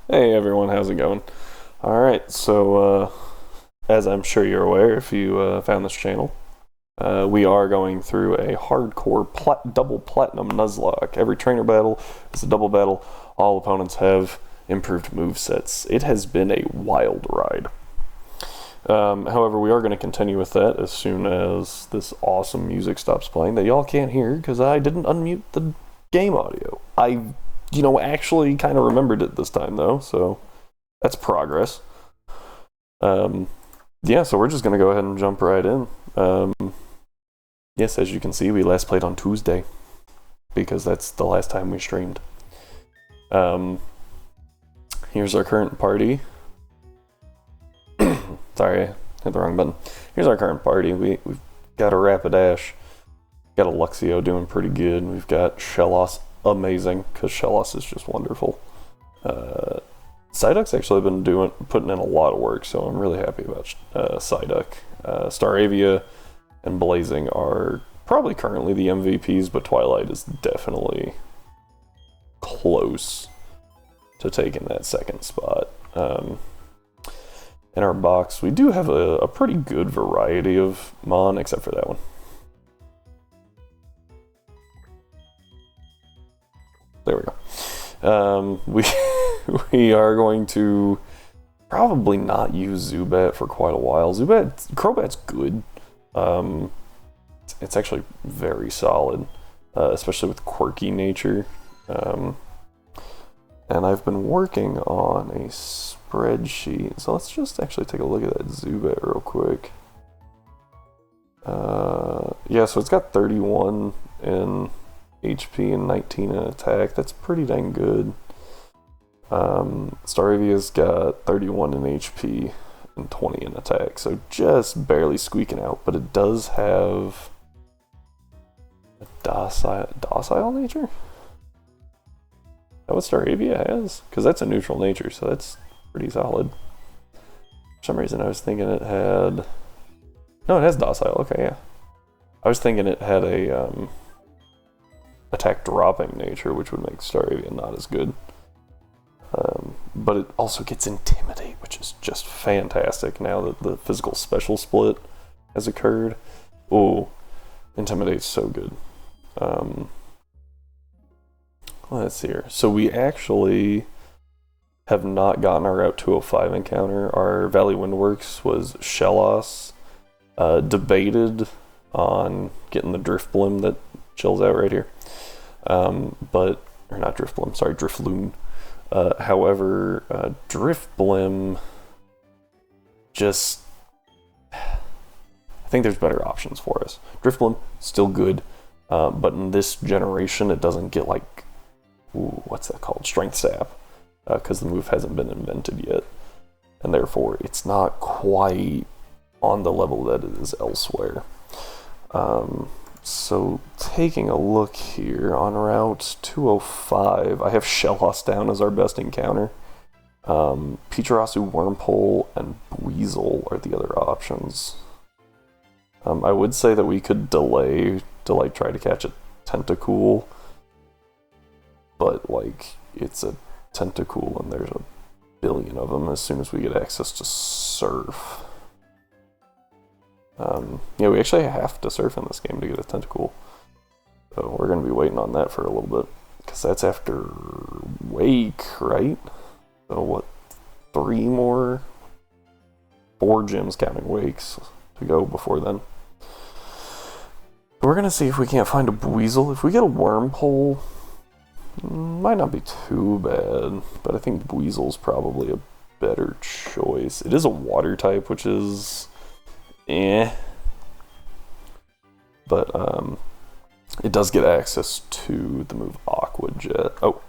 Hey everyone, how's it going? Alright, so as I'm sure you're aware if you found this channel, we are going through a hardcore double platinum Nuzlocke. Every trainer battle is a double battle. All opponents have improved movesets. It has been a wild ride. However, we are going to continue with that as soon as this awesome music stops playing that y'all can't hear because I didn't unmute the game audio. I actually kind of remembered it this time though, so that's progress. Yeah, so we're just gonna go ahead and jump right in. Yes, as you can see, we last played on Tuesday because that's the last time we streamed. Here's our current party. Sorry, I hit the wrong button. Here's our current party. We've got a Rapidash, got a Luxio doing pretty good. We've got Shellos, amazing, because Shellos is just wonderful. Psyduck's actually been putting in a lot of work, so I'm really happy about Psyduck. Staravia and Blazing are probably currently the MVPs, but Twilight is definitely close to taking that second spot. In our box, we do have a pretty good variety of Mon, except for that one. There we go. We are going to probably not use Zubat for quite a while. Crobat's good. It's actually very solid, especially with quirky nature. And I've been working on a spreadsheet, so let's just actually take a look at that Zubat real quick. Yeah, so it's got 31 in HP and 19 in attack. That's pretty dang good. Staravia's got 31 in HP and 20 in attack, so just barely squeaking out, but it does have a docile nature? Is that what Staravia has? Because that's a neutral nature, so that's pretty solid. For some reason I was thinking it had... No, it has docile, okay, yeah. I was thinking it had a attack dropping nature, which would make Staravia not as good. But it also gets Intimidate, which is just fantastic now that the physical special split has occurred. Oh, Intimidate's so good. Let's see here. So we actually have not gotten our Route 205 encounter. Our Valley Windworks was Shellos. Debated on getting the Drift Blim that chills out right here. Or not Drift Blim, sorry, Drifloon. However, Drift Blim just... I think there's better options for us. Drift Blim, still good, but in this generation it doesn't get like... Ooh, what's that called? Strength Sap, because the move hasn't been invented yet. And therefore, it's not quite on the level that it is elsewhere. So taking a look here on Route 205, I have Shellos down as our best encounter. Picharasu, Wormpole, and Buizel are the other options. I would say that we could delay to like try to catch a Tentacool, but like it's a Tentacool and there's a billion of them as soon as we get access to Surf. Yeah, we actually have to Surf in this game to get a Tentacool. So we're going to be waiting on that for a little bit. Because that's after Wake, right? So what, 4 gyms counting Wakes to go before then. We're going to see if we can't find a Buizel. If we get a Wormpole, might not be too bad. But I think Buizel's probably a better choice. It is a water type, which is... But it does get access to the move Aqua Jet. Oh,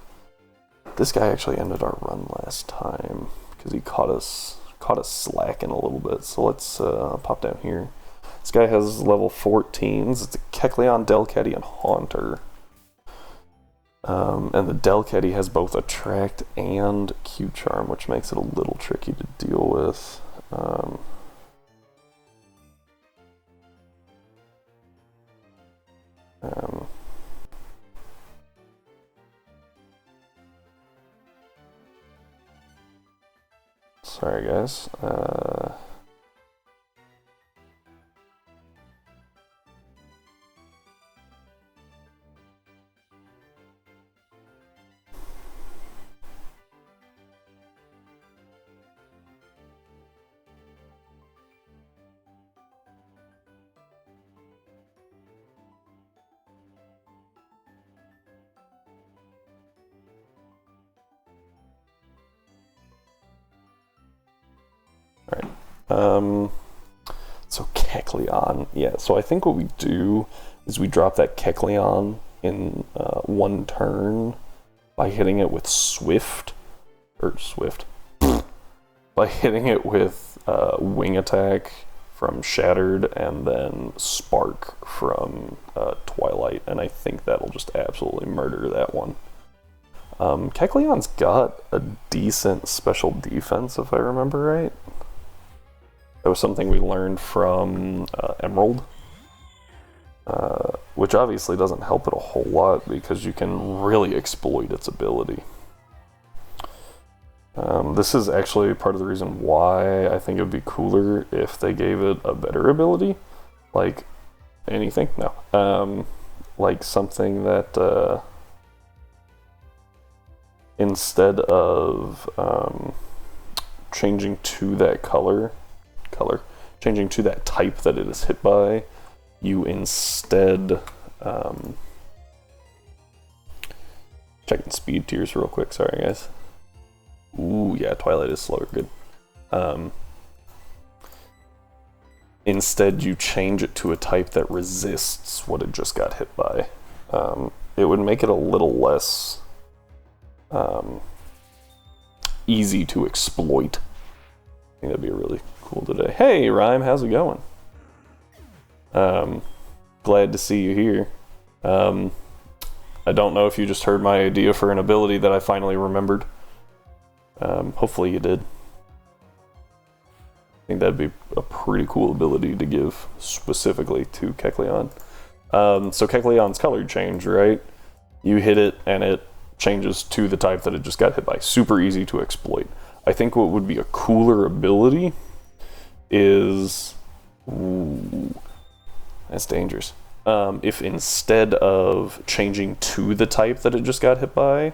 this guy actually ended our run last time because he caught us slacking a little bit. So let's pop down here. This guy has level 14s. It's a Kecleon, Delcatty, and Haunter. And the Delcatty has both Attract and Q-Charm, which makes it a little tricky to deal with. Sorry, guys. So Kecleon, yeah, so I think what we do is we drop that Kecleon in one turn by hitting it with by hitting it with Wing Attack from Shattered and then Spark from Twilight, and I think that'll just absolutely murder that one. Kecleon's got a decent special defense, if I remember right. That was something we learned from Emerald, which obviously doesn't help it a whole lot because you can really exploit its ability. This is actually part of the reason why I think it would be cooler if they gave it a better ability. Like anything? No. Like something that instead of changing to that changing to that type that it is hit by, you instead checking speed tiers real quick, sorry guys. Ooh, yeah, Twilight is slower, good. Instead you change it to a type that resists what it just got hit by. It would make it a little less easy to exploit. I think that'd be really cool today. Hey, Rhyme, how's it going? Glad to see you here. I don't know if you just heard my idea for an ability that I finally remembered. Hopefully you did. I think that'd be a pretty cool ability to give specifically to Kecleon. So Kecleon's color change, right? You hit it and it changes to the type that it just got hit by. Super easy to exploit. I think what would be a cooler ability is... Ooh, that's dangerous. If instead of changing to the type that it just got hit by,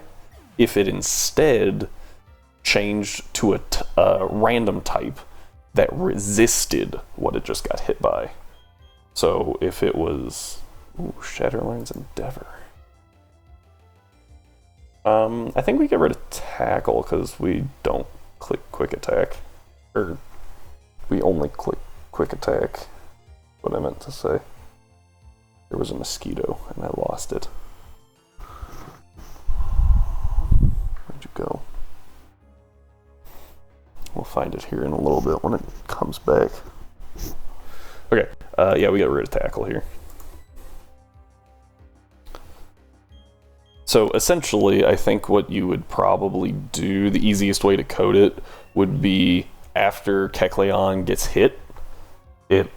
if it instead changed to a random type that resisted what it just got hit by. So if it was... Ooh, Shatterland's Endeavor. I think we get rid of Tackle because we don't click Quick Attack. Or we only click Quick Attack. What I meant to say. There was a mosquito and I lost it. Where'd you go? We'll find it here in a little bit when it comes back. Okay, yeah, we got rid of Tackle here. So essentially, I think what you would probably do, the easiest way to code it, would be after Kecleon gets hit, it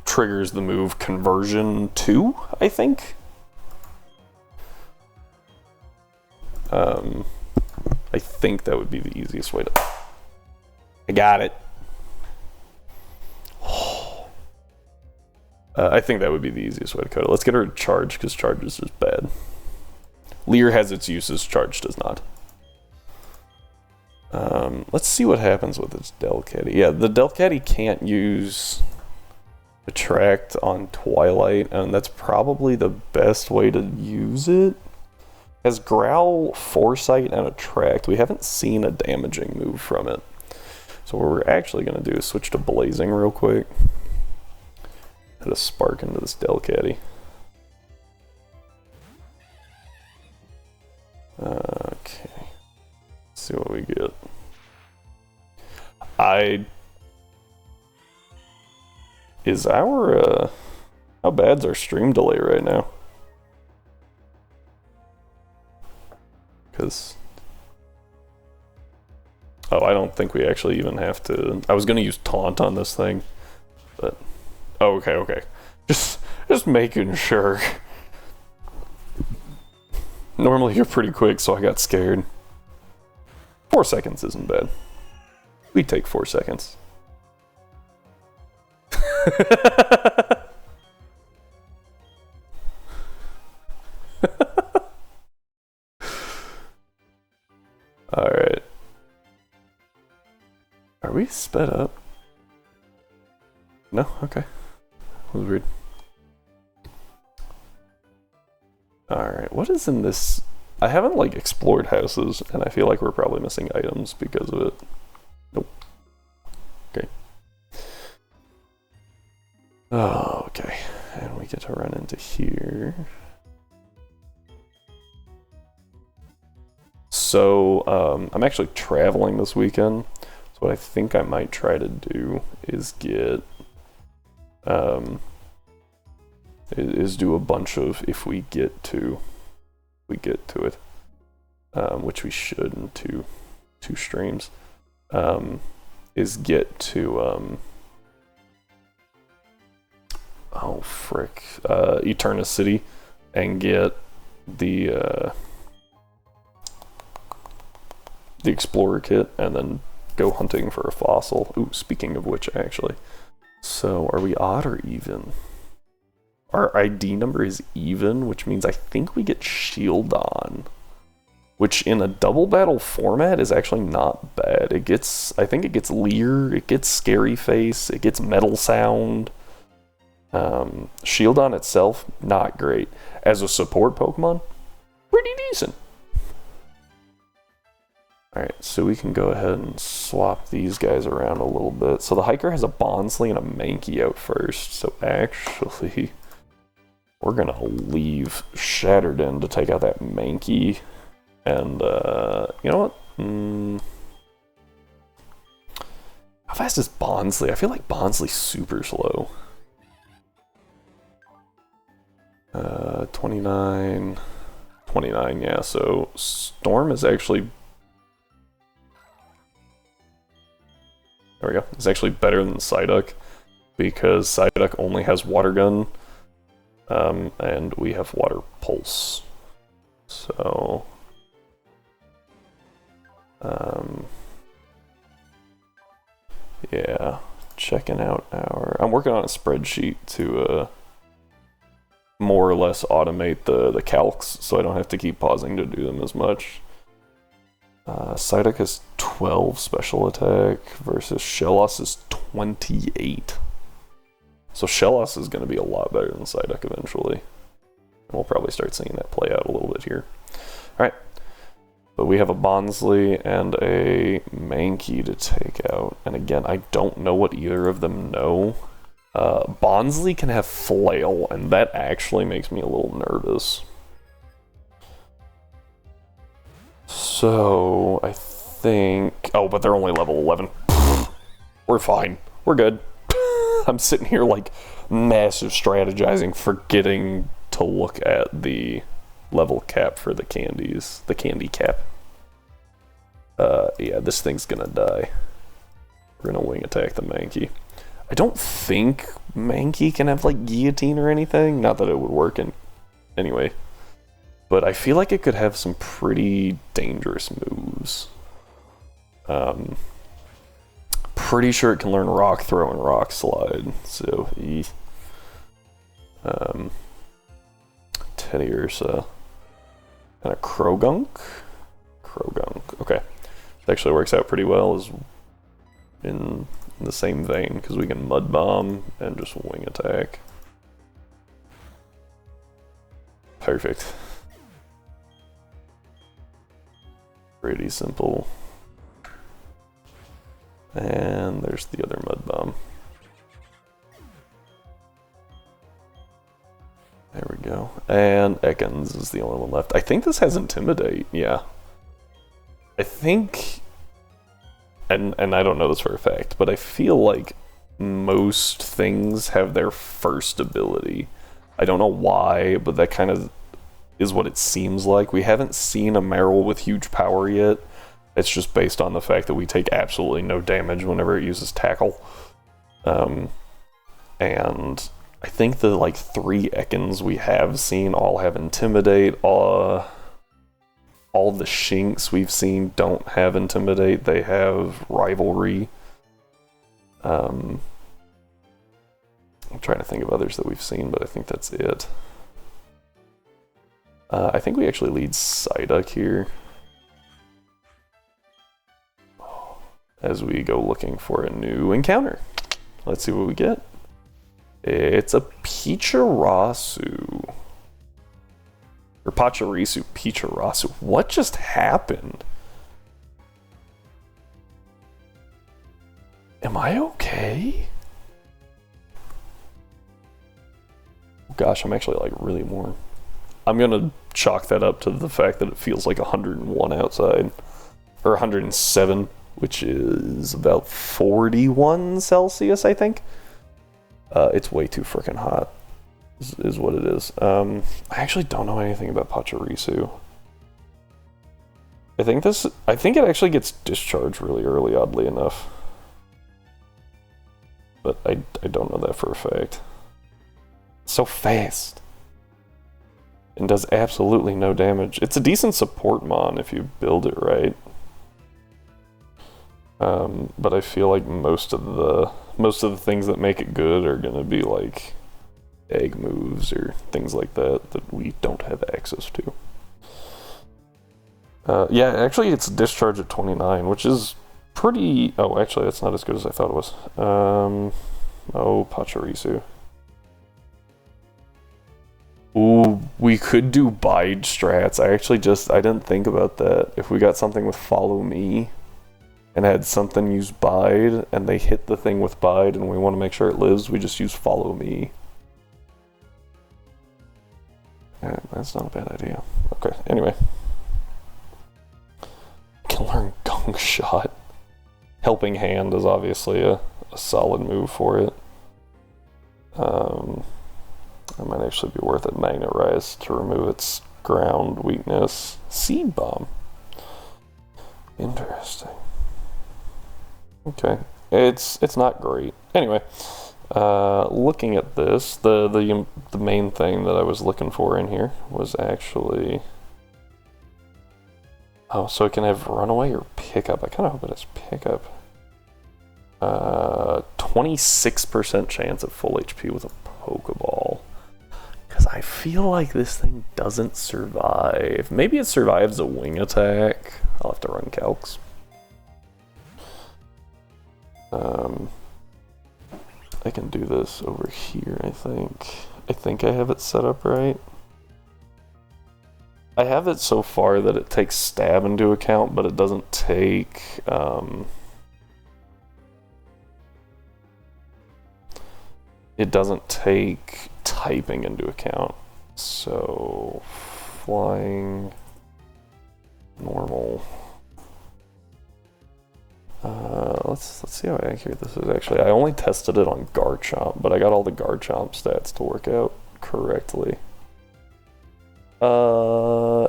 triggers the move Conversion 2, I think. I think that would be the easiest way to... I got it. I think that would be the easiest way to code it. Let's get rid of Charge, because Charge is just bad. Leer has its uses, Charge does not. Let's see what happens with its Delcatty. Yeah, the Delcatty can't use Attract on Twilight, and that's probably the best way to use it. As Growl, Foresight, and Attract, we haven't seen a damaging move from it. So what we're actually going to do is switch to Blazing real quick. Hit a Spark into this Delcatty. Okay. Let's see what we get. Is our, how bad's our stream delay right now? Because... Oh, I don't think we actually even have to... I was going to use Taunt on this thing, but... Oh, okay. Just making sure. Normally you're pretty quick, so I got scared. 4 seconds isn't bad. We take 4 seconds. Alright. Are we sped up? No? Okay. That was weird. Alright, what is in this? I haven't, like, explored houses, and I feel like we're probably missing items because of it. Nope. Okay. Oh, okay. And we get to run into here. So, I'm actually traveling this weekend. So what I think I might try to do is get, is do a bunch of, if we get to it, which we should in two streams, is get to, oh frick, Eterna City, and get the Explorer kit, and then go hunting for a fossil. Ooh, speaking of which, actually. So, are we odd or even? Our ID number is even, which means I think we get Shield on. Which, in a double battle format, is actually not bad. It gets, I think it gets Leer, it gets Scary Face, it gets Metal Sound. Shield on itself, not great. As a support Pokemon, pretty decent. Alright, so we can go ahead and swap these guys around a little bit. So the Hiker has a Bonsly and a Mankey out first. So actually, we're going to leave Shatterden to take out that Mankey. And, you know what? How fast is Bonsly? I feel like Bonsly's super slow. 29, yeah. So Storm is actually... There we go. It's actually better than Psyduck, because Psyduck only has Water Gun, and we have Water Pulse. So, yeah, checking out our... I'm working on a spreadsheet to more or less automate the calcs, so I don't have to keep pausing to do them as much. Psyduck has 12 special attack versus Shellos is 28. So Shellos is going to be a lot better than Psyduck eventually. And we'll probably start seeing that play out a little bit here. Alright. But we have a Bonsly and a Mankey to take out. And again, I don't know what either of them know. Bonsly can have Flail, and that actually makes me a little nervous. So, I think... Oh, but they're only level 11. We're fine. We're good. I'm sitting here, like, massive strategizing, forgetting to look at the level cap for the candies. The candy cap. Yeah, this thing's gonna die. We're gonna wing attack the Mankey. I don't think Mankey can have, like, Guillotine or anything. Not that it would work in... Anyway. But I feel like it could have some pretty dangerous moves. Pretty sure it can learn Rock Throw and Rock Slide. So, Teddy Ursa. And a Krogunk? Krogunk, okay. It actually works out pretty well as in the same vein, because we can Mud Bomb and just wing attack. Perfect. Pretty simple. And there's the other Mud Bomb. There we go. And Ekans is the only one left. I think this has Intimidate, yeah. I think... And I don't know this for a fact, but I feel like most things have their first ability. I don't know why, but that kind of is what it seems like. We haven't seen a Marill with huge power yet. It's just based on the fact that we take absolutely no damage whenever it uses Tackle. And I think the, like, 3 Ekans we have seen all have Intimidate. all the Shinx we've seen don't have Intimidate. They have Rivalry. I'm trying to think of others that we've seen, but I think that's it. I think we actually lead Psyduck here as we go looking for a new encounter. Let's see what we get. It's a Pachirisu. Or Pachirisu, Pachirisu. What just happened? Am I okay? Gosh, I'm actually like really warm. I'm gonna chalk that up to the fact that it feels like 101 outside. Or 107, which is about 41 Celsius, I think. It's way too freaking hot. Is what it is. I actually don't know anything about Pachirisu. I think it actually gets discharged really early, oddly enough. But I don't know that for a fact. So fast. And does absolutely no damage. It's a decent support mon if you build it right. But I feel like most of the things that make it good are gonna be like egg moves or things like that we don't have access to. Yeah, actually it's discharge at 29, which is pretty... Oh, actually that's not as good as I thought it was. Oh, Pachirisu. Ooh, we could do Bide strats. I didn't think about that. If we got something with Follow Me and had something use Bide and they hit the thing with Bide and we want to make sure it lives, we just use Follow Me. Yeah, that's not a bad idea. Okay, anyway. Can learn Gong Shot. Helping Hand is obviously a solid move for it. That might actually be worth it. Magnet Rise to remove its ground weakness. Seed Bomb. Interesting. Okay, it's not great. Anyway, looking at this, the main thing that I was looking for in here was actually... Oh, so it can have Runaway or Pickup. I kind of hope it has Pickup. 26% chance of full HP with a Pokeball. Because I feel like this thing doesn't survive. Maybe it survives a wing attack. I'll have to run calcs. I can do this over here, I think. I think I have it set up right. I have it so far that it takes stab into account, but it doesn't take... it doesn't take typing into account. So, flying, normal. Let's see how accurate this is actually. I only tested it on Garchomp, but I got all the Garchomp stats to work out correctly.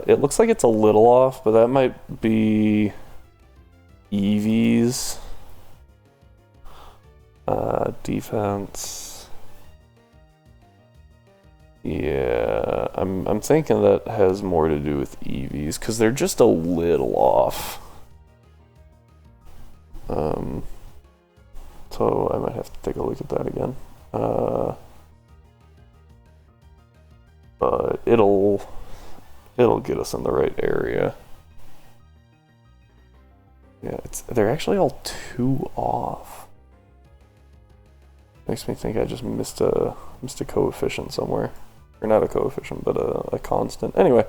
It looks like it's a little off, but that might be Eevee's. Defense. Yeah, I'm thinking that has more to do with Eevee's, because they're just a little off. So I might have to take a look at that again. But it'll get us in the right area. Yeah, they're actually all 2 off. Makes me think I just missed a coefficient somewhere. Or not a coefficient, but a constant. Anyway,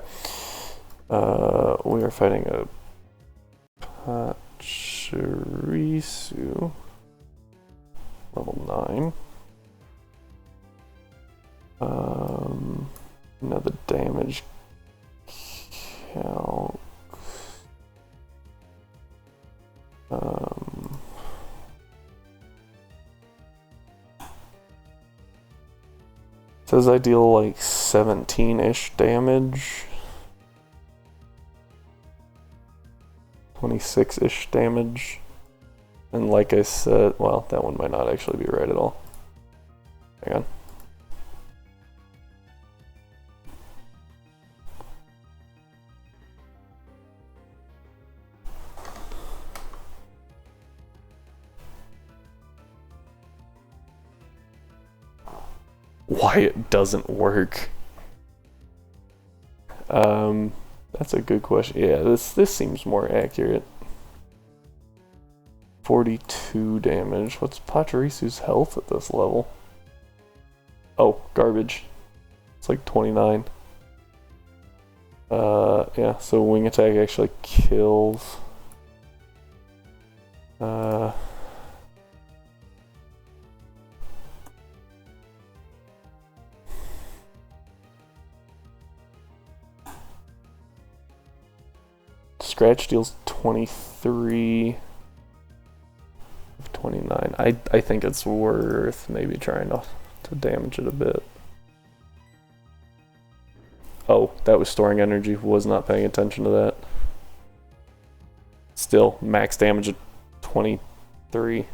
we are fighting a Pachirisu, level 9. Now the damage count. Says I deal like 17-ish damage. 26-ish damage. And like I said, well, that one might not actually be right at all. Hang on. why it doesn't work. That's a good question. Yeah, this seems more accurate. 42 damage. What's Pachirisu's health at this level? Oh, garbage. It's like 29. Yeah, so wing attack actually kills. Scratch deals 23 of 29. I think it's worth maybe trying to damage it a bit. Oh, that was storing energy. Was not paying attention to that. Still, max damage at 23.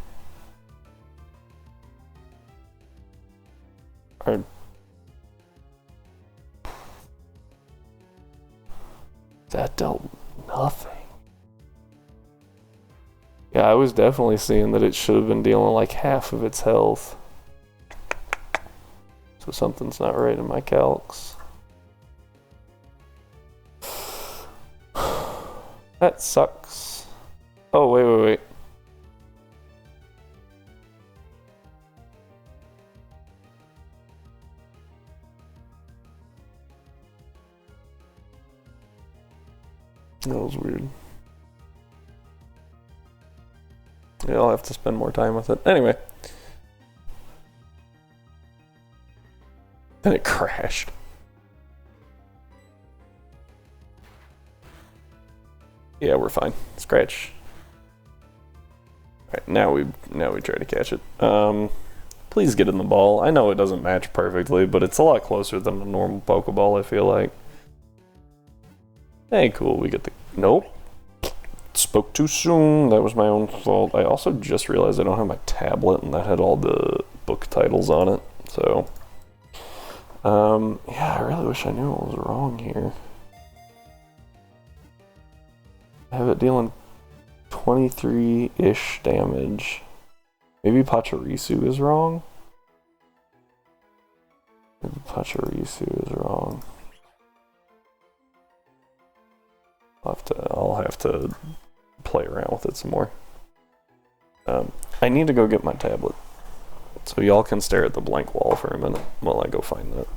That dealt nothing. Yeah, I was definitely seeing that it should have been dealing like half of its health. So something's not right in my calcs. That sucks. Oh, wait. That was weird. Yeah, I'll have to spend more time with it. Anyway. Then it crashed. Yeah, we're fine. Scratch. Alright, now we try to catch it. Please get in the ball. I know it doesn't match perfectly, but it's a lot closer than a normal Pokeball, I feel like. Hey, cool, we get the... Nope. Spoke too soon. That was my own fault. I also just realized I don't have my tablet, and that had all the book titles on it, so... yeah, I really wish I knew what was wrong here. I have it dealing 23-ish damage. Maybe Pachirisu is wrong? Maybe Pachirisu is wrong. I'll have to play around with it some more. I need to go get my tablet. So y'all can stare at the blank wall for a minute while I go find that.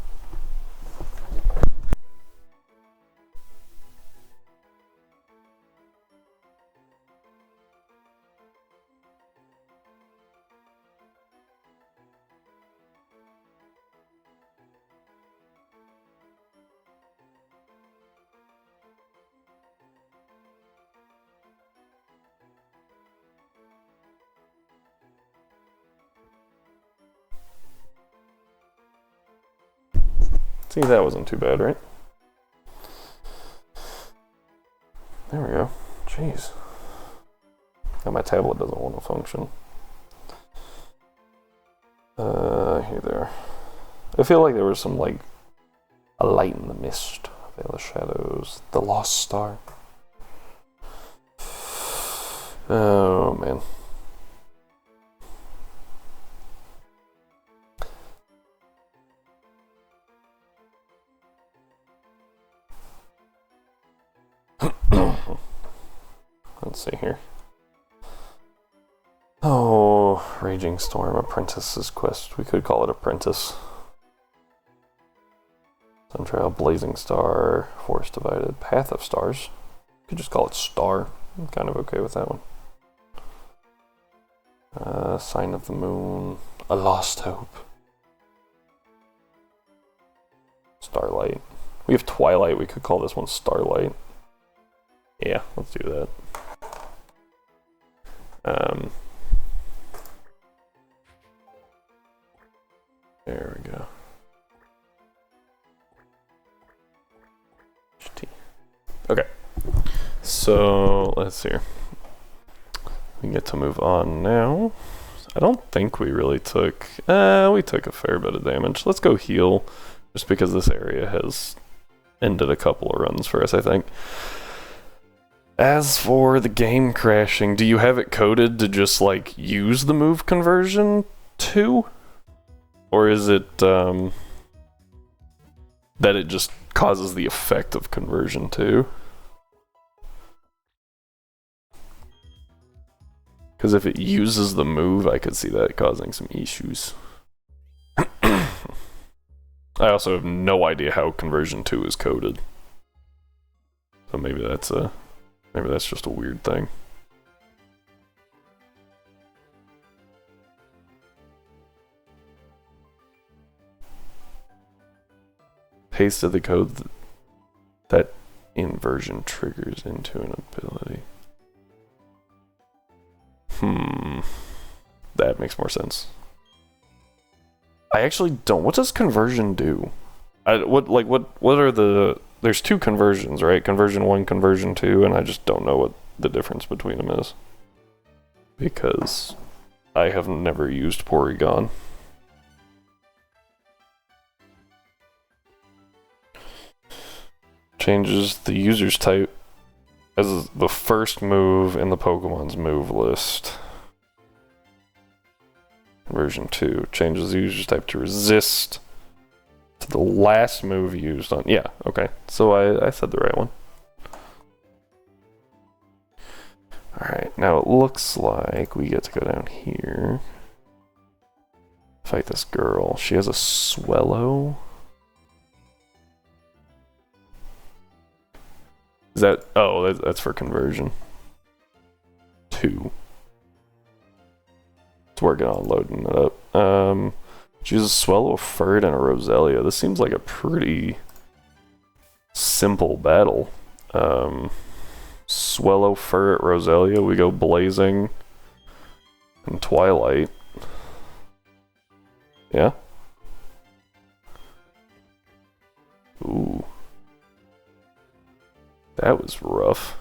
See, that wasn't too bad, right? There we go. Jeez. Now my tablet doesn't want to function. Here there. I feel like there was some, like, a light in the mist. Veil of Shadows. The Lost Star. Oh, man. Let's see here. Oh, Raging Storm, Apprentice's Quest. We could call it Apprentice. Suntrail, Blazing Star, Forest Divided, Path of Stars. Could just call it Star. I'm kind of okay with that one. Sign of the Moon, A Lost Hope. Starlight. We have Twilight, we could call this one Starlight. Yeah, let's do that. There we go. Okay. So, let's see here. We get to move on now. I don't think we really took... we took a fair bit of damage. Let's go heal, just because this area has ended a couple of runs for us, I think. As for the game crashing, do you have it coded to just, like, use the move conversion too? Or is it that it just causes the effect of conversion 2? Because if it uses the move, I could see that causing some issues. I also have no idea how conversion 2 is coded. So maybe that's just a weird thing. Pasted the code that inversion triggers into an ability. That makes more sense. I actually don't. What does conversion do? What are the... There's 2 conversions, right? Conversion 1, conversion 2, and I just don't know what the difference between them is. Because I have never used Porygon. Changes the user's type as the first move in the Pokemon's move list. Version 2 changes the user's type to resist to the last move used on... Yeah, okay. So I said the right one. Alright, now it looks like we get to go down here. Fight this girl. She has a Swellow. Is that... Oh, that's for conversion 2. It's working on loading it up. She uses Swellow, Furret, and a Roselia. This seems like a pretty simple battle. Swellow, Furret, Roselia. We go Blazing and Twilight. Yeah? Ooh. That was rough.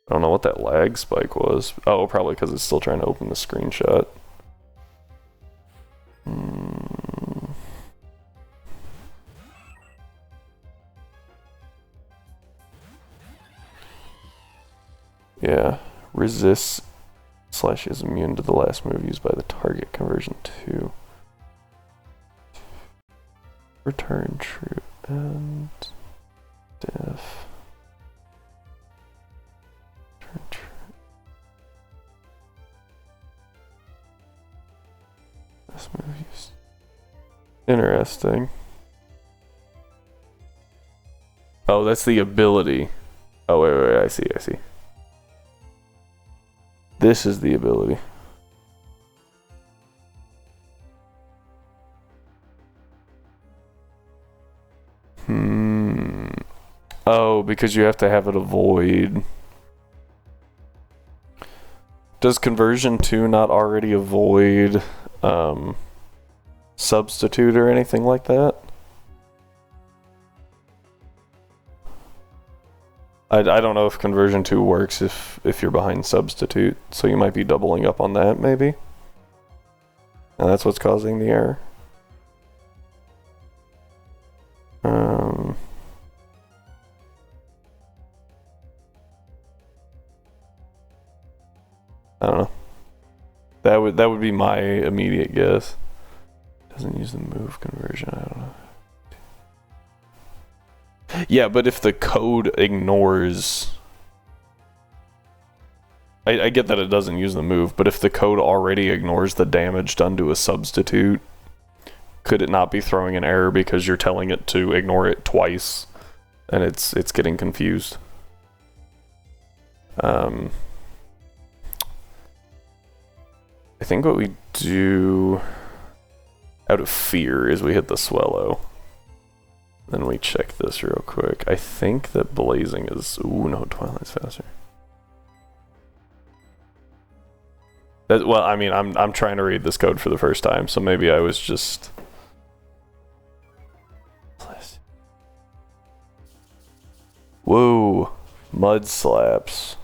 I don't know what that lag spike was. Oh, probably because it's still trying to open the screenshot. Yeah. Resists / is immune to the last move used by the target. Conversion 2. Return true and def. This move used. Interesting. Oh, that's the ability. Oh, wait, I see. This is the ability. Oh, because you have to have it avoid. Does conversion 2 not already avoid substitute or anything like that? I don't know if conversion 2 works if you're behind substitute, so you might be doubling up on that maybe. And that's what's causing the error. I don't know. That would be my immediate guess. Doesn't use the move conversion, I don't know. Yeah, but if the code ignores... I get that it doesn't use the move, but if the code already ignores the damage done to a substitute, could it not be throwing an error because you're telling it to ignore it twice and it's getting confused? I think what we do out of fear is we hit the Swellow. Then we check this real quick. I think that Blazing is... Ooh, no, Twilight's faster. Well, I mean, I'm trying to read this code for the first time, so maybe I was just... Whoa, Mud Slaps.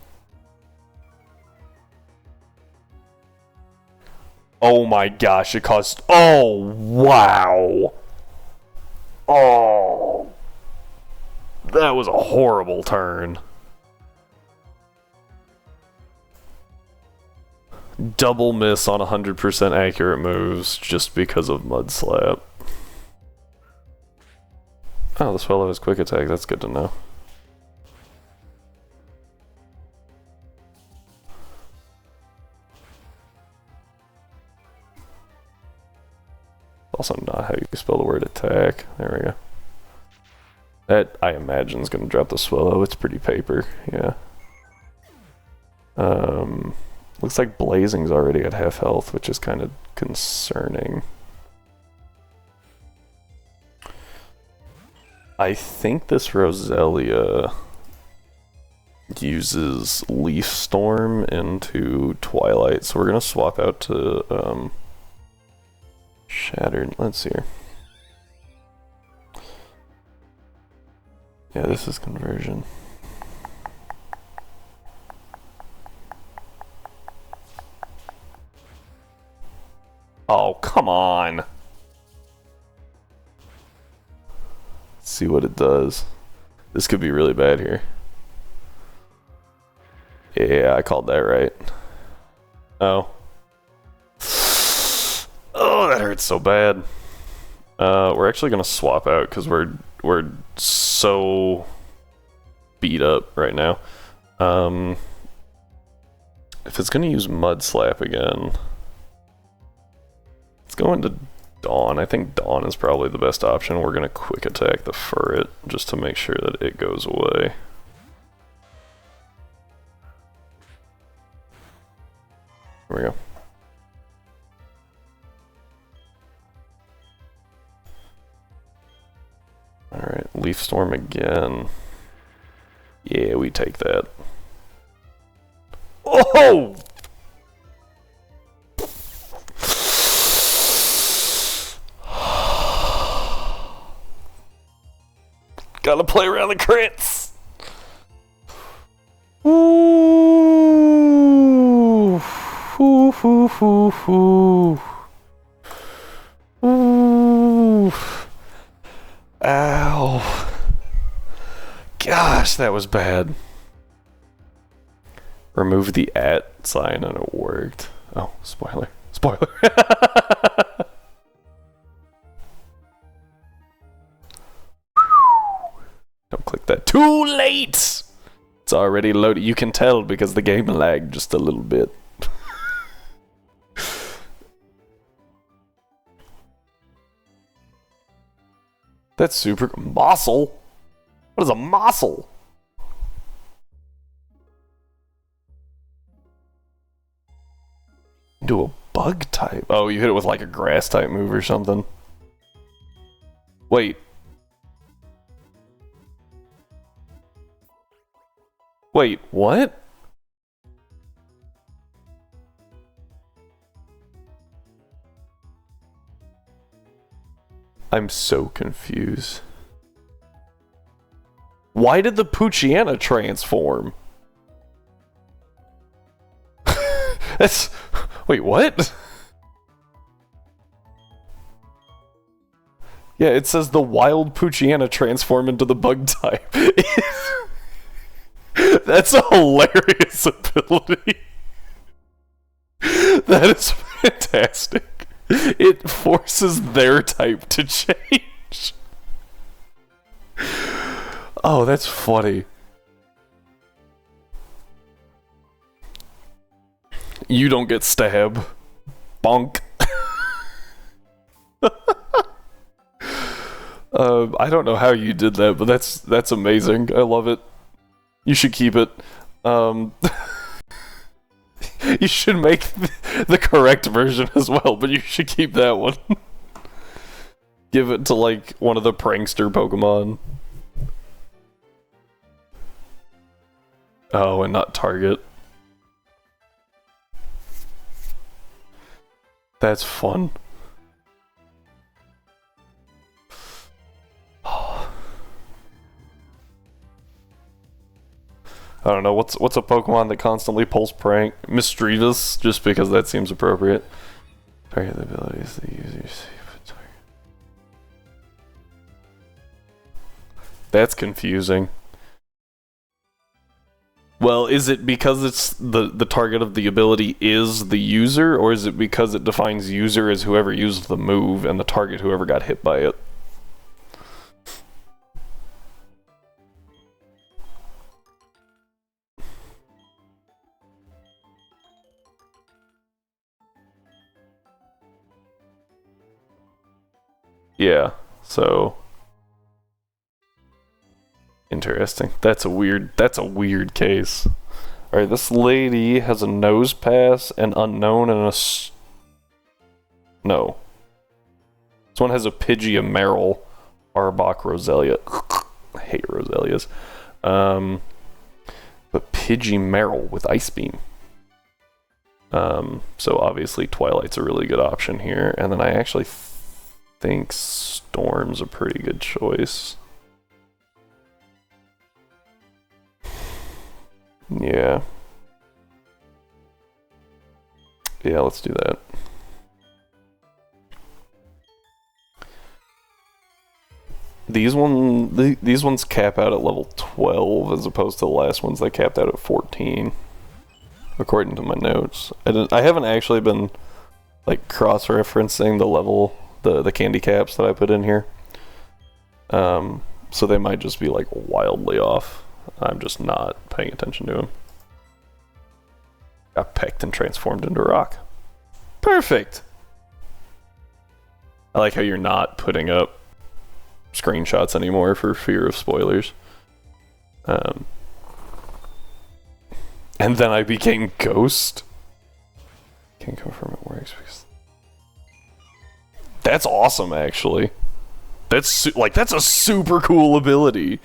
Oh my gosh, it cost... Oh, wow. Oh. That was a horrible turn. double miss on 100% accurate moves just because of Mud Slap. Oh, the Swallow has quick attack. That's good to know. Also not how you spell the word attack. There we go. That, I imagine, is going to drop the Swallow. It's pretty paper, yeah. Looks like Blazing's already at half health, which is kind of concerning. I think this Roselia uses Leaf Storm into Twilight, so we're going to swap out to Shattered. Let's see here. Yeah, this is conversion. Oh, come on. Let's see what it does. This could be really bad here. Yeah, I called that right. Oh. Oh, that hurts so bad. We're actually gonna swap out because we're so beat up right now. If it's gonna use Mud Slap again, let's go into Dawn. I think Dawn is probably the best option. We're gonna quick attack the Furret just to make sure that it goes away. Here we go. Alright, Leaf Storm again. Yeah, we take that. Oh! Gotta play around the crits! Ooh! Ooh, ooh, ooh, ooh. Ooh. Ow. Gosh, that was bad. Remove the @ sign and it worked. Oh, spoiler. Spoiler. Don't click that. Too late! It's already loaded. You can tell because the game lagged just a little bit. That's super... Mossel? What is a Mossel? Do a bug type. Oh, you hit it with like a grass type move or something. Wait. Wait, what? I'm so confused. Why did the Poochyena transform? That's... Wait, what? Yeah, it says the wild Poochyena transform into the bug type. That's a hilarious ability. That is fantastic. It forces their type to change. Oh, that's funny. You don't get stab. Bonk. I don't know how you did that, but that's amazing. I love it. You should keep it. You should make the correct version as well, but you should keep that one. Give it to, like, one of the prankster Pokemon. Oh, and not target. That's fun. I don't know, what's a Pokemon that constantly pulls prank? Misdreavus, just because that seems appropriate. Target the abilities the user target. That's confusing. Well, is it because it's the target of the ability is the user, or is it because it defines user as whoever used the move and the target whoever got hit by it? Yeah, so interesting. That's a weird case. Alright, this lady has a nose pass, an unknown, and no. This one has a Pidgey, a Meryl, Arbok, Roselia. I hate Roselias. But Pidgey Meryl with Ice Beam. So obviously Twilight's a really good option here. And then I actually think Storm's a pretty good choice. Yeah. Yeah, let's do that. These ones cap out at level 12 as opposed to the last ones that capped out at 14, according to my notes. I haven't actually been like cross-referencing the level, the candy caps that I put in here. So they might just be like wildly off. I'm just not paying attention to them. Got pecked and transformed into a rock. Perfect! I like how you're not putting up screenshots anymore for fear of spoilers. And then I became Ghost. Can't confirm it works because... That's awesome, actually. That's a super cool ability.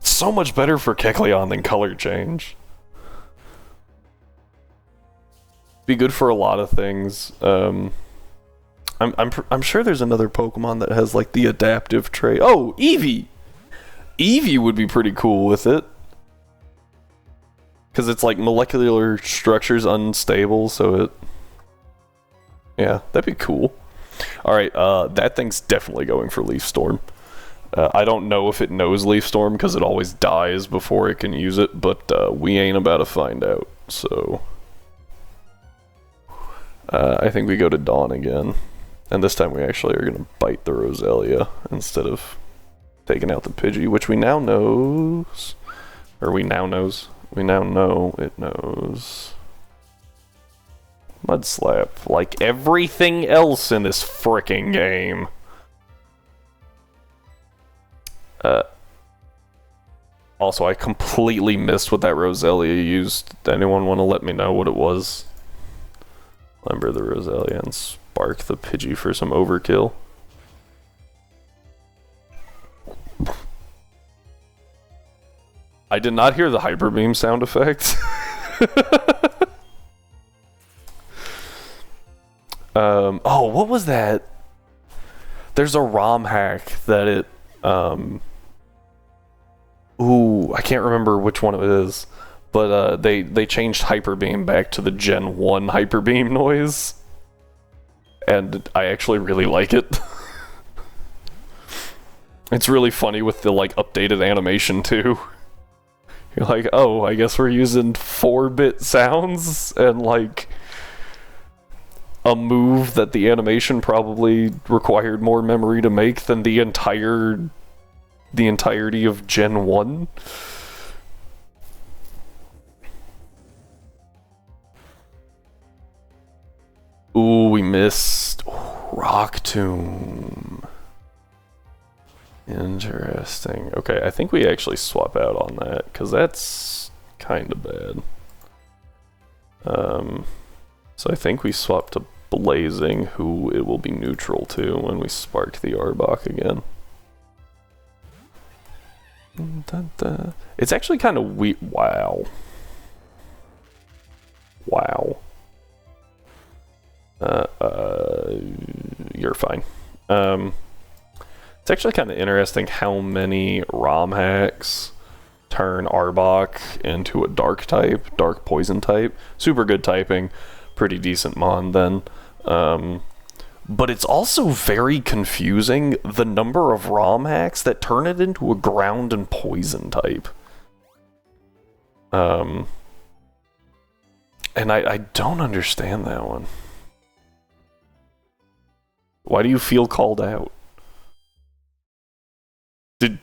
So much better for Kecleon than color change. Be good for a lot of things. I'm sure there's another Pokemon that has like the adaptive trait. Oh, Eevee! Eevee would be pretty cool with it. Because it's like molecular structure's unstable, so it... Yeah, that'd be cool. Alright, that thing's definitely going for Leaf Storm. I don't know if it knows Leaf Storm because it always dies before it can use it, but we ain't about to find out, so... I think we go to Dawn again. And this time we actually are going to bite the Roselia instead of taking out the Pidgey, which we now knows... Or we now knows. We now know it knows. Mud Slap. Like everything else in this frickin' game. Also, I completely missed what that Roselia used. Anyone want to let me know what it was? Lumber the Roselia and spark the Pidgey for some overkill. I did not hear the Hyper Beam sound effect. Oh, what was that? There's a ROM hack that it... Ooh, I can't remember which one it is. But they changed Hyper Beam back to the Gen 1 Hyper Beam noise. And I actually really like it. It's really funny with the like updated animation too. You're like, oh, I guess we're using 4-bit sounds and like a move that the animation probably required more memory to make than the entirety of Gen 1. Ooh, we missed Rock Tomb. Interesting. Okay, I think we actually swap out on that, because that's kind of bad. So I think we swap to Blazing, who it will be neutral to when we spark the Arbok again. It's actually kind of weird. Wow. Wow. You're fine. It's actually kind of interesting how many ROM hacks turn Arbok into a dark type, dark poison type. Super good typing, pretty decent mon then. But it's also very confusing the number of ROM hacks that turn it into a ground and poison type. And I don't understand that one. Why do you feel called out?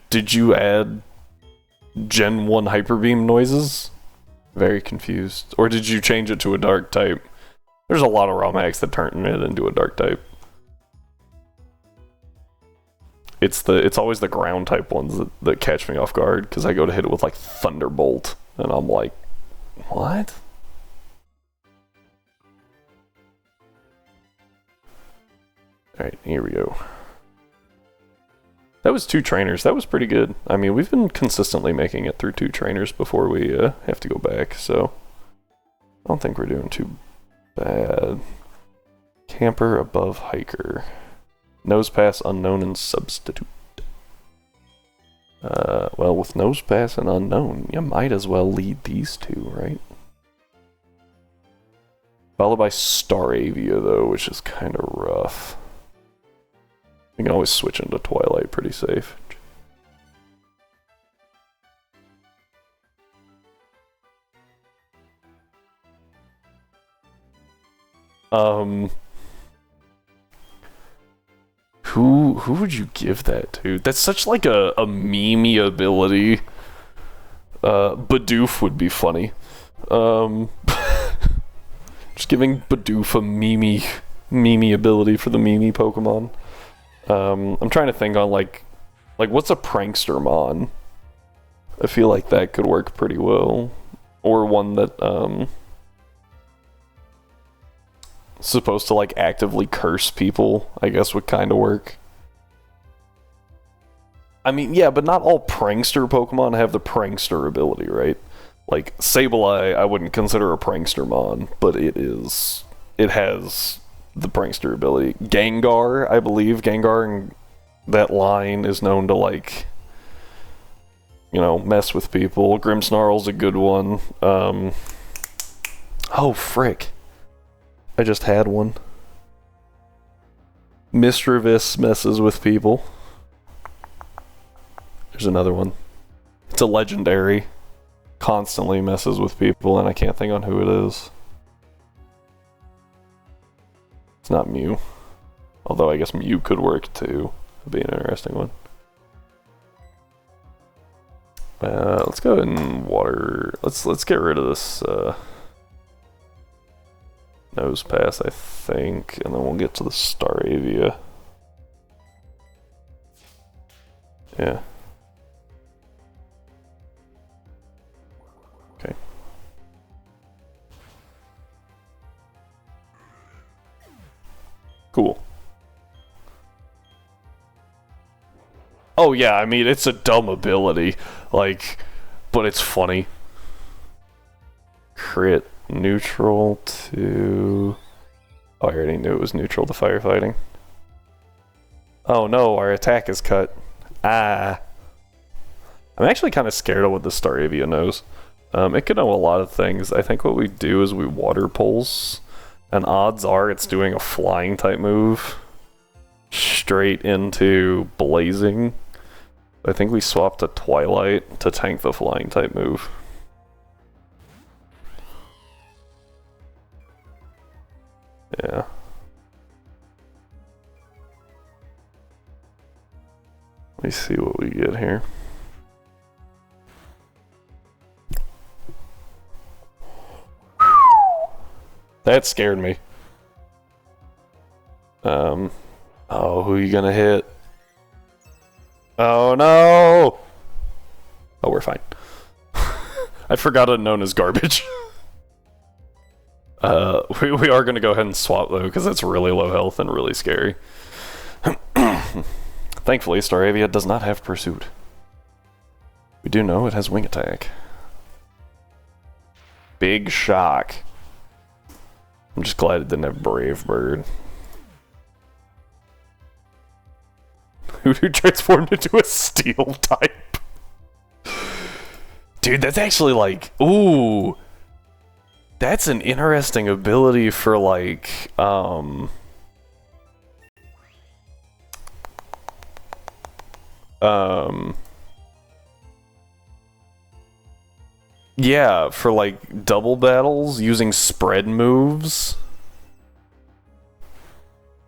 Did you add Gen 1 Hyper Beam noises? Very confused. Or did you change it to a dark type? There's a lot of raw mags that turn it into a dark type. It's always the ground type ones that catch me off guard, because I go to hit it with like Thunderbolt, and I'm like, what? Alright, here we go. That was 2 trainers. That was pretty good. I mean, we've been consistently making it through 2 trainers before we have to go back, so I don't think we're doing too bad. Camper above hiker. Nose pass, unknown, and substitute. Well, with nose pass and unknown, you might as well lead these 2, right? Followed by Staravia, though, which is kind of rough. You can always switch into Twilight pretty safe. Who would you give that to? That's such like a meme ability. Bidoof would be funny. Just giving Bidoof a meme ability for the meme Pokemon. I'm trying to think on like what's a prankster mon? I feel like that could work pretty well. Or one that supposed to like actively curse people, I guess would kind of work. I mean, yeah, but not all prankster Pokemon have the prankster ability, right? Like Sableye, I wouldn't consider a prankster mon, but it has the prankster ability. Gengar, I believe, Gengar in that line is known to like, you know, mess with people. Grimmsnarl's a good one. Oh frick. I just had one. Mischievous messes with people. There's another one. It's a legendary. Constantly messes with people, and I can't think on who it is. It's not Mew. Although I guess Mew could work too. That'd be an interesting one. Let's go ahead and water. Let's get rid of this nose pass, I think, and then we'll get to the Staravia. Yeah. Okay. Cool. Oh yeah, I mean, it's a dumb ability, like, but it's funny. Crit neutral to... Oh, I already knew it was neutral to firefighting. Oh no, our attack is cut. Ah. I'm actually kind of scared of what the Staravia knows. It could know a lot of things. I think what we do is we water pulse, and odds are it's doing a flying type move straight into blazing. I think we swapped to Twilight to tank the flying type move. Yeah. Let me see what we get here. That scared me. Oh, who are you gonna hit? Oh no! Oh, we're fine. I forgot it known as garbage. We are gonna go ahead and swap though, because it's really low health and really scary. Thankfully, Staravia does not have Pursuit. We do know it has Wing Attack. Big shock. I'm just glad it didn't have Brave Bird. Who transformed into a Steel type? Dude, that's actually like... Ooh! That's an interesting ability for like... Yeah, for like double battles using spread moves.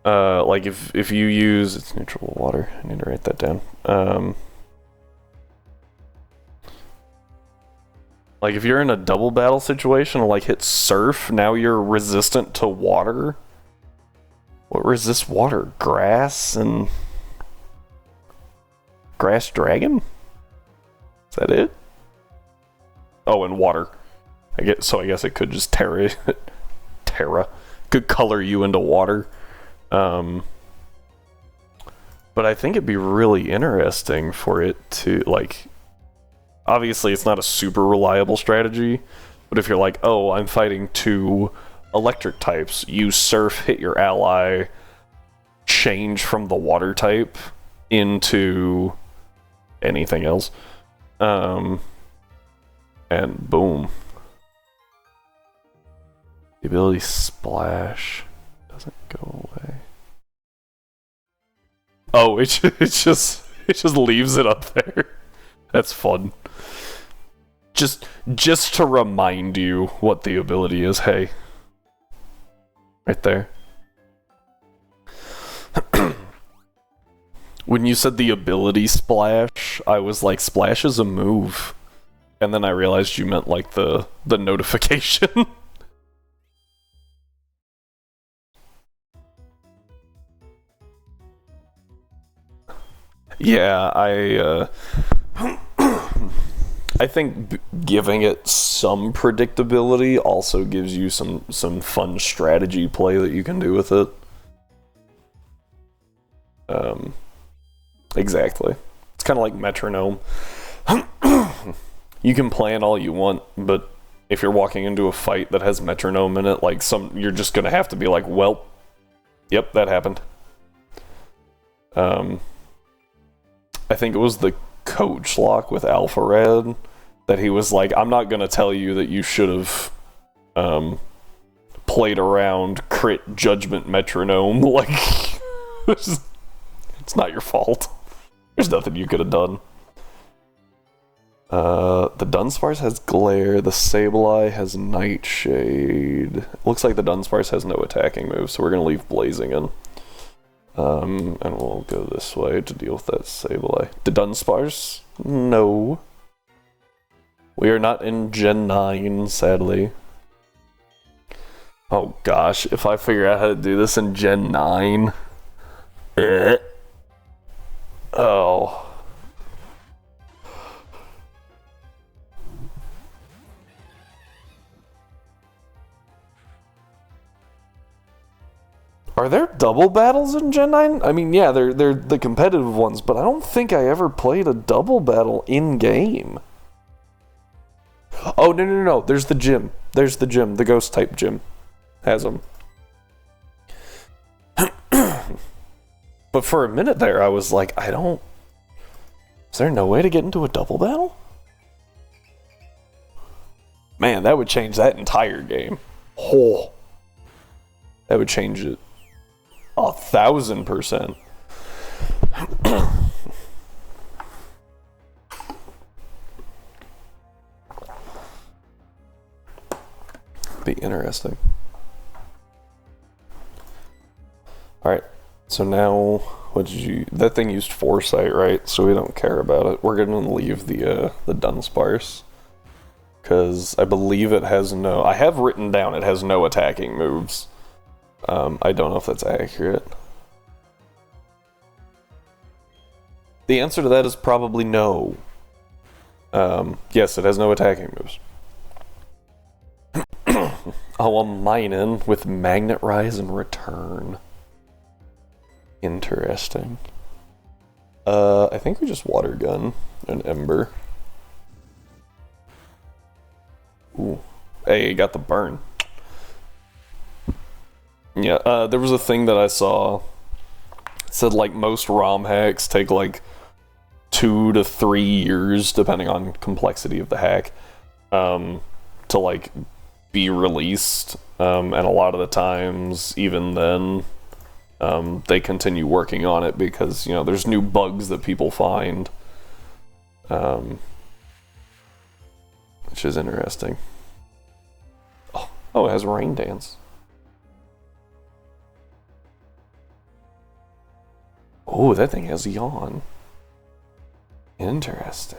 Like if you use it's neutral water. I need to write that down. Like if you're in a double battle situation, like hit surf, now you're resistant to water. What resists water? Grass and grass dragon? Is that it? Oh, and water. I guess it could just Terra could color you into water. But I think it'd be really interesting for it to, like, obviously it's not a super reliable strategy, but if you're like, oh, I'm fighting 2 electric types, use surf, hit your ally, change from the water type into anything else, and boom. The ability splash doesn't go away. Oh, it just leaves it up there. That's fun. Just to remind you what the ability is. Hey, right there. When you said the ability splash, I was like, splash is a move, and then I realized you meant like the notification. Yeah, I think giving it some predictability also gives you some fun strategy play that you can do with it. Exactly. It's kind of like metronome. You can plan all you want, but if you're walking into a fight that has metronome in it, like you're just gonna have to be like, well, yep, that happened. I think it was the coach lock with Alpha Red that he was like, I'm not gonna tell you that you should have played around crit judgment metronome. Like, it's not your fault. There's nothing you could have done. The Dunsparce has Glare, the Sableye has Nightshade. Looks like the Dunsparce has no attacking moves, so we're gonna leave Blazing in. And we'll go this way to deal with that Sableye. The Dunsparce? No. We are not in Gen 9, sadly. Oh gosh, if I figure out how to do this in Gen 9... Oh. Are there double battles in Gen 9? I mean, yeah, they're the competitive ones, but I don't think I ever played a double battle in-game. Oh, no. There's the gym. The ghost-type gym. Has them. But for a minute there, I was like, is there no way to get into a double battle? Man, that would change that entire game. Oh. That would change it 1,000%. Be interesting. Alright, so now, that thing used Foresight, right? So we don't care about it. We're gonna leave the Dunsparce. Because I believe it has I have written down it has no attacking moves. I don't know if that's accurate. The answer to that is probably no. Yes, it has no attacking moves. Oh, I'm mining with Magnet Rise and Return. Interesting. I think we just Water Gun and Ember. Ooh. Hey, got the burn. Yeah, there was a thing that I saw. It said, like, most ROM hacks take, like, 2 to 3 years, depending on complexity of the hack, to, like, be released. And a lot of the times, even then, they continue working on it because, you know, there's new bugs that people find. Which which is interesting. Oh, it has Rain Dance. Oh, that thing has Yawn. Interesting.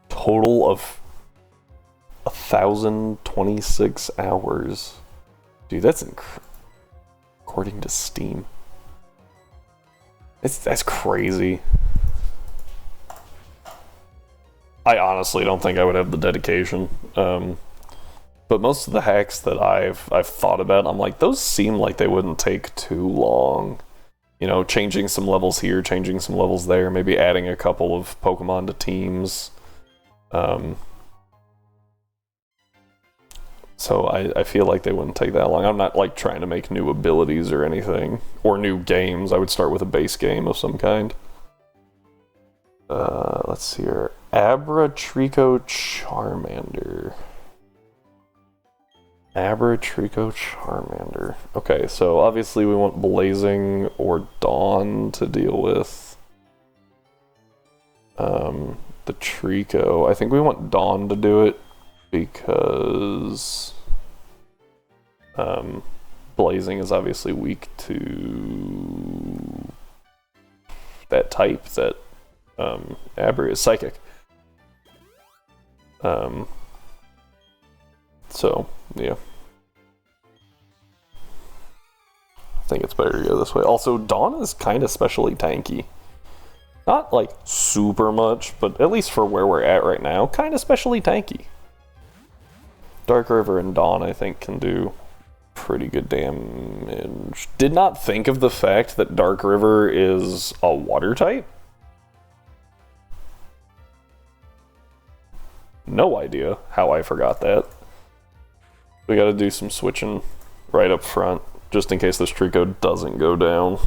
Total of 1,026 hours. Dude, that's according to Steam. That's crazy. I honestly don't think I would have the dedication. But most of the hacks that I've thought about, I'm like, those seem like they wouldn't take too long. You know, changing some levels here, changing some levels there, maybe adding a couple of Pokemon to teams. So I feel like they wouldn't take that long. I'm not like trying to make new abilities or anything, or new games. I would start with a base game of some kind. Let's see here. Abratrico Charmander. Abratrico Charmander. Okay, so obviously we want Blazing or Dawn to deal with. The Trico. I think we want Dawn to do it because Blazing is obviously weak to that type that Abra is Psychic. So, yeah. I think it's better to go this way. Also, Dawn is kind of specially tanky. Not, like, super much, but at least for where we're at right now, kind of specially tanky. Dark River and Dawn, I think, can do pretty good damage. Did not think of the fact that Dark River is a water type. No idea how I forgot that. We gotta do some switching right up front, just in case this Trico doesn't go down.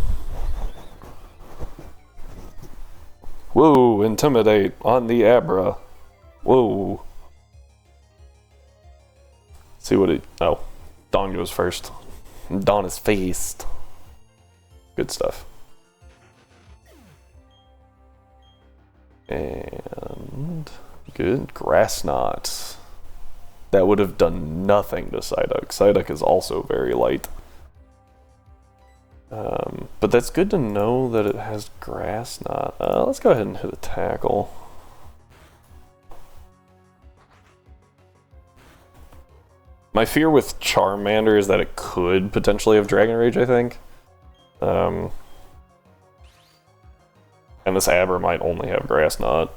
Whoa, Intimidate on the Abra. Whoa. See what it... Oh, Dawn goes first. Dawn is faced. Good stuff. And... good. Grass Knot. That would have done nothing to Psyduck. Psyduck is also very light. But that's good to know that it has Grass Knot. Let's go ahead and hit a Tackle. My fear with Charmander is that it could potentially have Dragon Rage, I think. And this Abra might only have Grass Knot.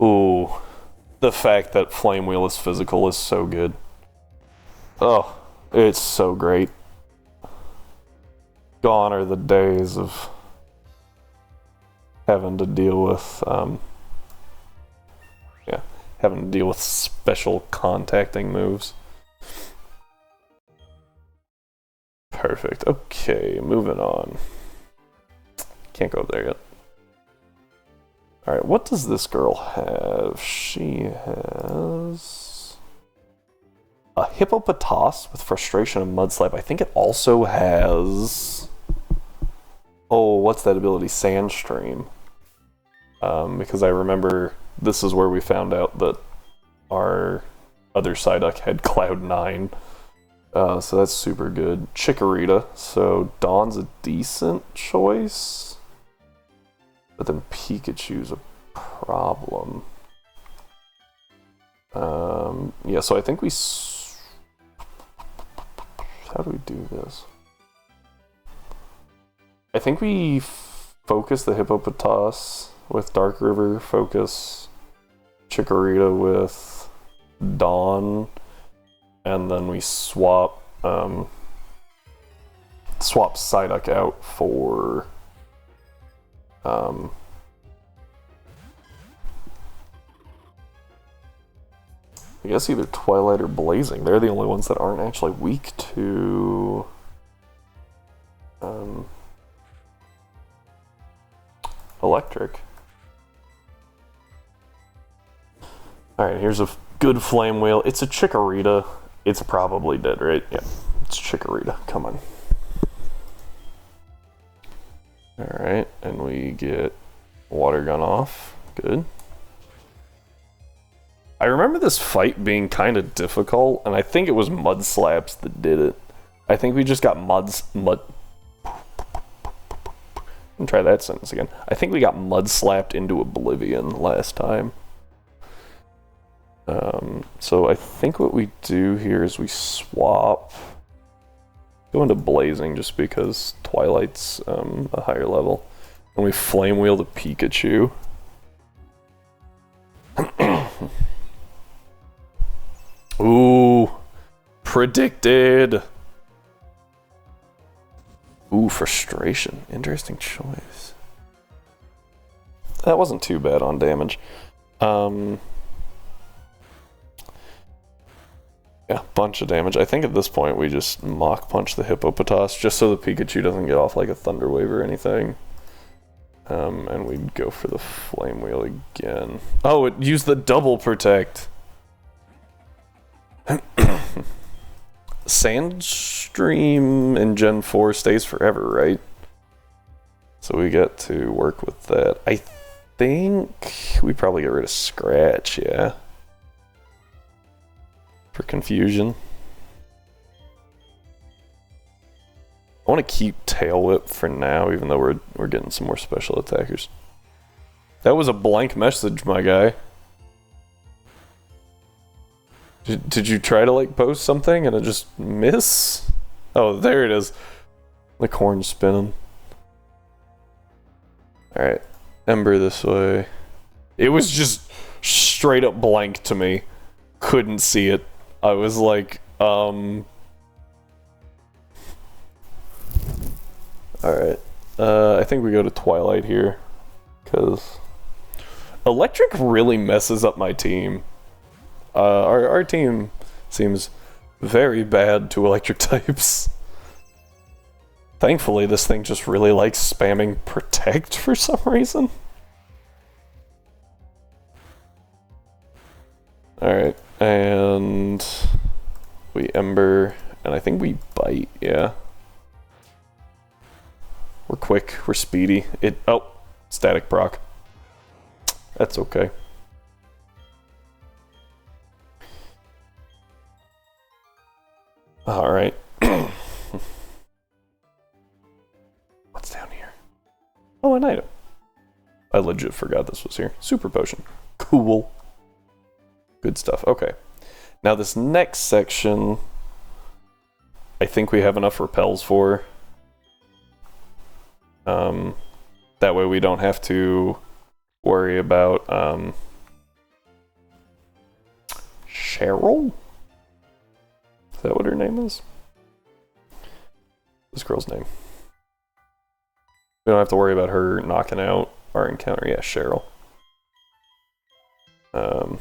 Ooh, the fact that Flame Wheel is physical is so good. Oh, it's so great. Gone are the days of having to deal with, having to deal with special contacting moves. Perfect. Okay, moving on. Can't go up there yet. Alright, what does this girl have? She has a Hippopotas with Frustration and Mudslap. I think it also has... oh, what's that ability? Sandstream. Because I remember this is where we found out that our other Psyduck had Cloud9. So that's super good. Chikorita. So Dawn's a decent choice. But then Pikachu's a problem. Yeah, so I think we... how do we do this? I think we focus the Hippopotas with Dark River, focus Chikorita with Dawn, and then we swap Psyduck out for I guess either Twilight or Blazing. They're the only ones that aren't actually weak to Electric. Alright, here's a good Flame Wheel. It's a Chikorita. It's probably dead, right? Yeah. It's Chikorita, come on. Alright, and we get Water Gun off. Good. I remember this fight being kind of difficult, and I think it was Mud Slaps that did it. I think we just got mud. Try that sentence again. I think we got mud slapped into oblivion last time. So I think what we do here is we swap. Go into Blazing just because Twilight's a higher level. And we Flame Wheel the Pikachu. Ooh. Predicted. Ooh, Frustration. Interesting choice. That wasn't too bad on damage. Yeah, bunch of damage. I think at this point we just Mach Punch the Hippopotas just so the Pikachu doesn't get off like a Thunder Wave or anything. And we'd go for the Flame Wheel again. Oh, it used the double protect. Sandstream in Gen 4 stays forever, right? So we get to work with that. I think we probably get rid of Scratch, yeah. For confusion. I want to keep Tail Whip for now, even though we're getting some more special attackers. That was a blank message, my guy. Did you try to like post something and it just miss? Oh, there it is. The corn's spinning. Alright. Ember this way. It was just straight up blank to me. Couldn't see it. I was like, Alright. I think we go to Twilight here. Because Electric really messes up my team. Our team seems very bad to electric types. Thankfully, this thing just really likes spamming Protect for some reason. Alright, and we Ember, and I think we Bite, yeah. We're quick, we're speedy. Oh, Static proc. That's okay. Alright. What's down here? Oh, an item. I legit forgot this was here. Super Potion. Cool. Good stuff. Okay. Now this next section, I think we have enough repels for. That way we don't have to worry about Cheryl? Is that what her name is? This girl's name. We don't have to worry about her knocking out our encounter. Yeah, Cheryl. So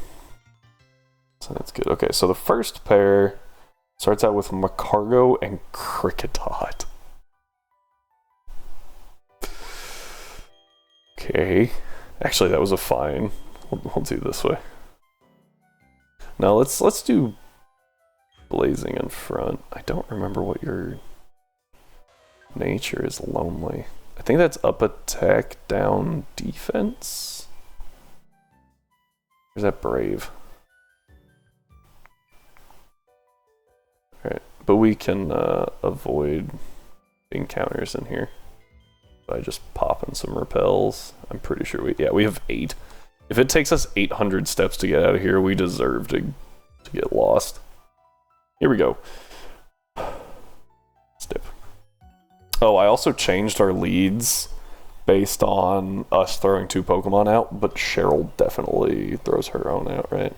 that's good. Okay, so the first pair starts out with Macargo and Kricketot. Okay. Actually, that was a fine. We'll do this way. Now let's do Blazing in front. I don't remember what your nature is. Lonely. I think that's up attack, down defense. Or is that Brave? Alright, but we can avoid encounters in here by just popping some repels. I'm pretty sure we have 8. If it takes us 800 steps to get out of here, we deserve to get lost. Here we go. Step. Oh, I also changed our leads based on us throwing 2 Pokemon out, but Cheryl definitely throws her own out, right?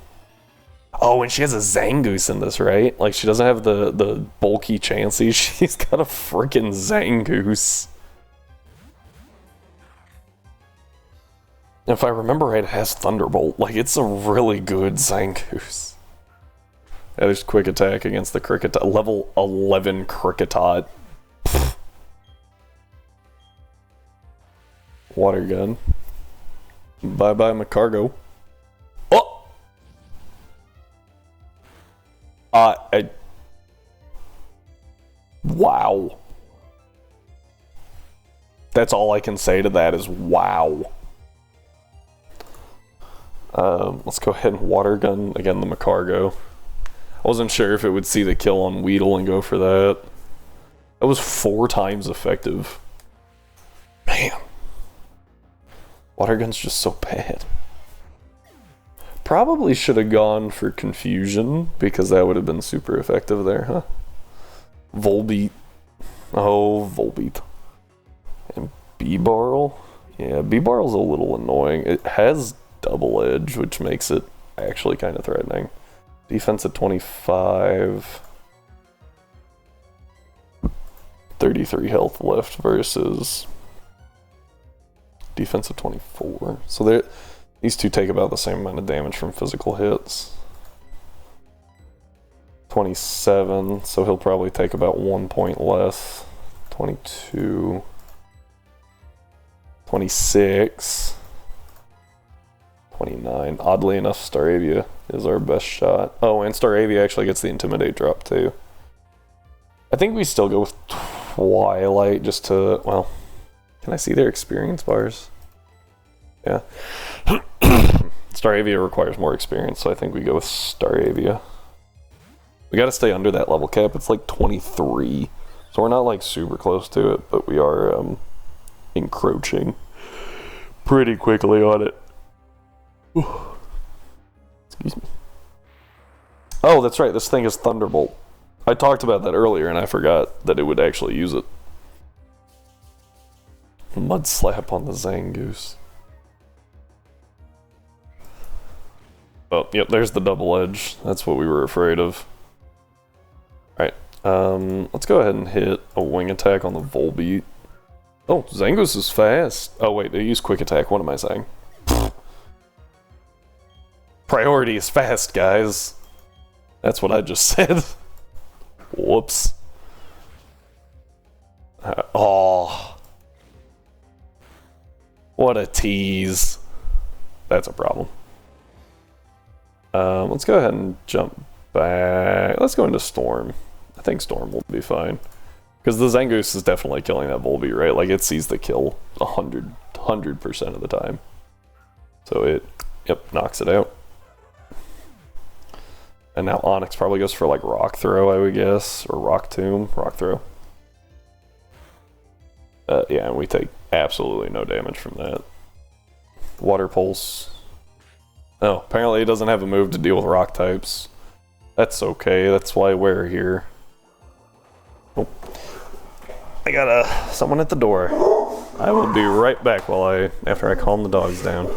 Oh, and she has a Zangoose in this, right? Like, she doesn't have the bulky Chansey, she's got a freaking Zangoose. If I remember right, it has Thunderbolt. Like, it's a really good Zangoose. Yeah, there's Quick Attack against the Kricketot. Level 11 Kricketot. Water Gun. Bye-bye, Macargo. Oh! Wow. That's all I can say to that is wow. Let's go ahead and water gun again the Macargo. I wasn't sure if it would see the kill on Weedle and go for that. That was 4 times effective. Man. Water gun's just so bad. Probably should have gone for Confusion, because that would have been super effective there, huh? Volbeat. Oh, Volbeat. And B-Barrel. Yeah, B-Barrel's a little annoying. It has double edge, which makes it actually kind of threatening. Defense at 25. 33 health left versus defense of 24. So these two take about the same amount of damage from physical hits. 27, so he'll probably take about 1 point less. 22. 26. 29. Oddly enough, Staravia is our best shot. Oh, and Staravia actually gets the Intimidate drop too. I think we still go with Twilight just to, well, can I see their experience bars? Yeah. Staravia requires more experience, so I think we go with Staravia. We gotta stay under that level cap. It's like 23. So we're not like super close to it, but we are encroaching pretty quickly on it. Excuse me. Oh, that's right. This thing is Thunderbolt. I talked about that earlier and I forgot that it would actually use it. Mud Slap on the Zangoose. Oh, yep, there's the double edge. That's what we were afraid of. Alright, let's go ahead and hit a wing attack on the Volbeat. Oh, Zangoose is fast. Oh wait, they use quick attack. What am I saying? Priority is fast, guys. That's what I just said. Whoops. Oh. What a tease. That's a problem. Let's go ahead and jump back. Let's go into Storm. I think Storm will be fine. Because the Zangoose is definitely killing that Volbeat, right? Like, it sees the kill 100% of the time. So it, yep, knocks it out. And now Onyx probably goes for, like, Rock Throw, I would guess. Or Rock Tomb. Rock Throw. Yeah, and we take absolutely no damage from that. Water Pulse. Oh, apparently it doesn't have a move to deal with rock types. That's okay, that's why we're here. Oh. I got someone at the door. I will be right back after I calm the dogs down.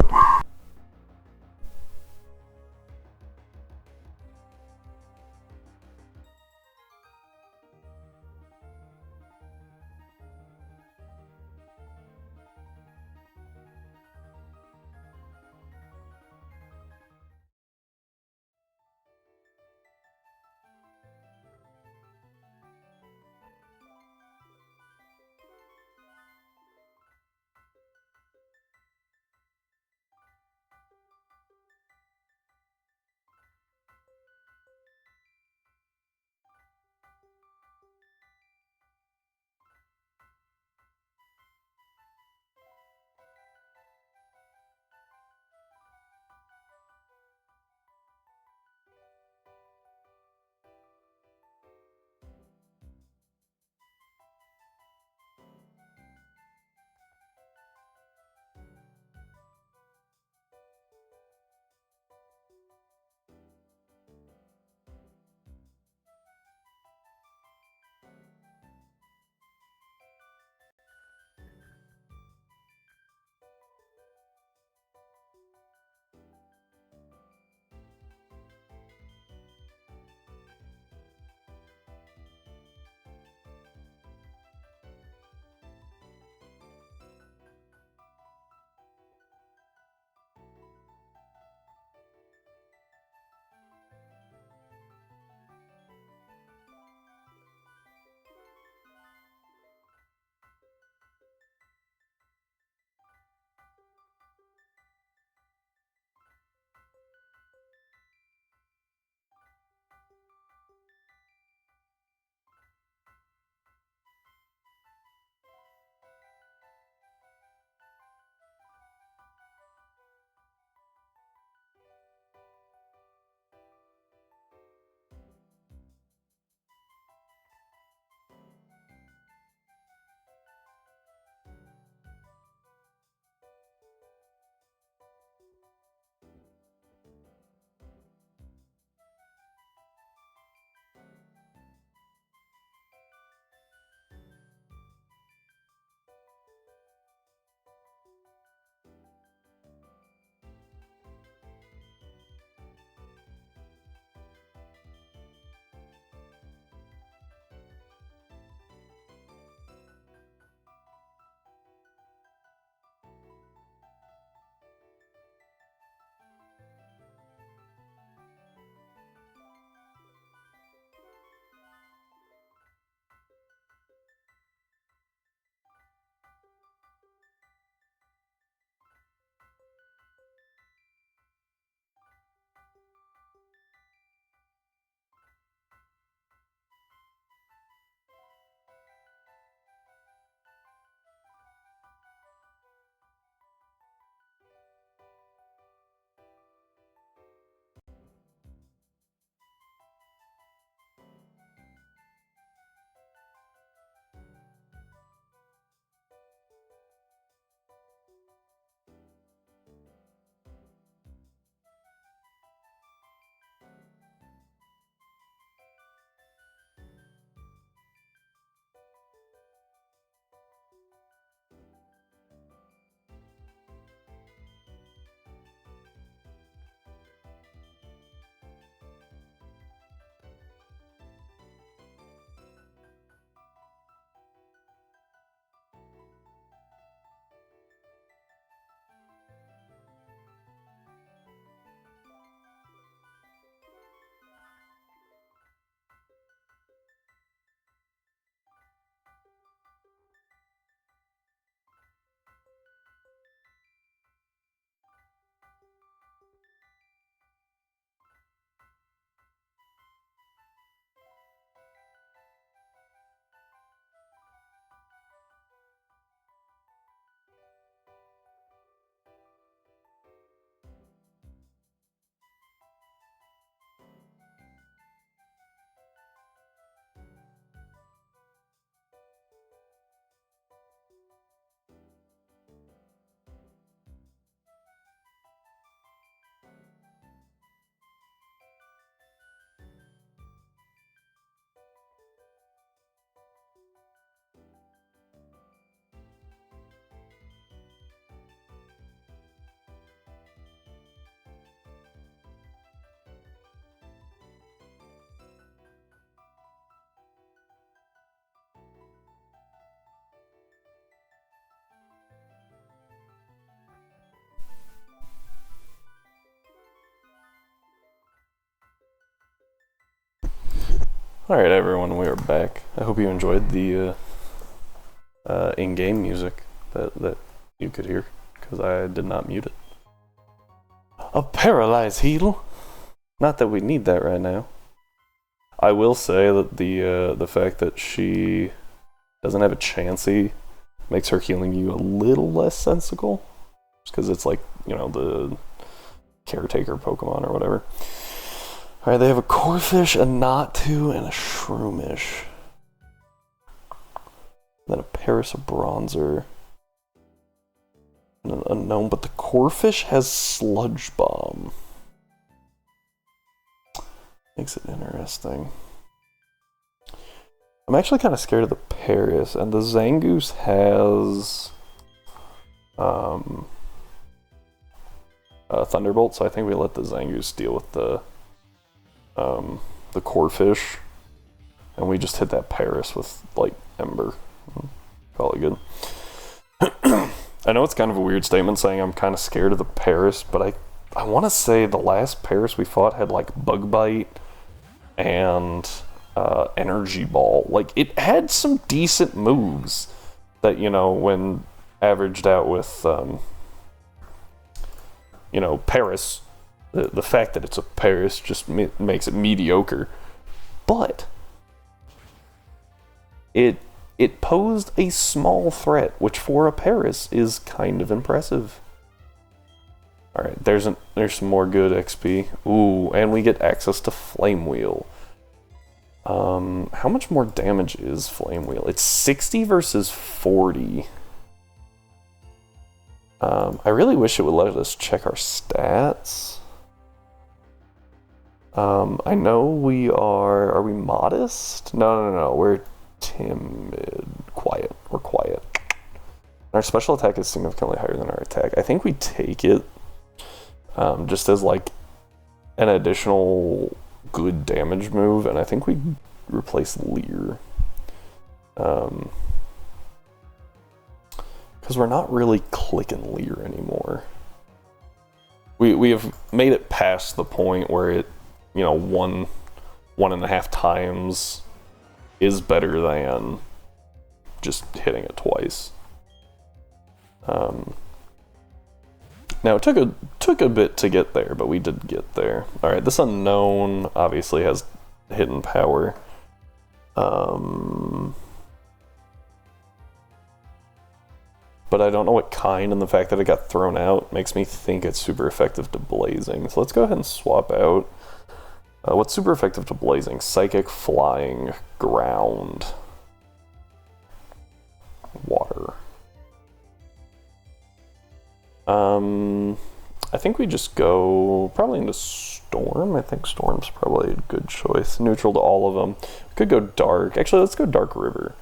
Alright everyone, we are back. I hope you enjoyed the in-game music that you could hear, because I did not mute it. A paralyzed heal? Not that we need that right now. I will say that the fact that she doesn't have a Chansey makes her healing you a little less sensical. Just because it's like, you know, the caretaker Pokemon or whatever. Alright, they have a Corphish, a Natu, and a Shroomish. Then a Paris, a Bronzer, and an Unknown, but the Corphish has Sludge Bomb. Makes it interesting. I'm actually kind of scared of the Paris, and the Zangoose has Thunderbolt, so I think we let the Zangoose deal with the Corphish, and we just hit that Paris with, like, Ember. Call it good. I know it's kind of a weird statement saying I'm kind of scared of the Paris, but I want to say the last Paris we fought had, like, Bug Bite and Energy Ball. Like, it had some decent moves that, you know, when averaged out with, you know, Paris, the fact that it's a Paris just makes it mediocre. But it posed a small threat, which for a Paris is kind of impressive. Alright, there's some more good XP. Ooh, and we get access to Flame Wheel. How much more damage is Flame Wheel? It's 60 versus 40. I really wish it would let us check our stats. I know we are we modest? No, we're timid. Quiet. We're quiet. Our special attack is significantly higher than our attack. I think we take it just as like an additional good damage move, and I think we replace Leer. Because we're not really clicking Leer anymore. We have made it past the point where it, you know, 1.5 times is better than just hitting it twice. Now it took a bit to get there, but we did get there. All right, this Unknown obviously has hidden power. But I don't know what kind, and the fact that it got thrown out makes me think it's super effective to Blazing. So let's go ahead and swap out. What's super effective to Blazing? Psychic, Flying, Ground, Water. I think we just go probably into Storm. I think Storm's probably a good choice. Neutral to all of them. We could go Dark. Actually, let's go Dark River.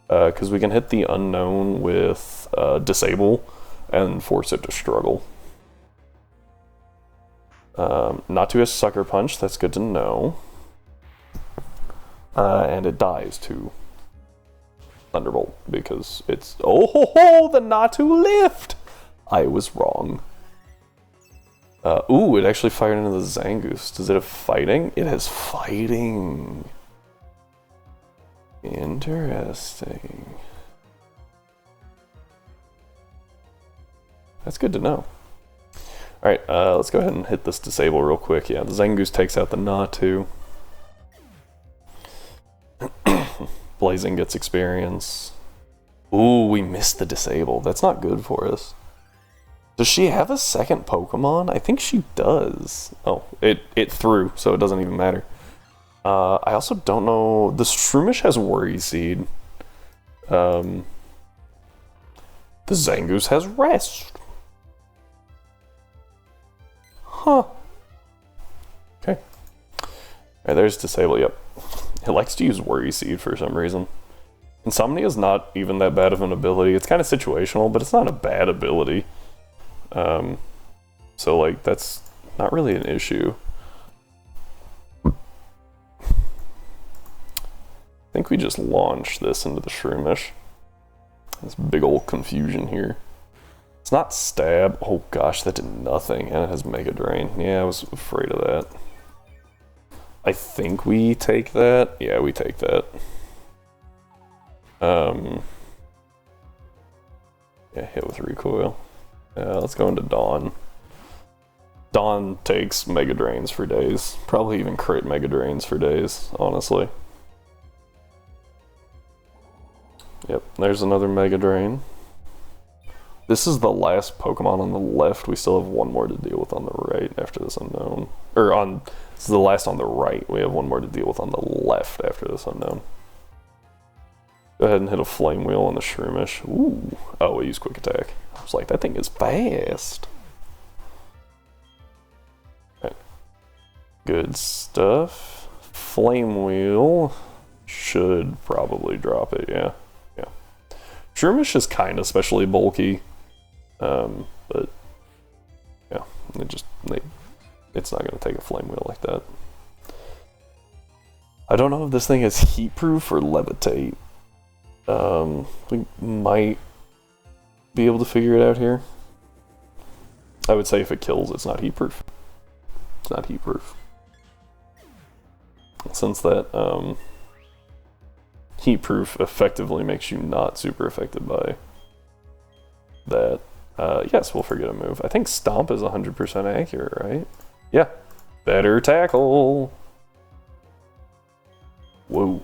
Because we can hit the Unknown with Disable and force it to struggle. Not to a Sucker Punch, that's good to know. And it dies to Thunderbolt because it's... Oh ho ho! The Natu lift! I was wrong. Ooh, it actually fired into the Zangoose. Does it have Fighting? It has Fighting. Interesting. That's good to know. Alright, let's go ahead and hit this Disable real quick. Yeah, the Zangoose takes out the Natu. Blazing gets experience. Ooh, we missed the Disable. That's not good for us. Does she have a second Pokemon? I think she does. Oh, it threw, so it doesn't even matter. I also don't know... The Shroomish has Worry Seed. The Zangoose has Rest. Huh. Okay. Alright, there's Disable, yep. It likes to use Worry Seed for some reason. Insomnia is not even that bad of an ability. It's kind of situational, but it's not a bad ability. So, like, that's not really an issue. I think we just launch this into the Shroomish. This big old confusion here. It's not Stab. Oh gosh, that did nothing. And it has Mega Drain. Yeah, I was afraid of that. I think we take that. Yeah, we take that. Yeah, hit with recoil. Let's go into Dawn. Dawn takes Mega Drains for days. Probably even crit Mega Drains for days, honestly. Yep, there's another Mega Drain. This is the last Pokemon on the left. We still have one more to deal with on the right after this unknown. This is the last on the right. We have one more to deal with on the left after this unknown. Go ahead and hit a Flame Wheel on the Shroomish. Ooh. Oh, we use Quick Attack. I was like, that thing is fast. Right. Good stuff. Flame Wheel should probably drop it, yeah. Shroomish is kind of especially bulky, but yeah, it's not going to take a Flame Wheel like that. I don't know if this thing is heat proof or levitate. We might be able to figure it out here. I would say if it kills, it's not heat proof. It's not heat proof. Since that heat proof effectively makes you not super affected by that. Yes, we'll forget a move. I think Stomp is 100% accurate, right? Yeah. Better tackle. Whoa.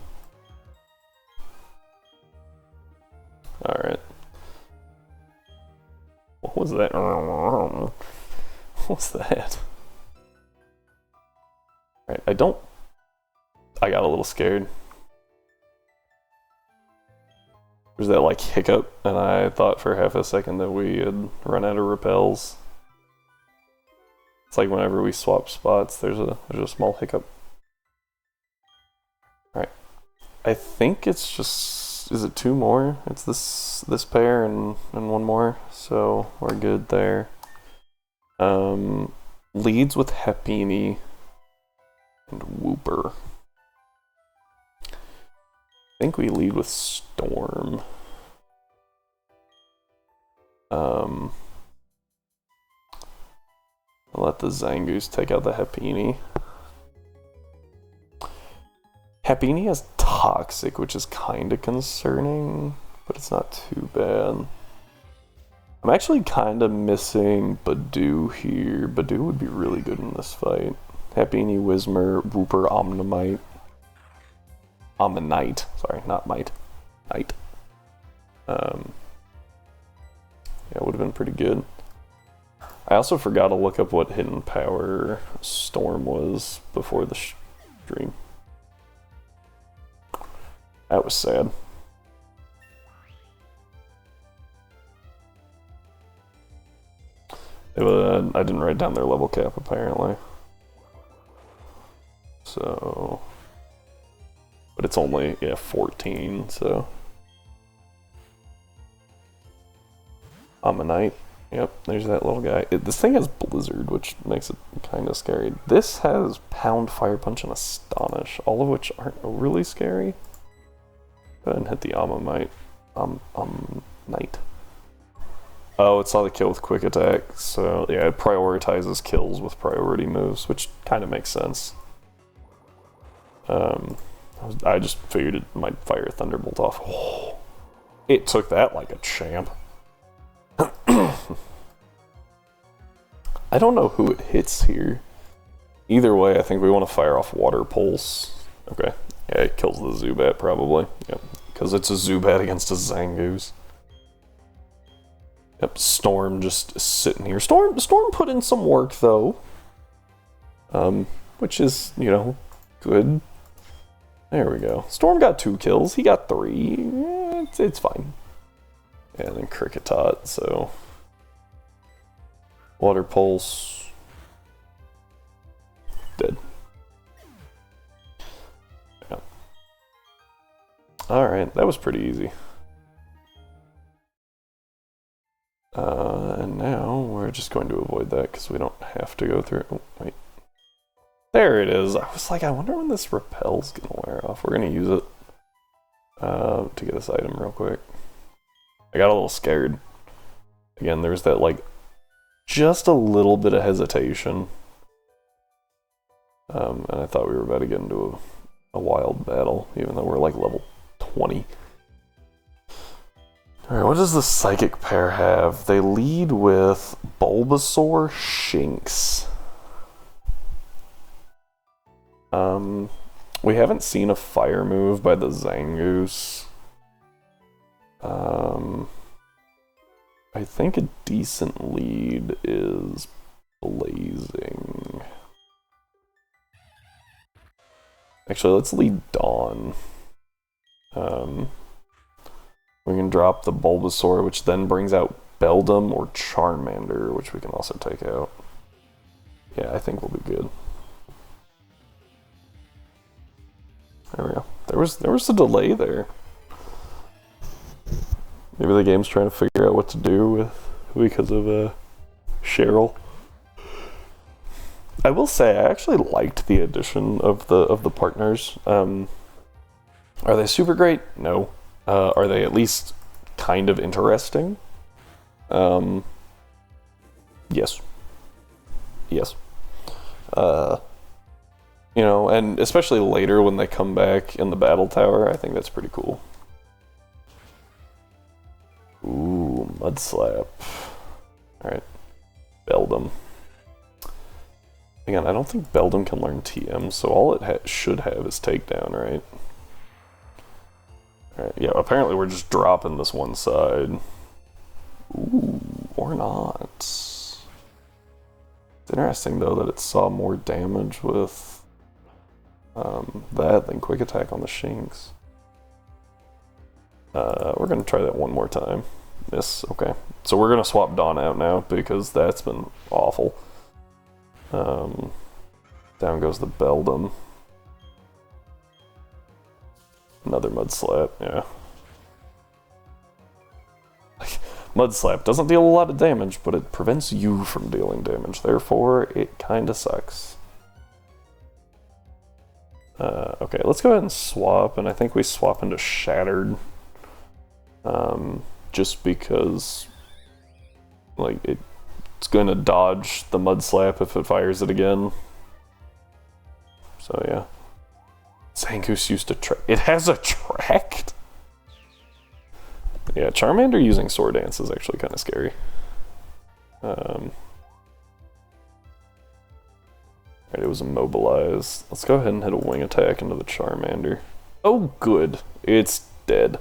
Alright. What was that? What's that? Alright, I got a little scared. There's that like hiccup, and I thought for half a second that we had run out of repels. It's like whenever we swap spots, there's a small hiccup. Alright. I think it's just, is it two more? It's this pair and one more, so we're good there. Leads with Happiny and Wooper. I think we lead with Storm. I'll let the Zangoose take out the Happiny. Happiny has Toxic, which is kind of concerning, but it's not too bad. I'm actually kind of missing Badoo here. Badoo would be really good in this fight. Happiny, Whismur, Wooper, Omnimite. Omnite, sorry, not Might. Night. Yeah, it would have been pretty good. I also forgot to look up what hidden power Storm was before the stream. That was sad. I didn't write down their level cap apparently. So, but it's only, yeah, 14, so. Ammonite. Yep, there's that little guy. This thing has Blizzard, which makes it kind of scary. This has Pound, Fire Punch, and Astonish, all of which aren't really scary. Go ahead and hit the Ammonite. Knight. Oh, it saw the kill with Quick Attack, so yeah, it prioritizes kills with priority moves, which kind of makes sense. I just figured it might fire a Thunderbolt off. Oh, it took that like a champ. I don't know who it hits here. Either way, I think we want to fire off Water Pulse. Okay. Yeah, it kills the Zubat probably. Yep. Because it's a Zubat against a Zangoose. Yep, Storm just sitting here. Storm put in some work though. Which is, you know, good. There we go. Storm got 2 kills. He got 3. It's fine. And then Kricketot, so. Water Pulse. Dead. Yeah. Alright, that was pretty easy. And now we're just going to avoid that because we don't have to go through it. Oh, wait. There it is. I was like, I wonder when this repel's gonna wear off. We're gonna use it to get this item real quick. I got a little scared. Again, there's that like just a little bit of hesitation. And I thought we were about to get into a wild battle, even though we're like level 20. Alright, what does the Psychic pair have? They lead with Bulbasaur, Shinx. We haven't seen a fire move by the Zangoose. I think a decent lead is Blazing. Actually, let's lead Dawn. We can drop the Bulbasaur, which then brings out Beldum or Charmander, which we can also take out. Yeah, I think we'll be good. There we go. There was a delay there. Maybe the game's trying to figure out what to do because of Cheryl. I will say I actually liked the addition of the partners. Are they super great? No. Are they at least kind of interesting? Yes. Yes. You know, and especially later when they come back in the battle tower, I think that's pretty cool. Ooh, Mud Slap. Alright. Beldum. Again, I don't think Beldum can learn TM, so all it should have is Takedown, right? Alright, yeah, apparently we're just dropping this one side. Ooh, or not. It's interesting, though, that it saw more damage with that than Quick Attack on the Shinx. We're going to try that one more time. Miss, okay. So we're going to swap Dawn out now, because that's been awful. Down goes the Beldum. Another Mud Slap, yeah. Mud Slap doesn't deal a lot of damage, but it prevents you from dealing damage. Therefore, it kinda sucks. Okay, let's go ahead and swap, and I think we swap into Shattered. Just because, like, it's going to dodge the Mud Slap if it fires it again. So, yeah. Zangoose used to track. It has Attract? Yeah, Charmander using Sword Dance is actually kind of scary. Right, it was immobilized. Let's go ahead and hit a Wing Attack into the Charmander. Oh, good. It's dead.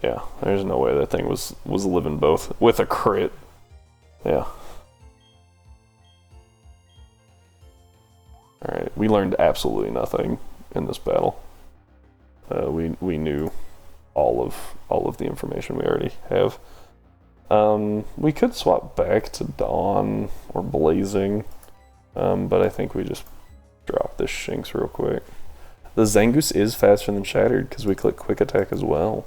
Yeah, there's no way that thing was living both with a crit. Yeah. Alright, we learned absolutely nothing in this battle. We knew all of the information we already have. We could swap back to Dawn or Blazing, but I think we just drop this Shinx real quick. The Zangoose is faster than Shattered because we click Quick Attack as well.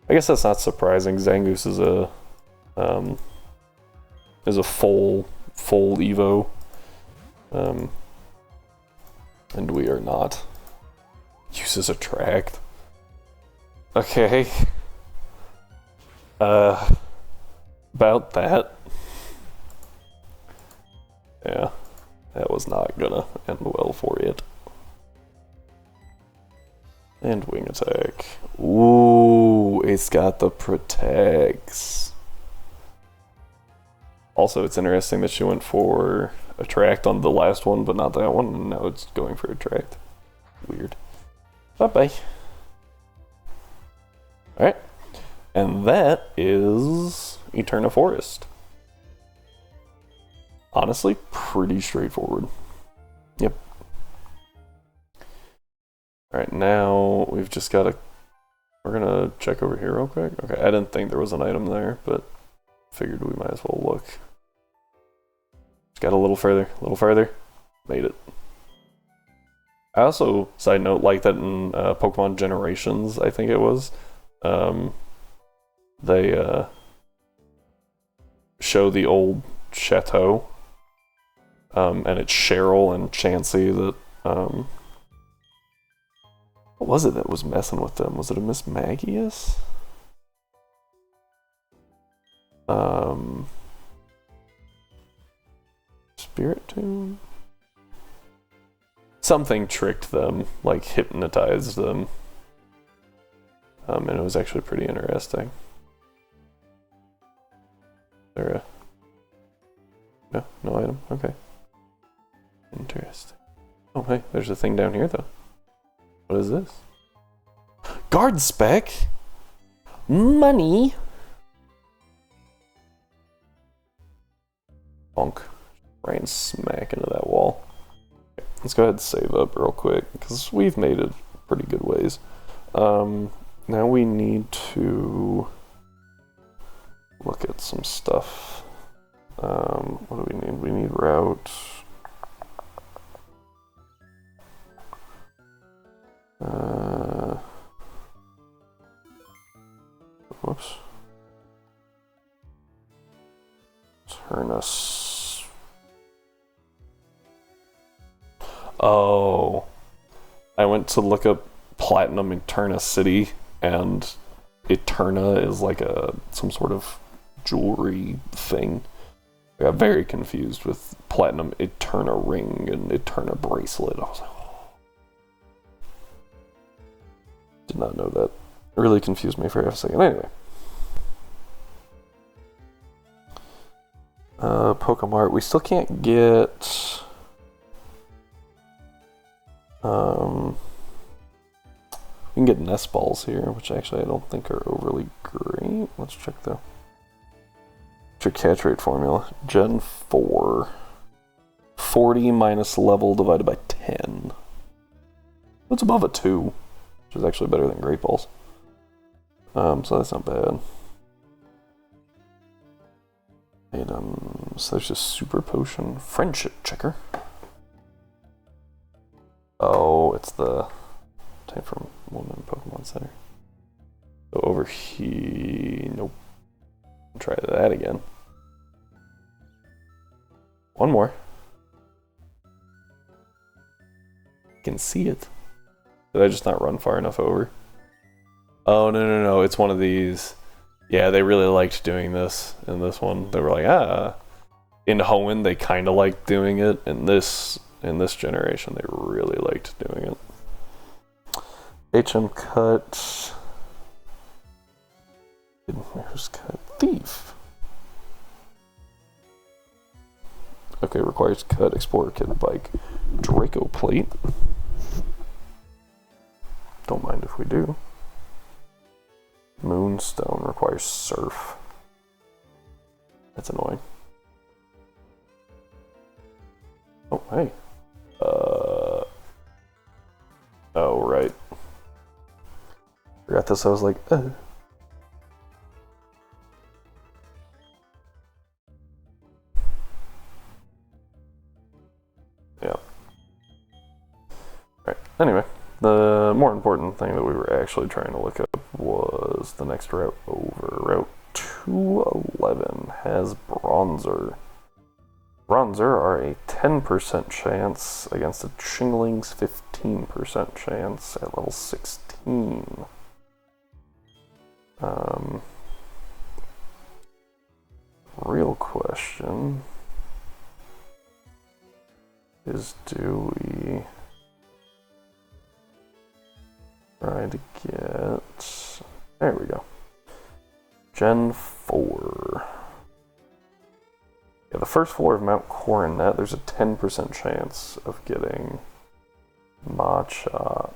I guess that's not surprising. Zangoose is a full Evo. And we are not. Uses Attract. Okay. About that. Yeah. That was not gonna end well for it. And Wing Attack. Ooh, it's got the Protects. Also, it's interesting that she went for Attract on the last one, but not that one, and now it's going for Attract. Weird. Bye-bye. Alright. And that is Eterna Forest. Honestly, pretty straightforward. Yep. Alright, now we've just got to... We're gonna check over here real quick. Okay, I didn't think there was an item there, but figured we might as well look. Just got a little further. Made it. I also, side note, like that in Pokemon Generations, I think it was, they show the old chateau, and it's Cheryl and Chansey that, what was it that was messing with them? Was it a Miss Magius? Spirit Tomb? something tricked them, like hypnotized them. And it was actually pretty interesting. There no item. Okay. Interesting. Oh, hey, there's a thing down here, though. What is this? Guard spec? Money? Bonk. Ran smack into that wall. Okay, let's go ahead and save up real quick, because we've made it pretty good ways. Now we need to look at some stuff. What do we need? We need route. Whoops. Turn us. Oh. I went to look up Platinum Eterna City, and Eterna is like some sort of jewelry thing. I got very confused with Platinum Eterna ring and Eterna bracelet. I was like, oh. Did not know that. It really confused me for a second. Anyway. Pokemart. We still can't get... we can get nest balls here, which actually I don't think are overly great. Let's check though. What's your catch rate formula? Gen 4. 40 minus level divided by 10. It's above a 2, which is actually better than Great Balls. So that's not bad. Items. There's a super potion. Friendship checker. Oh, it's the type from Woman Pokemon Center. So over here. Nope. Try that again. One more. You can see it. Did I just not run far enough over? Oh, no. It's one of these. Yeah, they really liked doing this in this one. They were like, in Hoenn, they kind of liked doing it. In this generation, they really liked doing it. HM cut. Where's cut? Thief. Okay, requires cut, explorer kit, bike, Draco plate. Don't mind if we do. Moonstone requires surf. That's annoying. Oh, hey. Oh, right. Forgot this, I was like, Yeah. Right, anyway. The more important thing that we were actually trying to look up was the next route over. Route 211 has Bronzer. Bronzer are a 10% chance against a Chingling's 15% chance at level 16. Real question is, do we try to get... There we go. Gen 4. Yeah, the first floor of Mount Coronet, there's a 10% chance of getting Machop.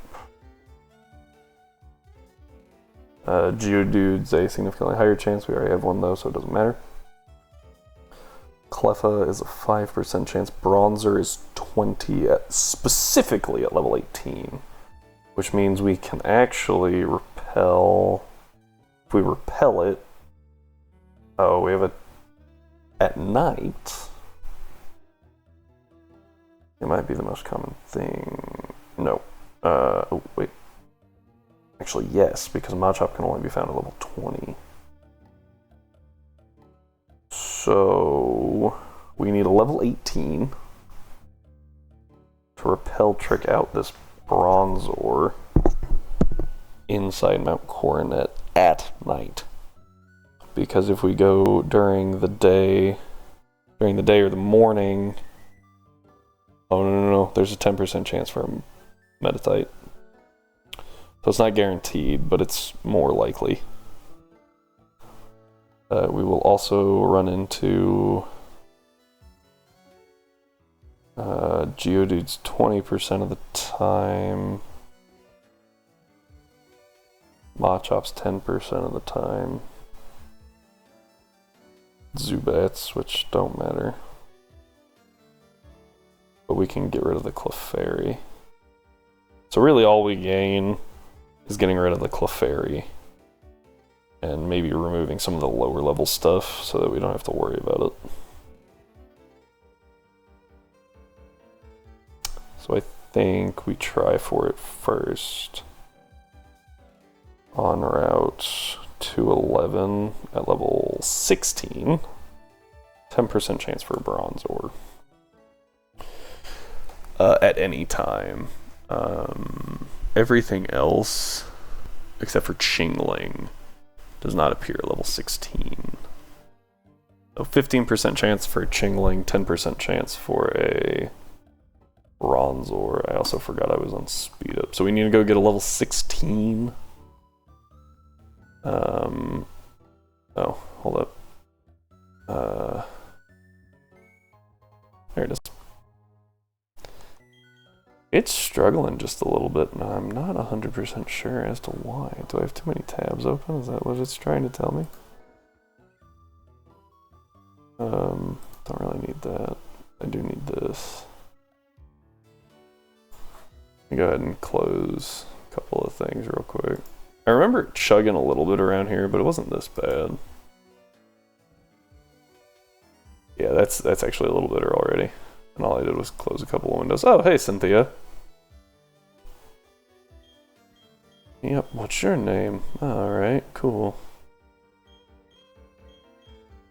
Geodude's a significantly higher chance. We already have one though, so it doesn't matter. Cleffa is a 5% chance. Bronzer is 20 specifically at level 18. Which means we can actually repel... If we repel it... Oh, we have a... At night... It might be the most common thing... No. Oh, wait. Actually, yes, because Machop can only be found at level 20. So... We need a level 18... to repel trick out this Bronzor inside Mount Coronet at night. Because if we go during the day or the morning, Oh, no. There's a 10% chance for a metatite. So it's not guaranteed, but it's more likely. We will also run into Geodudes 20% of the time. Machops 10% of the time. Zubats, which don't matter. But we can get rid of the Clefairy. So really all we gain is getting rid of the Clefairy. And maybe removing some of the lower level stuff so that we don't have to worry about it. So I think we try for it first. On route 211 at level 16. 10% chance for a Bronzor. At any time. Everything else, except for Chingling, does not appear at level 16. So 15% chance for a Chingling, 10% chance for a Bronzor. I also forgot I was on speed up. So we need to go get a level 16. Oh, hold up. There it is. It's struggling just a little bit, and I'm not 100% sure as to why. Do I have too many tabs open? Is that what it's trying to tell me? Don't really need that. I do need this. Let me go ahead and close a couple of things real quick. I remember chugging a little bit around here, but it wasn't this bad. Yeah, that's actually a little better already. And all I did was close a couple of windows. Oh, hey, Cynthia. Yep, what's your name? Alright, cool.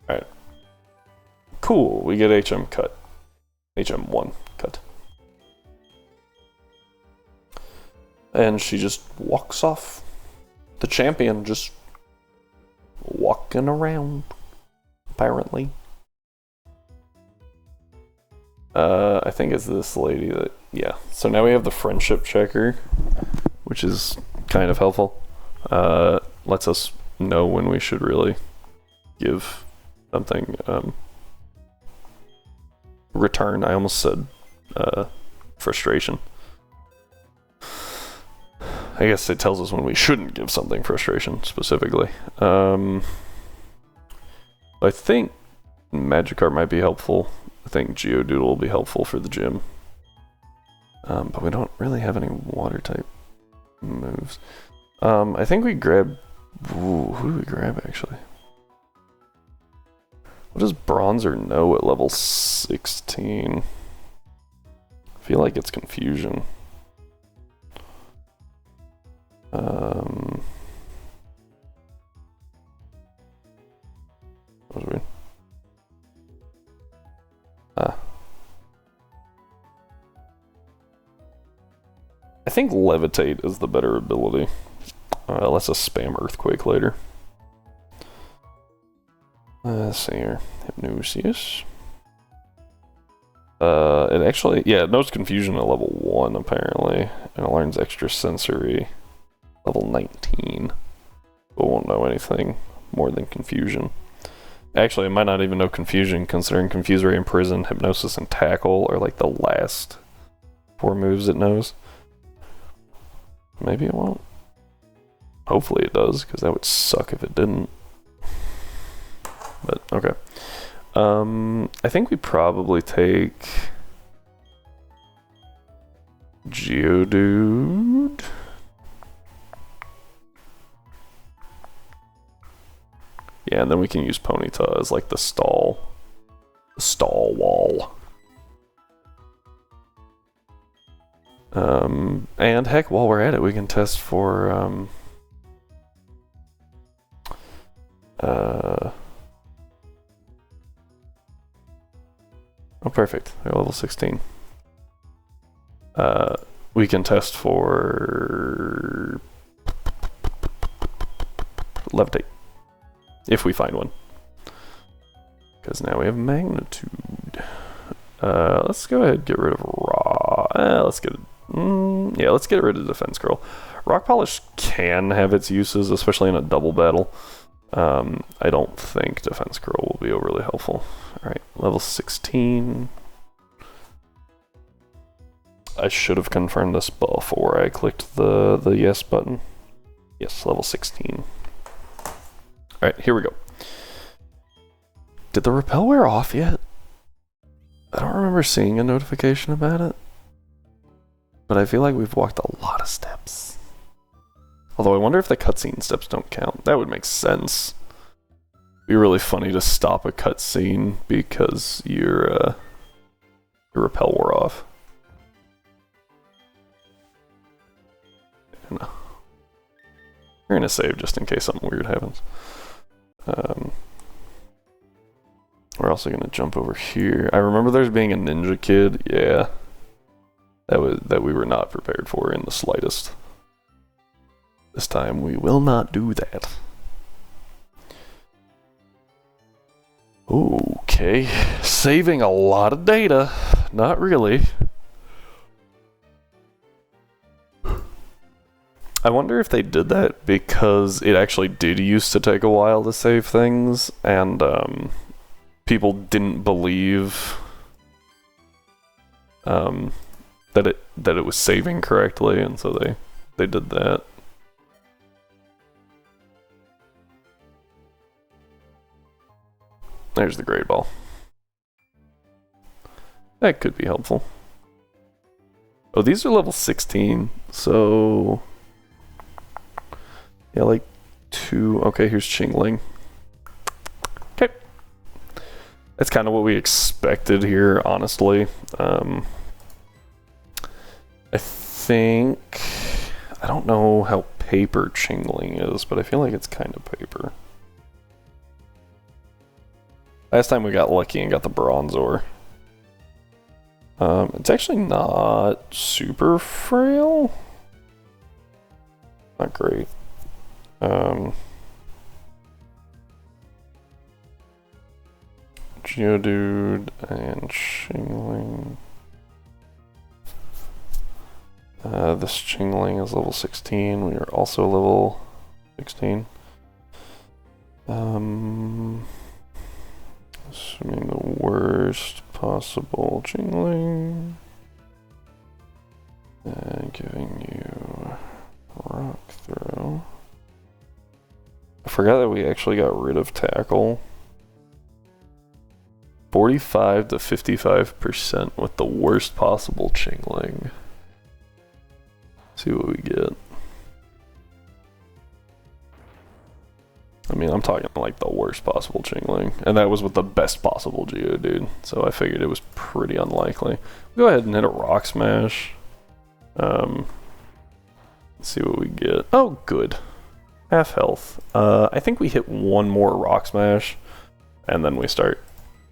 Alright. Cool, we get HM cut. HM1 cut. And she just walks off. The champion just walking around, apparently. I think it's this lady that, yeah. So now we have the friendship checker, which is kind of helpful. Lets us know when we should really give something return. I almost said frustration. I guess it tells us when we shouldn't give something frustration, specifically. I think Magikarp might be helpful. I think Geodude will be helpful for the gym. But we don't really have any water type moves. I think we grab... Ooh, who do we grab, actually? What does Bronzor know at level 16? I feel like it's Confusion. What do we... I think Levitate is the better ability. Let's just spam Earthquake later. Let's see here. Hypnosis. It actually, yeah, it knows Confusion at level 1 apparently. And it learns Extra Sensory level 19. But won't know anything more than Confusion. Actually, it might not even know Confusion, considering Confusory, Imprison, Hypnosis, and Tackle are like the last 4 moves it knows. Maybe it won't. Hopefully it does, because that would suck if it didn't. But, okay. I think we probably take Geodude. Yeah, and then we can use Ponyta as like the stall wall. And heck, while we're at it, we can test for oh, perfect. They're level 16. We can test for Levitate. If we find one. Because now we have Magnitude. Let's go ahead and get rid of let's get it. Yeah, let's get rid of Defense Curl. Rock Polish can have its uses, especially in a double battle. I don't think Defense Curl will be overly helpful. Alright, level 16. I should have confirmed this before I clicked the yes button. Yes, level 16. Alright, here we go. Did the repel wear off yet? I don't remember seeing a notification about it. But I feel like we've walked a lot of steps. Although I wonder if the cutscene steps don't count. That would make sense. It'd be really funny to stop a cutscene because your repel wore off. No. We're gonna save just in case something weird happens. We're also gonna jump over here. I remember there's being a ninja kid. Yeah, that we were not prepared for in the slightest. This time we will not do that. Okay, saving a lot of data. Not really. I wonder if they did that because it actually did used to take a while to save things, and people didn't believe that it was saving correctly, and so they did that. There's the Great Ball. That could be helpful. Oh, these are level 16, so yeah, like 2. Okay, here's Qingling. Okay. That's kind of what we expected here, honestly. I think... I don't know how paper Qingling is, but I feel like it's kind of paper. Last time we got lucky and got the bronze ore. It's actually not super frail. Not great. Geodude and Qingling. This Qingling is level 16. We are also level 16. Assuming the worst possible Qingling. And giving you rock throw. I forgot that we actually got rid of tackle. 45 to 55% with the worst possible Qingling. See what we get. I mean, I'm talking like the worst possible Qingling, and that was with the best possible Geodude, so I figured it was pretty unlikely. Go ahead and hit a Rock Smash. Let's see what we get. Oh, good. Half health. I think we hit one more Rock Smash, and then we start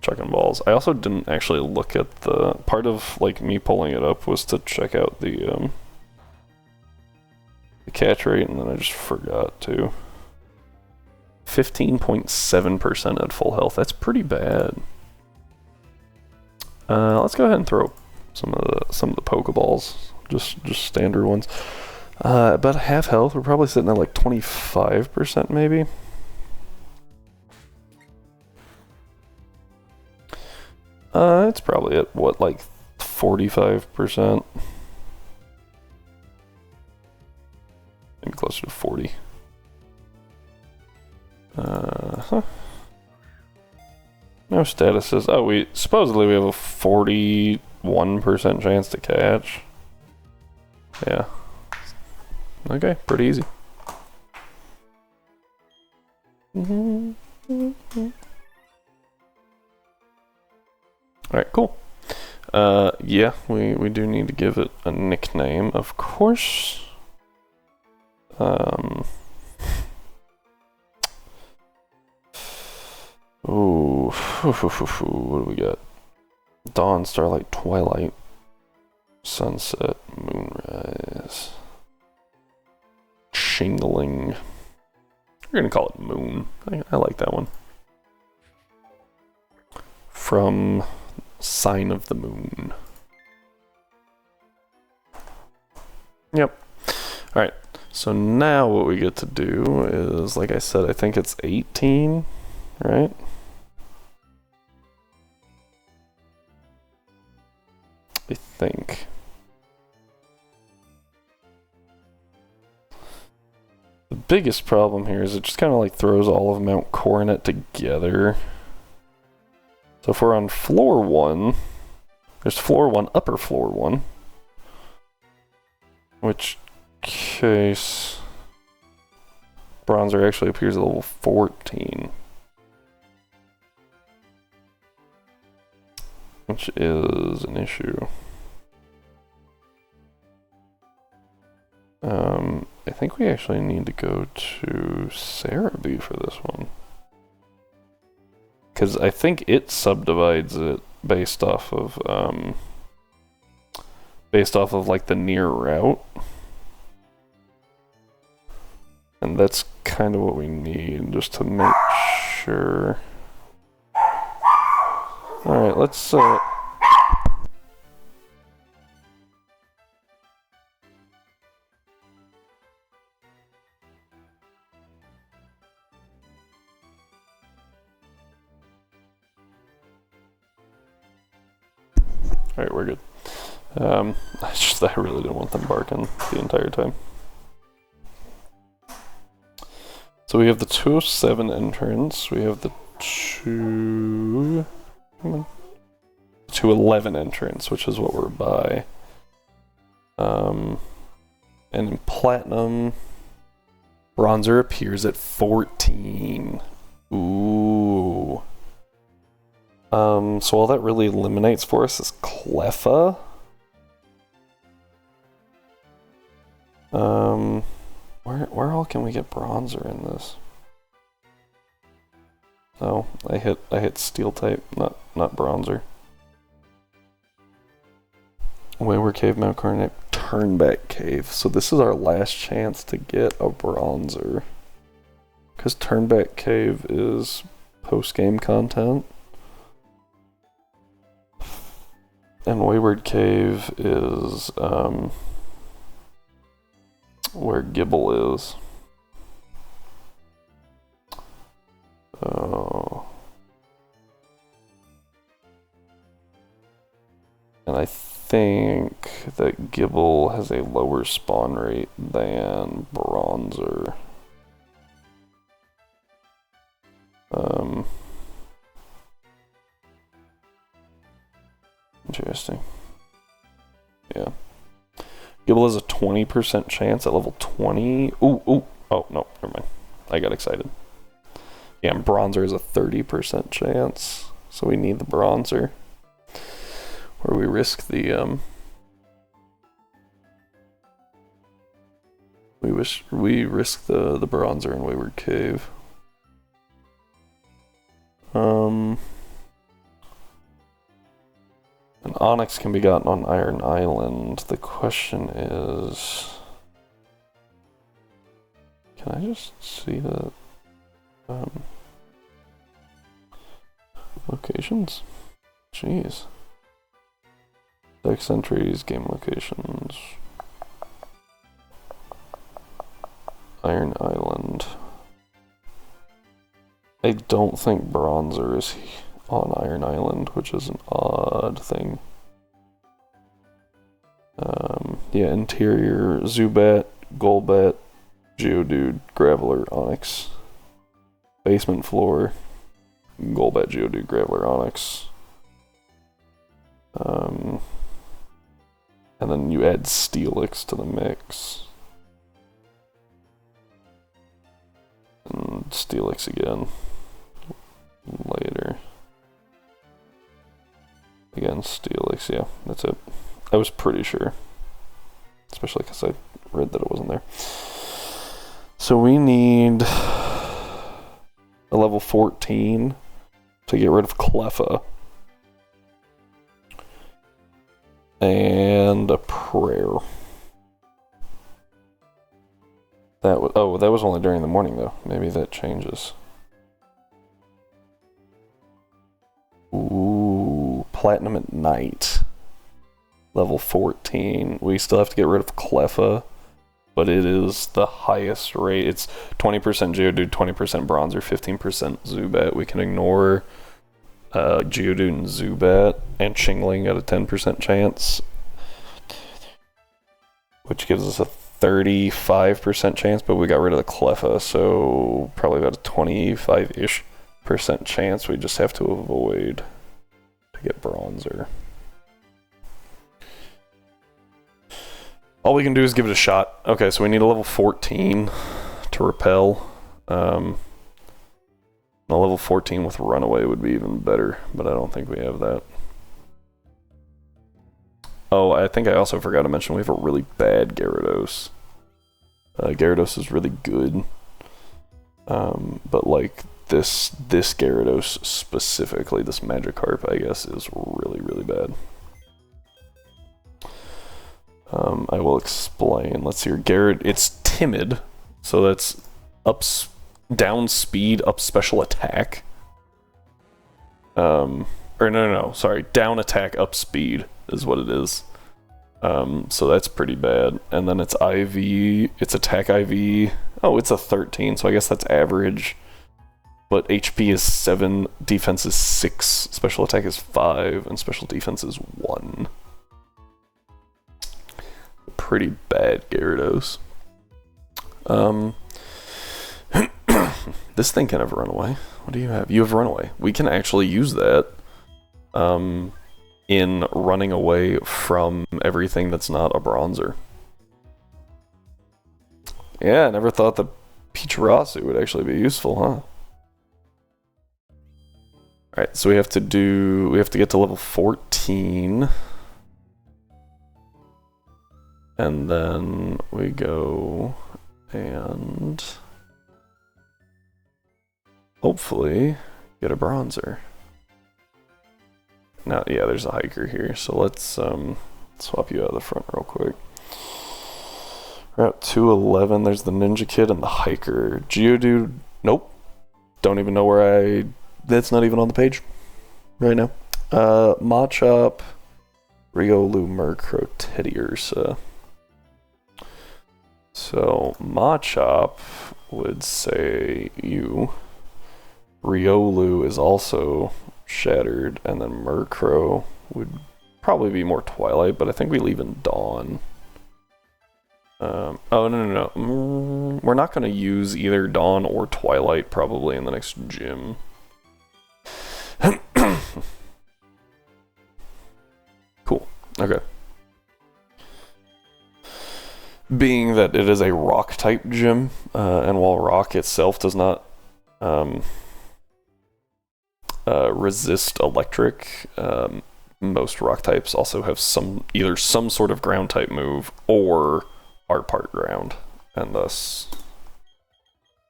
chucking balls. I also didn't actually look at the... Part of like me pulling it up was to check out the catch rate, and then I just forgot to. 15.7% at full health. That's pretty bad. Let's go ahead and throw some of the Pokeballs, just standard ones. About half health. We're probably sitting at like 25% maybe. It's probably at what, like 45%. Maybe closer to 40. No statuses. Oh, we supposedly we have a 41% chance to catch. Yeah. Okay, pretty easy. Alright, cool. Yeah, we do need to give it a nickname, of course. Ooh, what do we got? Dawn, Starlight, Twilight, Sunset, Moonrise, Qingling. We're gonna call it Moon. I like that one. From Sign of the Moon. Yep. Alright, so now what we get to do is, like I said, I think it's 18, right? I think. The biggest problem here is it just kind of like throws all of Mount Coronet together. So if we're on floor 1, there's floor 1, upper floor 1. Which case Bronzer actually appears at level 14. Which is an issue. I think we actually need to go to Cerebi for this one. Because I think it subdivides it based off of like the near route. And that's kind of what we need just to make sure. Alright, let's Alright, we're good. I really didn't want them barking the entire time. So we have the 207 entrance, we have the 211 entrance, which is what we're by. And in Platinum, Bronzer appears at 14. Ooh. So all that really eliminates for us is Cleffa. Where all can we get Bronzer in this? Oh, I hit Steel type, not Bronzer. Wayward Cave, Mount Coronet, Turnback Cave. So this is our last chance to get a Bronzer. Because Turnback Cave is post-game content. And Wayward Cave is where Gibble is. Oh. And I think that Gibble has a lower spawn rate than Bronzer. Interesting. Yeah. Gibble has a 20% chance at level 20. Ooh. Oh, no, never mind. I got excited. Yeah, and Bronzer has a 30% chance. So we need the Bronzer. Where we risk the, we risk the Bronzer in Wayward Cave. An Onyx can be gotten on Iron Island. The question is, can I just see the locations? Jeez. Dex entries, game locations. Iron Island. I don't think Bronzer is on Iron Island, which is an odd thing. Yeah, interior, Zubat, Golbat, Geodude, Graveler, Onyx. Basement floor, Golbat, Geodude, Graveler, Onyx. And then you add Steelix to the mix. And Steelix again. Later. Again, Steelix, yeah, that's it. I was pretty sure. Especially because I read that it wasn't there. So we need a level 14 to get rid of Cleffa. And a prayer. That was only during the morning though. Maybe that changes. Ooh, Platinum at night. level 14. We still have to get rid of Cleffa, but it is the highest rate. It's 20% Geodude, 20% Bronzer, 15% Zubat. We can ignore Geodude and Zubat and Chingling at a 10% chance, which gives us a 35% chance, but we got rid of the Cleffa, so probably about a 25-ish % chance. We just have to avoid to get Bronzer. All we can do is give it a shot. Okay, so we need a level 14 to repel. A level 14 with Runaway would be even better, but I don't think we have that. Oh, I think I also forgot to mention we have a really bad Gyarados. Gyarados is really good, but like this Gyarados specifically, this Magikarp, I guess, is really, really bad. I will explain. Let's see here. It's timid, so that's down speed, up special attack. Or no, sorry, down attack, up speed is what it is. So that's pretty bad. And then it's IV, it's attack IV. Oh, it's a 13, so I guess that's average. But HP is 7, defense is 6, special attack is 5, and special defense is 1. Pretty bad Gyarados. This thing can have Runaway. What do you have? You have Runaway. We can actually use that in running away from everything that's not a Bronzer. Yeah, I never thought the Pichirasu would actually be useful, huh? Alright, so we have to get to level 14. And then we go and hopefully get a Bronzer. Now, yeah, there's a hiker here, so let's swap you out of the front real quick. Route 211, there's the Ninja Kid and the hiker. Geodude, nope. Don't even know where that's not even on the page right now. Machop, Riolu, Murkrow, Teddiursa. So Machop would say you. Riolu is also shattered, and then Murkrow would probably be more Twilight, but I think we leave in Dawn. Oh, no. We're not going to use either Dawn or Twilight probably in the next gym. Cool. Okay. Being that it is a rock type gym, and while rock itself does not resist electric, most rock types also have either some sort of ground type move or are part ground, and thus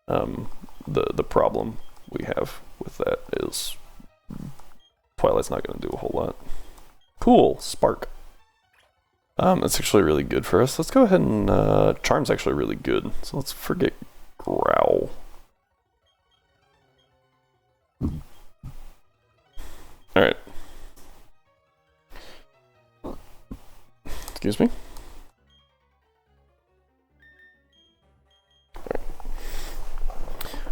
the problem we have with that is Twilight's not going to do a whole lot. Cool, Spark. That's actually really good for us. Let's go ahead and Charm's actually really good, so let's forget Growl. Alright. Excuse me. Right.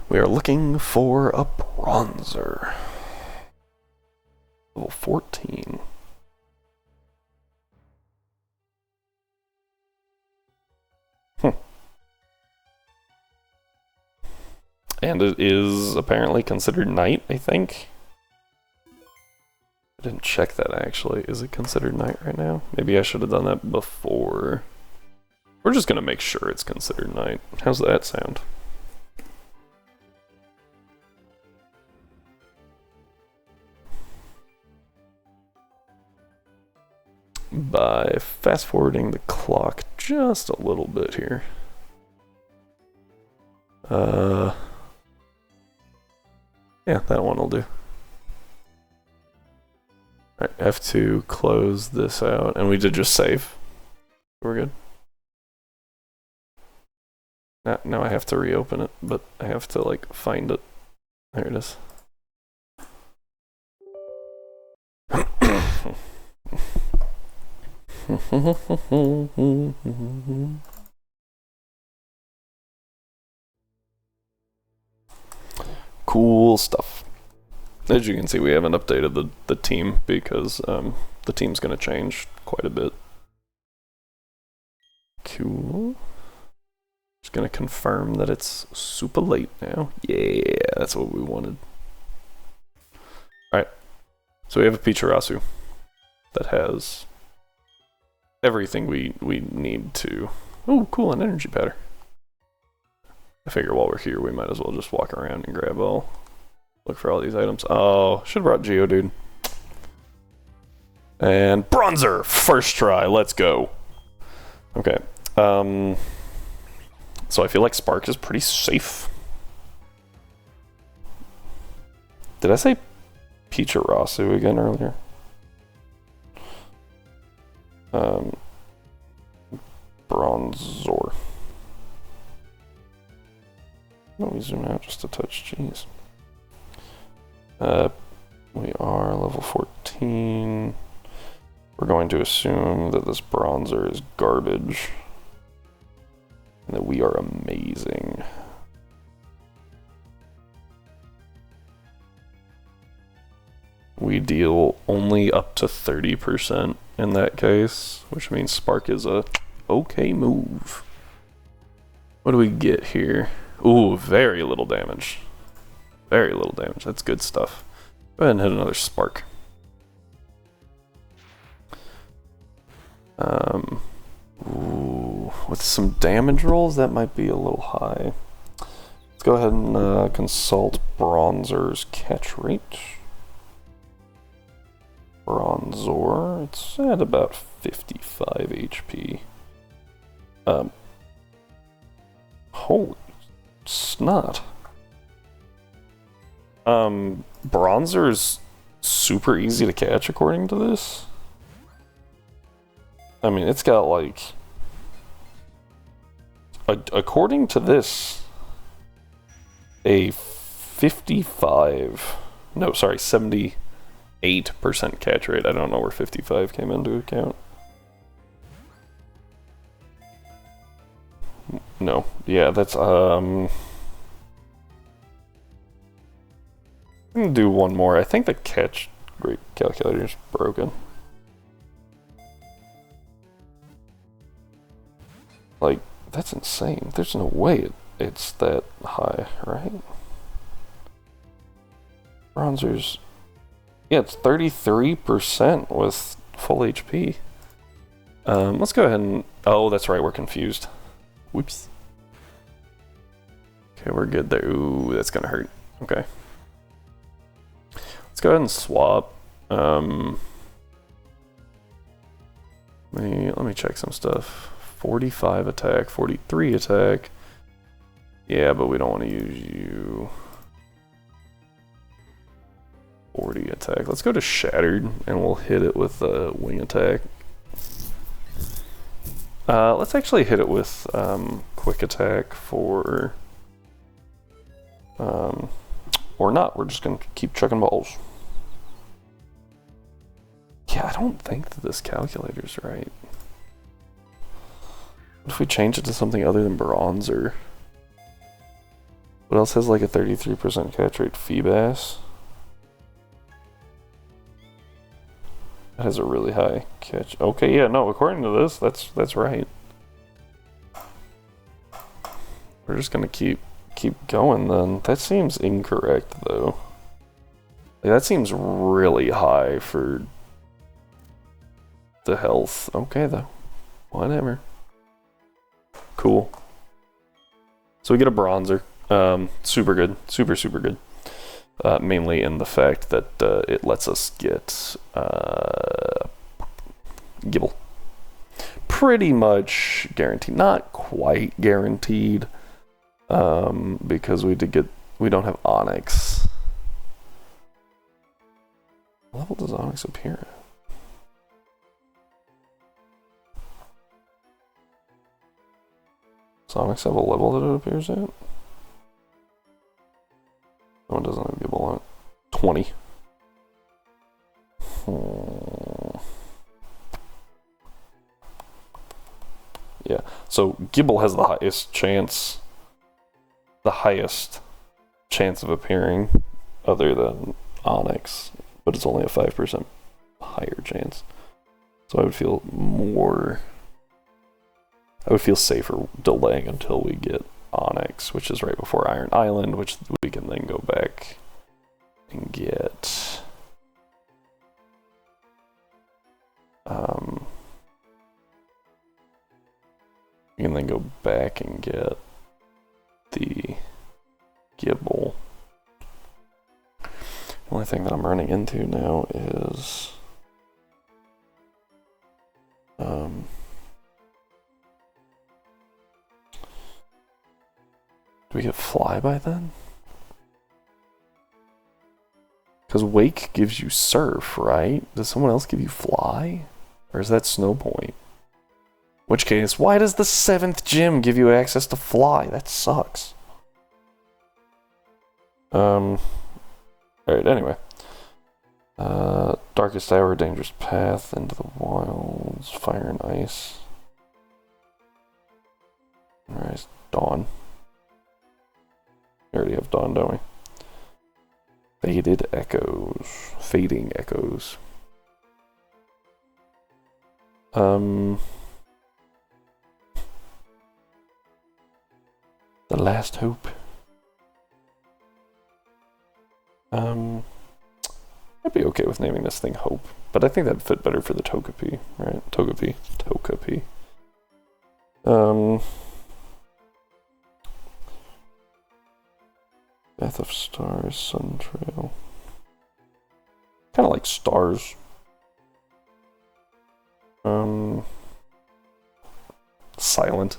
We are looking for a Bronzer. Level 14. And it is apparently considered night, I think. I didn't check that actually. Is it considered night right now? Maybe I should have done that before. We're just gonna make sure it's considered night. How's that sound? By fast forwarding the clock just a little bit here. Yeah, that one will do. Alright, F2, close this out, and we did just save. We're good. Now I have to reopen it, but I have to like find it. There it is. Cool stuff. As you can see, we haven't updated the team because the team's going to change quite a bit. Cool. Just going to confirm that it's super late now. Yeah, that's what we wanted. Alright. So we have a Pichirasu that has everything we need to... Oh, cool, an energy powder. I figure while we're here, we might as well just walk around and grab all... Look for all these items. Oh, should have brought Geodude. And Bronzer! First try, let's go. Okay. So I feel like Spark is pretty safe. Did I say Pichirasu again earlier? Bronzor. Let me zoom out just a touch, jeez. We are level 14. We're going to assume that this Bronzer is garbage. And that we are amazing. We deal only up to 30% in that case, which means Spark is a okay move. What do we get here? Ooh, very little damage. Very little damage. That's good stuff. Go ahead and hit another Spark. Ooh, with some damage rolls, that might be a little high. Let's go ahead and consult Bronzer's catch rate. Bronzor, it's at about 55 HP. Holy snot. Bronzer's super easy to catch according to this. I mean, it's got like... according to this, a 78% catch rate. I don't know where 55 came into account. No, yeah, that's, I'm gonna do one more. I think the catch rate calculator is broken. Like, that's insane. There's no way it's that high, right? Bronzer's... yeah, it's 33% with full HP. Let's go ahead and... oh, that's right, we're confused. Whoops. Okay, we're good there. Ooh, that's gonna hurt. Okay. Let's go ahead and swap. Let me check some stuff. 45 attack, 43 attack. Yeah, but we don't want to use you. 40 attack. Let's go to Shattered, and we'll hit it with a wing attack. Let's actually hit it with quick attack for... or not, we're just gonna keep chucking balls. Yeah, I don't think that this calculator's right. What if we change it to something other than Bronzer? What else has like a 33% catch rate? Feebas. That has a really high catch. Okay, yeah, no, according to this, that's right. We're just gonna keep going then. That seems incorrect though. Like, that seems really high for the health. Okay though. Whatever. Cool. So we get a Bronzer. Super good. Super good. Mainly in the fact that it lets us get Gibble. Pretty much guaranteed. Not quite guaranteed. Because we don't have Onyx. What level does Onyx appear at? Does Onyx have a level that it appears at? No, it doesn't have Gibble on it. 20. Gible has the highest chance of appearing other than Onyx, but it's only a 5% higher chance. So I would feel safer delaying until we get Onyx, which is right before Iron Island, which we can then go back and get. We can then go back and get the Gible. The only thing that I'm running into now is do we get Fly by then? Because Wake gives you Surf, right? Does someone else give you Fly? Or is that Snow Point? Which case, why does the 7th gym give you access to Fly? That sucks. Alright, anyway. Darkest Hour, Dangerous Path, Into the Wilds, Fire and Ice. Alright, Dawn. We already have Dawn, don't we? Fading Echoes. The Last Hope. I'd be okay with naming this thing Hope, but I think that'd fit better for the Togepi, right? Togepi. Path of Stars, Sun Trail. Kind of like Stars. Silent.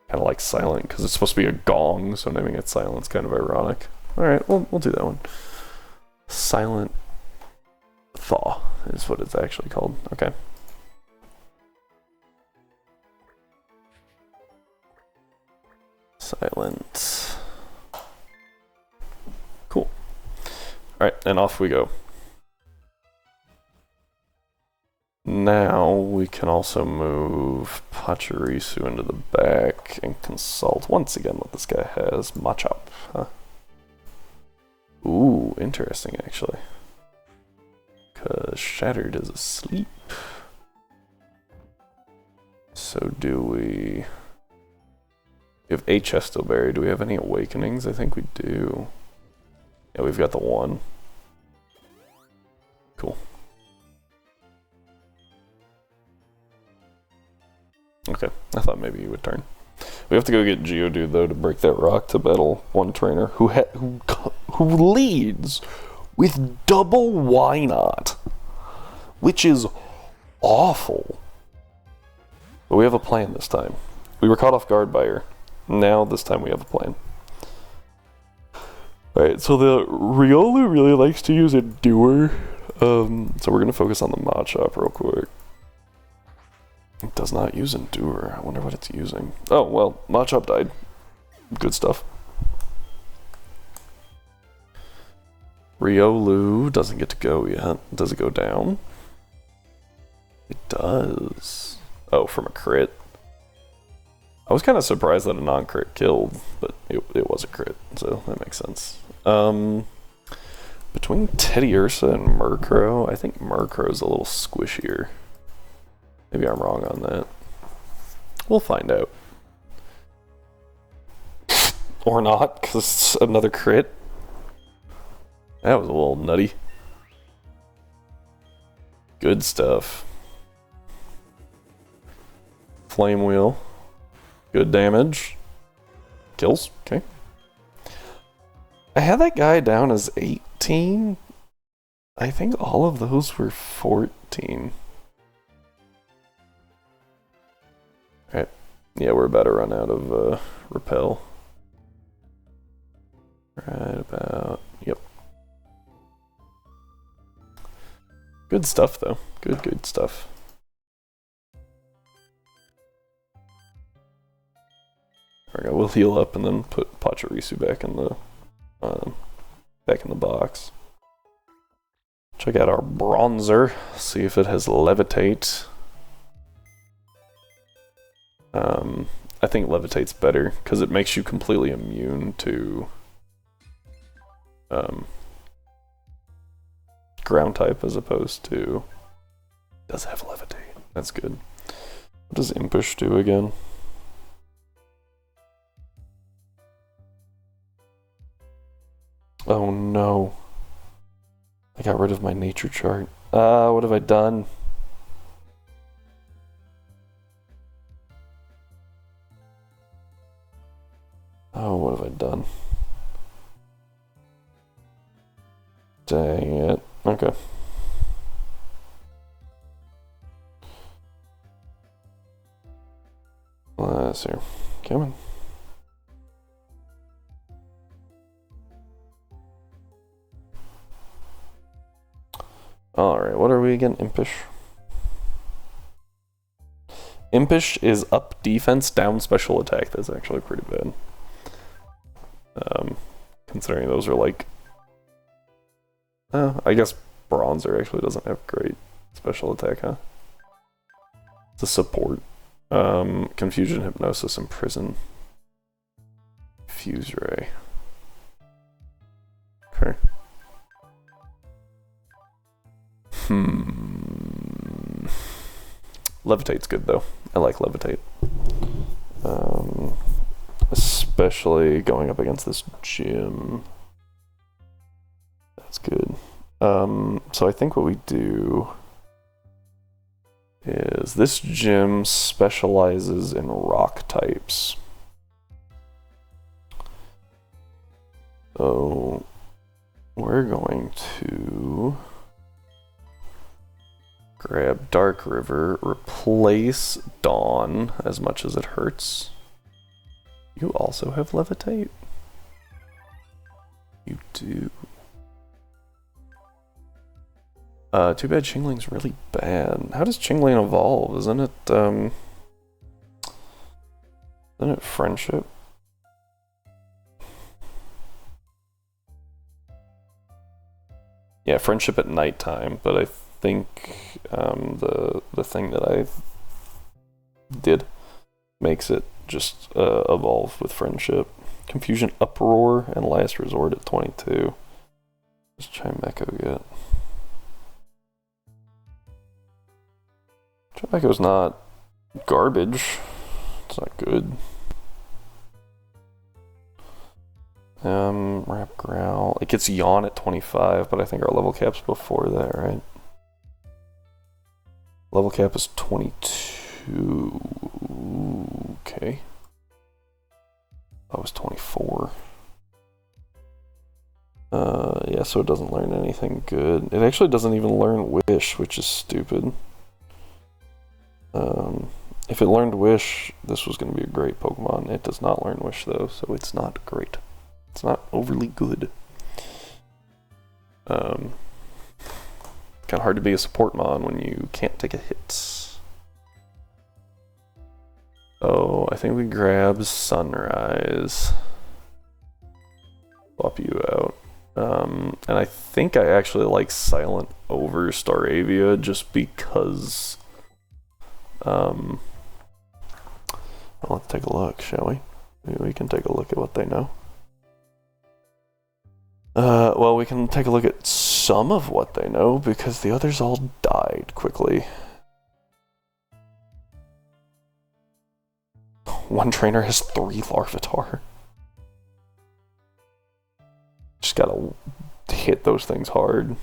Kind of like Silent, because it's supposed to be a gong, so naming it Silent's kind of ironic. Alright, we'll do that one. Silent Thaw is what it's actually called. Okay. Silent. Cool. Alright, and off we go. Now we can also move Pachirisu into the back and consult once again what this guy has. Machop, huh? Ooh, interesting actually. Because Shattered is asleep. So do we... We have 8 chests still buried. Do we have any awakenings? I think we do. Yeah, we've got the 1. Cool. Okay, I thought maybe you would turn. We have to go get Geodude though to break that rock to battle one trainer who leads with double Why Not, which is awful. But we have a plan this time. We were caught off guard by her. Now this time we have a plan. Alright, so the Riolu really likes to use a Doer. So we're gonna focus on the Machop real quick. It does not use Endure. I wonder what it's using. Oh, well, Machop died. Good stuff. Riolu doesn't get to go yet. Does it go down? It does. Oh, from a crit. I was kind of surprised that a non-crit killed, but it was a crit, so that makes sense. Between Teddiursa and Murkrow, I think Murkrow's a little squishier. Maybe I'm wrong on that. We'll find out. Or not, because it's another crit. That was a little nutty. Good stuff. Flame Wheel. Good damage. Kills. Okay. I had that guy down as 18. I think all of those were 14. Alright. Yeah, we're about to run out of repel. Right about... Yep. Good stuff, though. Good stuff. There we go. We'll heal up and then put Pachirisu back in the box. Check out our bronzer. See if it has levitate. I think Levitate's better because it makes you completely immune to ground type as opposed to. Does have Levitate. That's good. What does Impish do again? Oh no. I got rid of my nature chart. What have I done? Oh, what have I done? Dang it. Okay. Let's see. Come on. Alright, what are we again? Impish? Impish is up defense, down special attack. That's actually pretty bad. Considering those are like... I guess Bronzer actually doesn't have great special attack, huh? It's a support. Confusion, Hypnosis, Imprison. Fuse Ray. Okay. Levitate's good though. I like Levitate. Especially going up against this gym. That's good. So I think what we do is this gym specializes in rock types. So we're going to grab Dark River, replace Dawn as much as it hurts. You also have Levitate? You do. Too bad Chingling's really bad. How does Chingling evolve? Isn't it Friendship? Yeah, Friendship at nighttime, but I think the thing that I did makes it just evolve with Friendship. Confusion, Uproar, and Last Resort at 22. What's Chimecho get? Chimecho's not garbage. It's not good. Rap Growl. It gets Yawn at 25, but I think our level cap's before that, right? Level cap is 22. Okay. That was 24. Yeah, so it doesn't learn anything good. It actually doesn't even learn Wish, which is stupid. If it learned Wish, this was going to be a great Pokemon. It does not learn Wish, though, so it's not great. It's not overly good. Kind of hard to be a support mon when you can't take a hit. Oh, I think we grab Sunrise. Swap you out. And I think I actually like Silent over Staravia just because... let's take a look, shall we? Maybe we can take a look at what they know. Well, we can take a look at some of what they know, because the others all died quickly. One trainer has 3 Larvitar. Just gotta hit those things hard.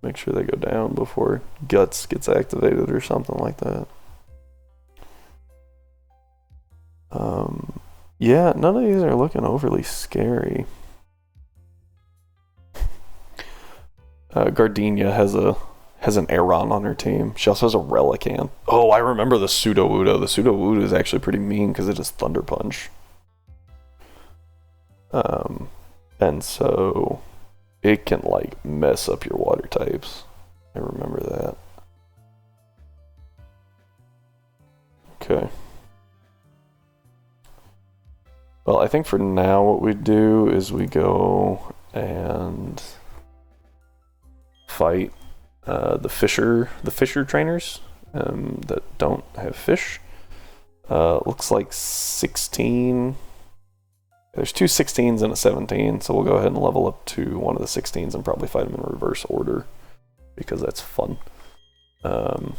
Make sure they go down before Guts gets activated or something like that. Yeah, none of these are looking overly scary. Gardenia has an Aeron on her team. She also has a Relicanth. Oh, I remember the Sudowoodo. The Sudowoodo is actually pretty mean because it has Thunder Punch. And so it can like mess up your water types. I remember that. Okay. Well, I think for now what we do is we go and fight the fisher trainers that don't have fish. Looks like 16. There's two 16s and a 17, so we'll go ahead and level up to one of the 16s and probably fight them in reverse order, because that's fun. But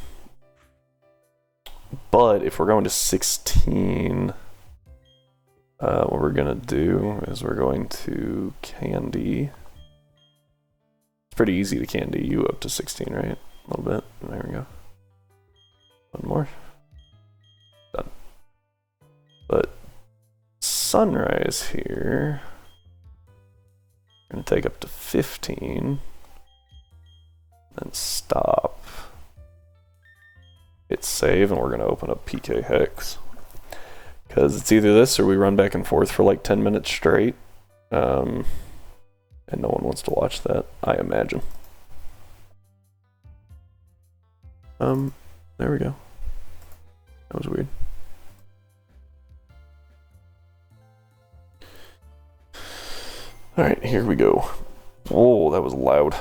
if we're going to 16, what we're going to do is we're going to candy. It's pretty easy to candy you up to 16, right? A little bit. There we go. One more. Done. But sunrise here, we're going to take up to 15, then stop, hit save, and we're going to open up PK Hex, because it's either this or we run back and forth for like 10 minutes straight, and no one wants to watch that, I imagine. There we go. That was weird. Alright, here we go. Whoa, that was loud.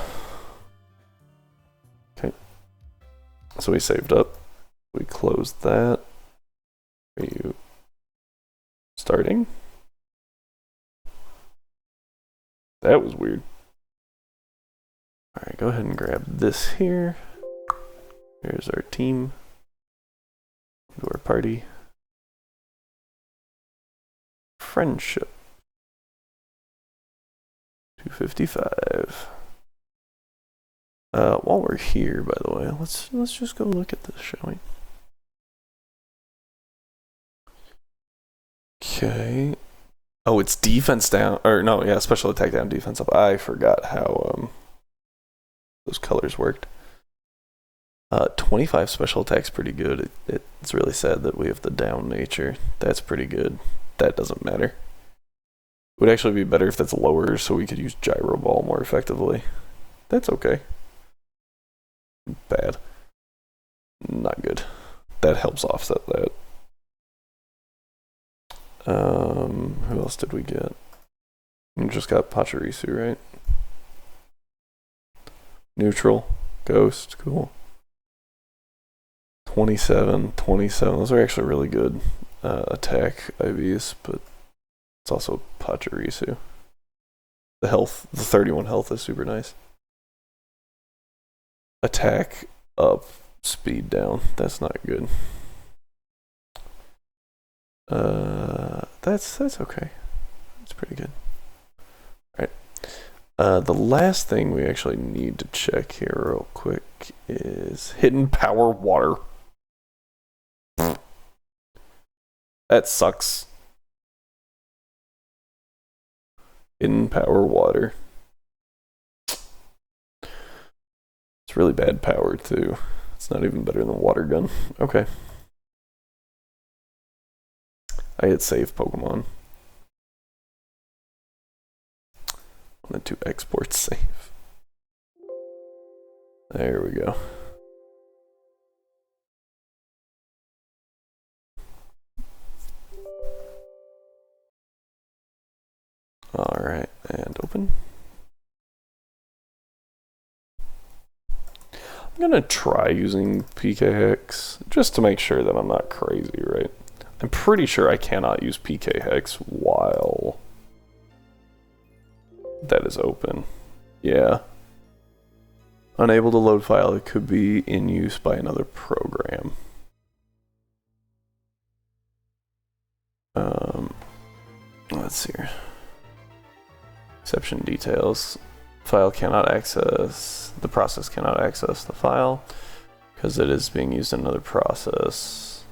Okay. So we saved up. We closed that. Are you starting? That was weird. Alright, go ahead and grab this here. Here's our team. To our party. Friendship. 255. While we're here, by the way, let's just go look at this, shall we? Okay. Oh, it's defense down, or no, yeah, special attack down, defense up. I forgot how those colors worked. 25 special attack's pretty good. It's really sad that we have the down nature. That's pretty good. That doesn't matter. It would actually be better if that's lower, so we could use gyro ball more effectively. That's okay. Bad. Not good. That helps offset that. Who else did we get? We just got Pachirisu, right? Neutral. Ghost. Cool. 27. Those are actually really good attack IVs, but it's also Pachirisu. The health, the 31 health is super nice. Attack up, speed down. That's not good. That's okay. That's pretty good. Alright. The last thing we actually need to check here real quick is hidden power water. That sucks. Hidden power water. It's really bad power too. It's not even better than water gun. Okay. I hit save Pokemon. I wanted to export save. There we go. Alright, and open. I'm gonna try using PK-Hex just to make sure that I'm not crazy, right? I'm pretty sure I cannot use PK-Hex while that is open. Yeah. Unable to load file, it could be in use by another program. Let's see here. Exception details. File cannot access, the process cannot access the file because it is being used in another process.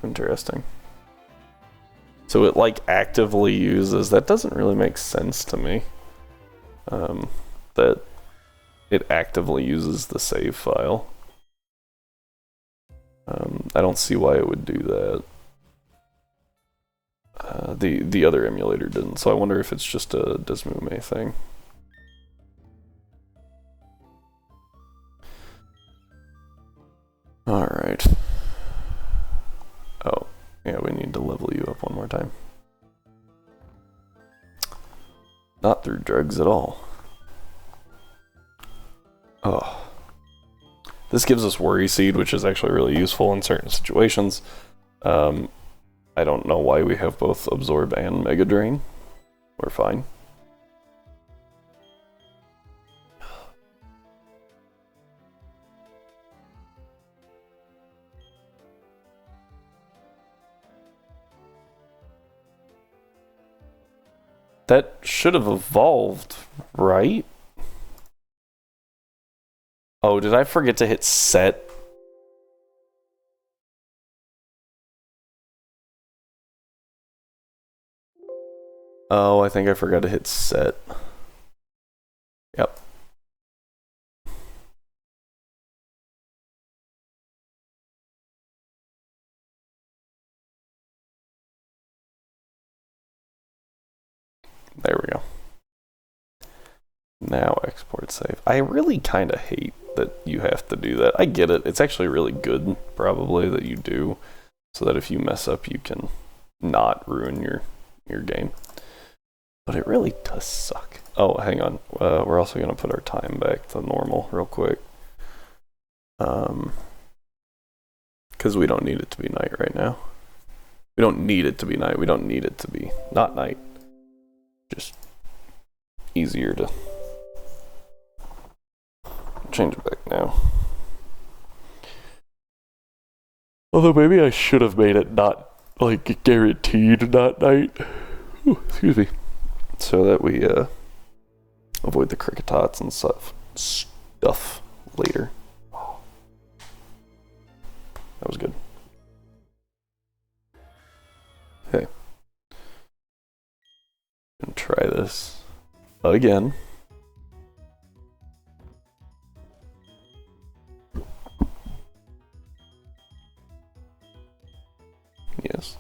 Interesting. So it like actively uses, that doesn't really make sense to me. That it actively uses the save file. I don't see why it would do that. The other emulator didn't, so I wonder if it's just a Desmume thing. Alright. Oh, yeah, we need to level you up one more time. Not through drugs at all. Oh. This gives us Worry Seed, which is actually really useful in certain situations. I don't know why we have both Absorb and Mega Drain. We're fine. That should have evolved, right? Oh, did I forget to hit set? Oh, I think I forgot to hit set. Yep. There we go. Now export save. I really kind of hate that you have to do that. I get it. It's actually really good, probably, that you do, so that if you mess up, you can not ruin your game. But it really does suck. Oh, hang on. We're also going to put our time back to normal real quick. Because we don't need it to be night right now. We don't need it to be night. We don't need it to be not night. Just easier to change it back now. Although maybe I should have made it not, like, guaranteed not night. Ooh, excuse me. So that we avoid the cricket tots and stuff later. That was good. Okay. And try this again. Yes.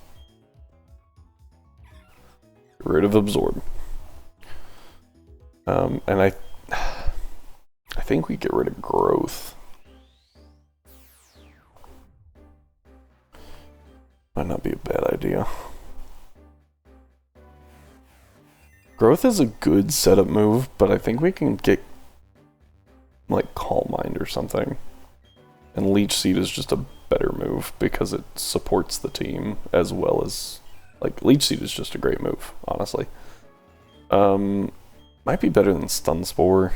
Get rid of Absorb. And I think we get rid of Growth. Might not be a bad idea. Growth is a good setup move, but I think we can get like Calm Mind or something. And Leech Seed is just a better move because it supports the team as well as, like, Leech Seed is just a great move, honestly. Might be better than Stun Spore.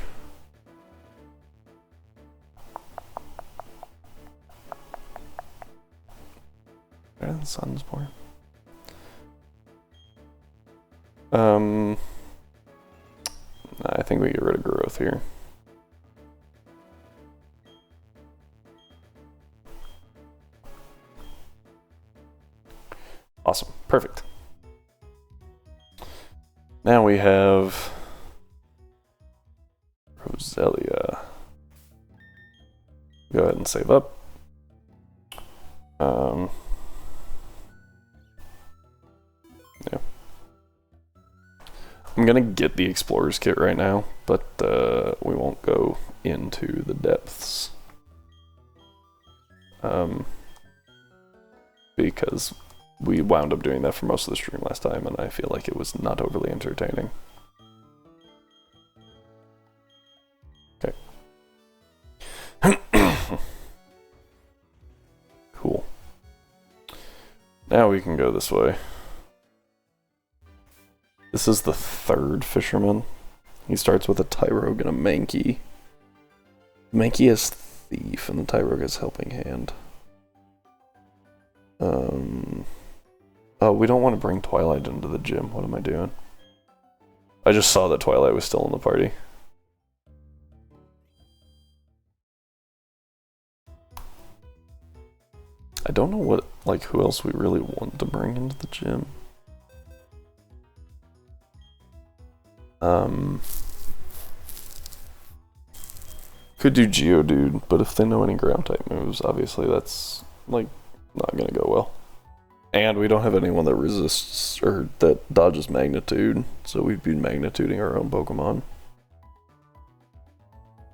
Better than Stun Spore. I think we get rid of Growth here. Awesome. Perfect. Now we have Roselia. Go ahead and save up. Yeah. I'm gonna get the Explorer's Kit right now, but we won't go into the depths. Because we wound up doing that for most of the stream last time, and I feel like it was not overly entertaining. Okay. Cool. Now we can go this way. This is the third Fisherman. He starts with a Tyrogue and a Mankey. Mankey has Thief, and the Tyrogue has Helping Hand. Oh, we don't want to bring Twilight into the gym. What am I doing? I just saw that Twilight was still in the party. I don't know what, like, who else we really want to bring into the gym. Could do Geodude, but if they know any ground type moves, obviously that's, like, not gonna go well. And we don't have anyone that resists or that dodges Magnitude, so we'd be Magnituding our own Pokemon,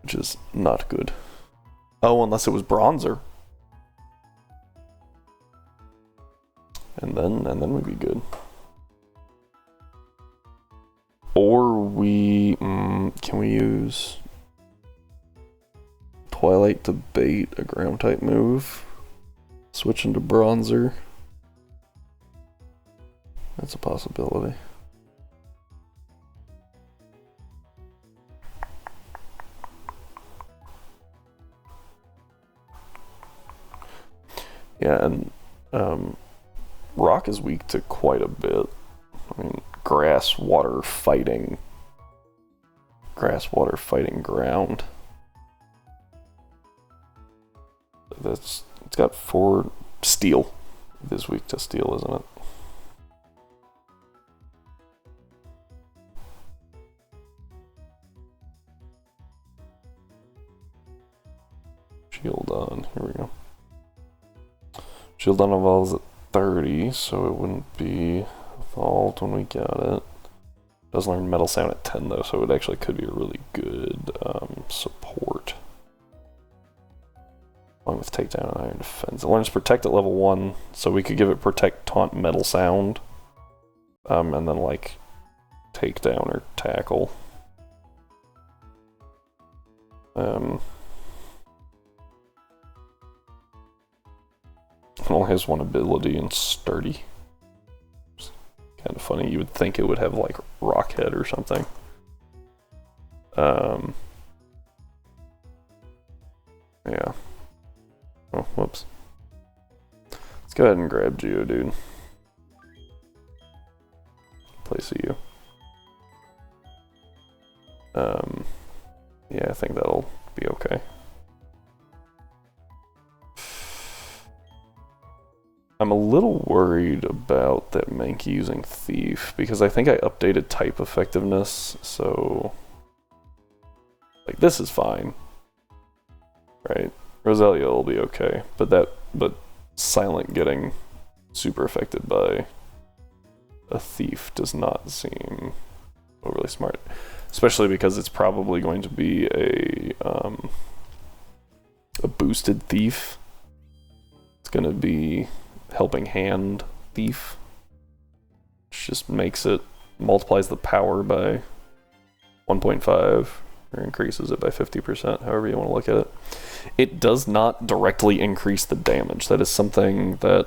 which is not good. Oh, unless it was Bronzer, and then we'd be good. Or we can we use Twilight to bait a ground type move. Switch into Bronzer. That's a possibility. Yeah, and Rock is weak to quite a bit. I mean, grass, water, fighting ground. It's got 4 steel. It is weak to steel, isn't it? Shield on, here we go. Shield on evolves at 30, so it wouldn't be evolved when we got it. Does learn Metal Sound at 10 though, so it actually could be a really good support. Along with Takedown and Iron Defense. It learns Protect at level 1, so we could give it Protect, Taunt, Metal Sound. And then like Takedown or Tackle. It only has 1 ability in Sturdy. It's kind of funny, you would think it would have like Rockhead or something. Yeah. Oh, whoops. Let's go ahead and grab Geodude. Place a U. Yeah, I think that'll be okay. I'm a little worried about that Mankey using Thief, because I think I updated type effectiveness, so... Like, this is fine. Right? Roselia will be okay, but Silent getting super affected by a Thief does not seem overly smart. Especially because it's probably going to be a boosted Thief. It's going to be Helping Hand Thief, which just makes it, multiplies the power by 1.5, or increases it by 50%, however you want to look at it. It does not directly increase the damage. That is something that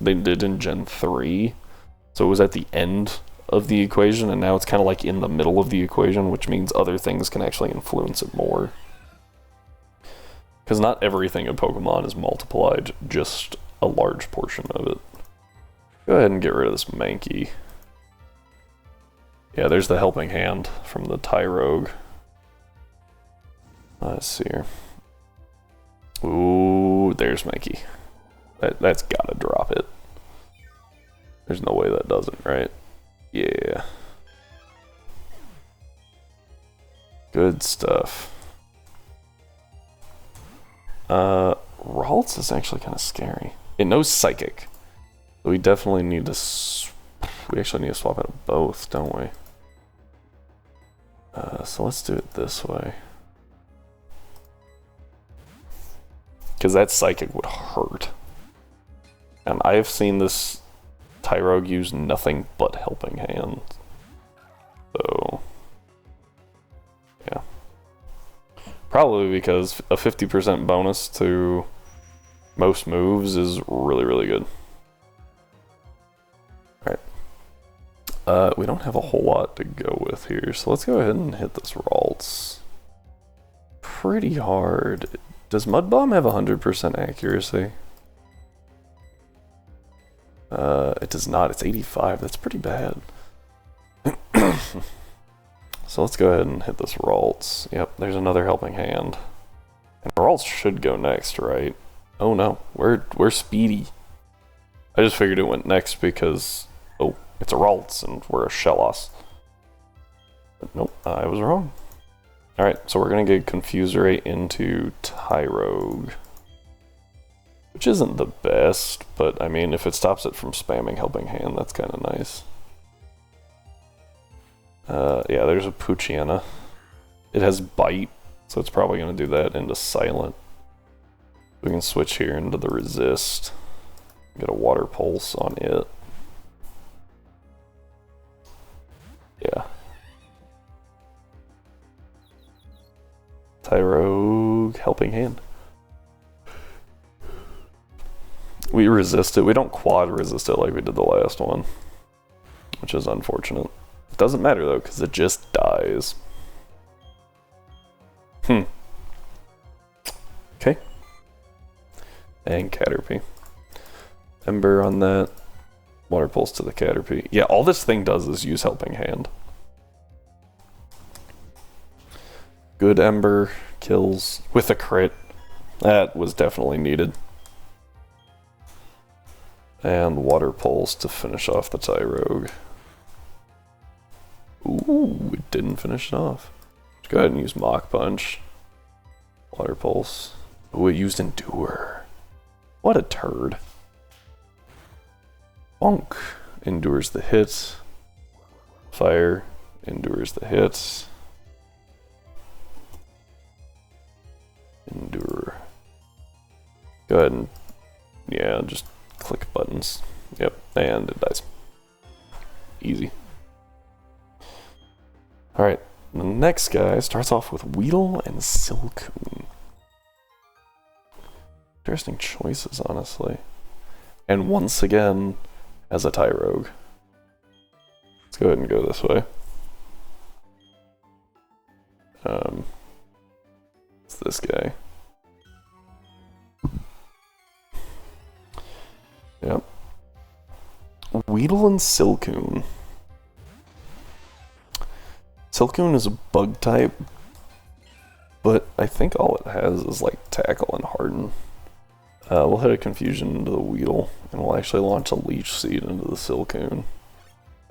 they did in Gen 3, so it was at the end of the equation, and now it's kind of like in the middle of the equation, which means other things can actually influence it more. Because not everything in Pokemon is multiplied, just a large portion of it. Go ahead and get rid of this Mankey. Yeah, there's the Helping Hand from the Tyrogue. Let's see here. Ooh, there's Mankey. That's gotta drop it. There's no way that doesn't, right? Yeah. Good stuff. Ralts is actually kind of scary. It knows Psychic. So we definitely need to... we actually need to swap out both, don't we? So let's do it this way. Because that Psychic would hurt. And I have seen this Tyrogue use nothing but Helping Hand. So... yeah. Probably because a 50% bonus to most moves is really, really good. Alright. We don't have a whole lot to go with here, so let's go ahead and hit this Ralts pretty hard. Does Mud Bomb have 100% accuracy? It does not. It's 85. That's pretty bad. So let's go ahead and hit this Ralts. Yep, there's another Helping Hand. And Ralts should go next, right? Oh no, we're speedy. I just figured it went next because, oh, it's a Ralts and we're a Shellos. But nope, I was wrong. Alright, so we're gonna get Confuserate into Tyrogue. Which isn't the best, but I mean, if it stops it from spamming Helping Hand, that's kind of nice. Yeah, there's a Poochyena. It has Bite, so it's probably going to do that into Silent. We can switch here into the Resist. Get a Water Pulse on it. Yeah. Tyrogue. rogue helping hand. We resist it. We don't quad resist it like we did the last one, which is unfortunate. It doesn't matter though, because it just dies. Okay. And Caterpie. Ember on that. Water Pulse to the Caterpie. Yeah, all this thing does is use Helping Hand. Good Ember kills with a crit. That was definitely needed. And Water Pulse to finish off the Tyrogue. Ooh, it didn't finish it off. Let's go ahead and use Mach Punch. Water Pulse. Ooh, it used Endure. What a turd. Bonk. Endures the hit. Fire. Endures the hit. Endure. Go ahead and, yeah, just click buttons. Yep, and it dies. Easy. Alright, the next guy starts off with Weedle and Silcoon. Interesting choices, honestly. And once again, as a Tyrogue. Let's go ahead and go this way. It's this guy. Yep. Weedle and Silcoon. Silcoon is a bug type, but I think all it has is like Tackle and Harden. We'll hit a Confusion into the Weedle, and we'll actually launch a Leech Seed into the Silcoon.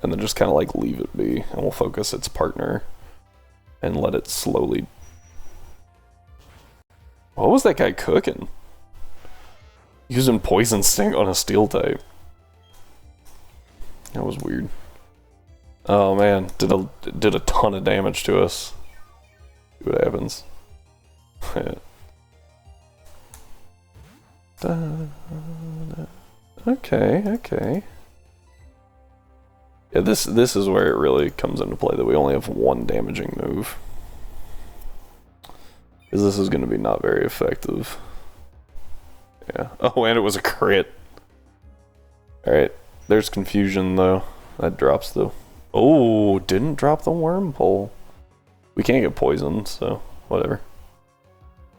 And then just kind of like leave it be, and we'll focus its partner and let it slowly... What was that guy cooking? Using Poison Sting on a Steel type. That was weird. Oh man, did a ton of damage to us. See what happens. Okay. Yeah, this is where it really comes into play that we only have one damaging move. Because this is going to be not very effective. Yeah. Oh, and it was a crit. Alright, there's Confusion though. That drops the... Oh, didn't drop the Wormpole. We can't get poisoned, so whatever.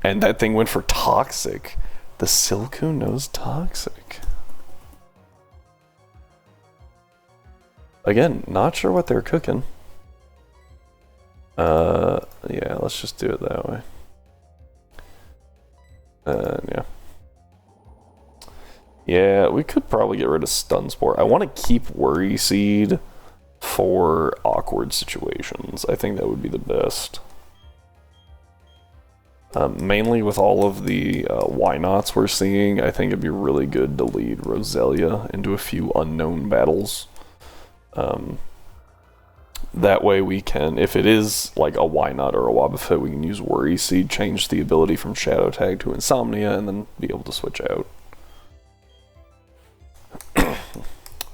And that thing went for Toxic. The Silcoon knows Toxic. Again, not sure what they're cooking. Yeah, let's just do it that way. Yeah. Yeah, we could probably get rid of Stun Spore. I want to keep Worry Seed for awkward situations. I think that would be the best. Mainly with all of the why nots we're seeing, I think it'd be really good to lead Roselia into a few unknown battles. That way we can, if it is like a why not or a Wobbuffet, we can use Worry Seed, change the ability from Shadow Tag to Insomnia, and then be able to switch out.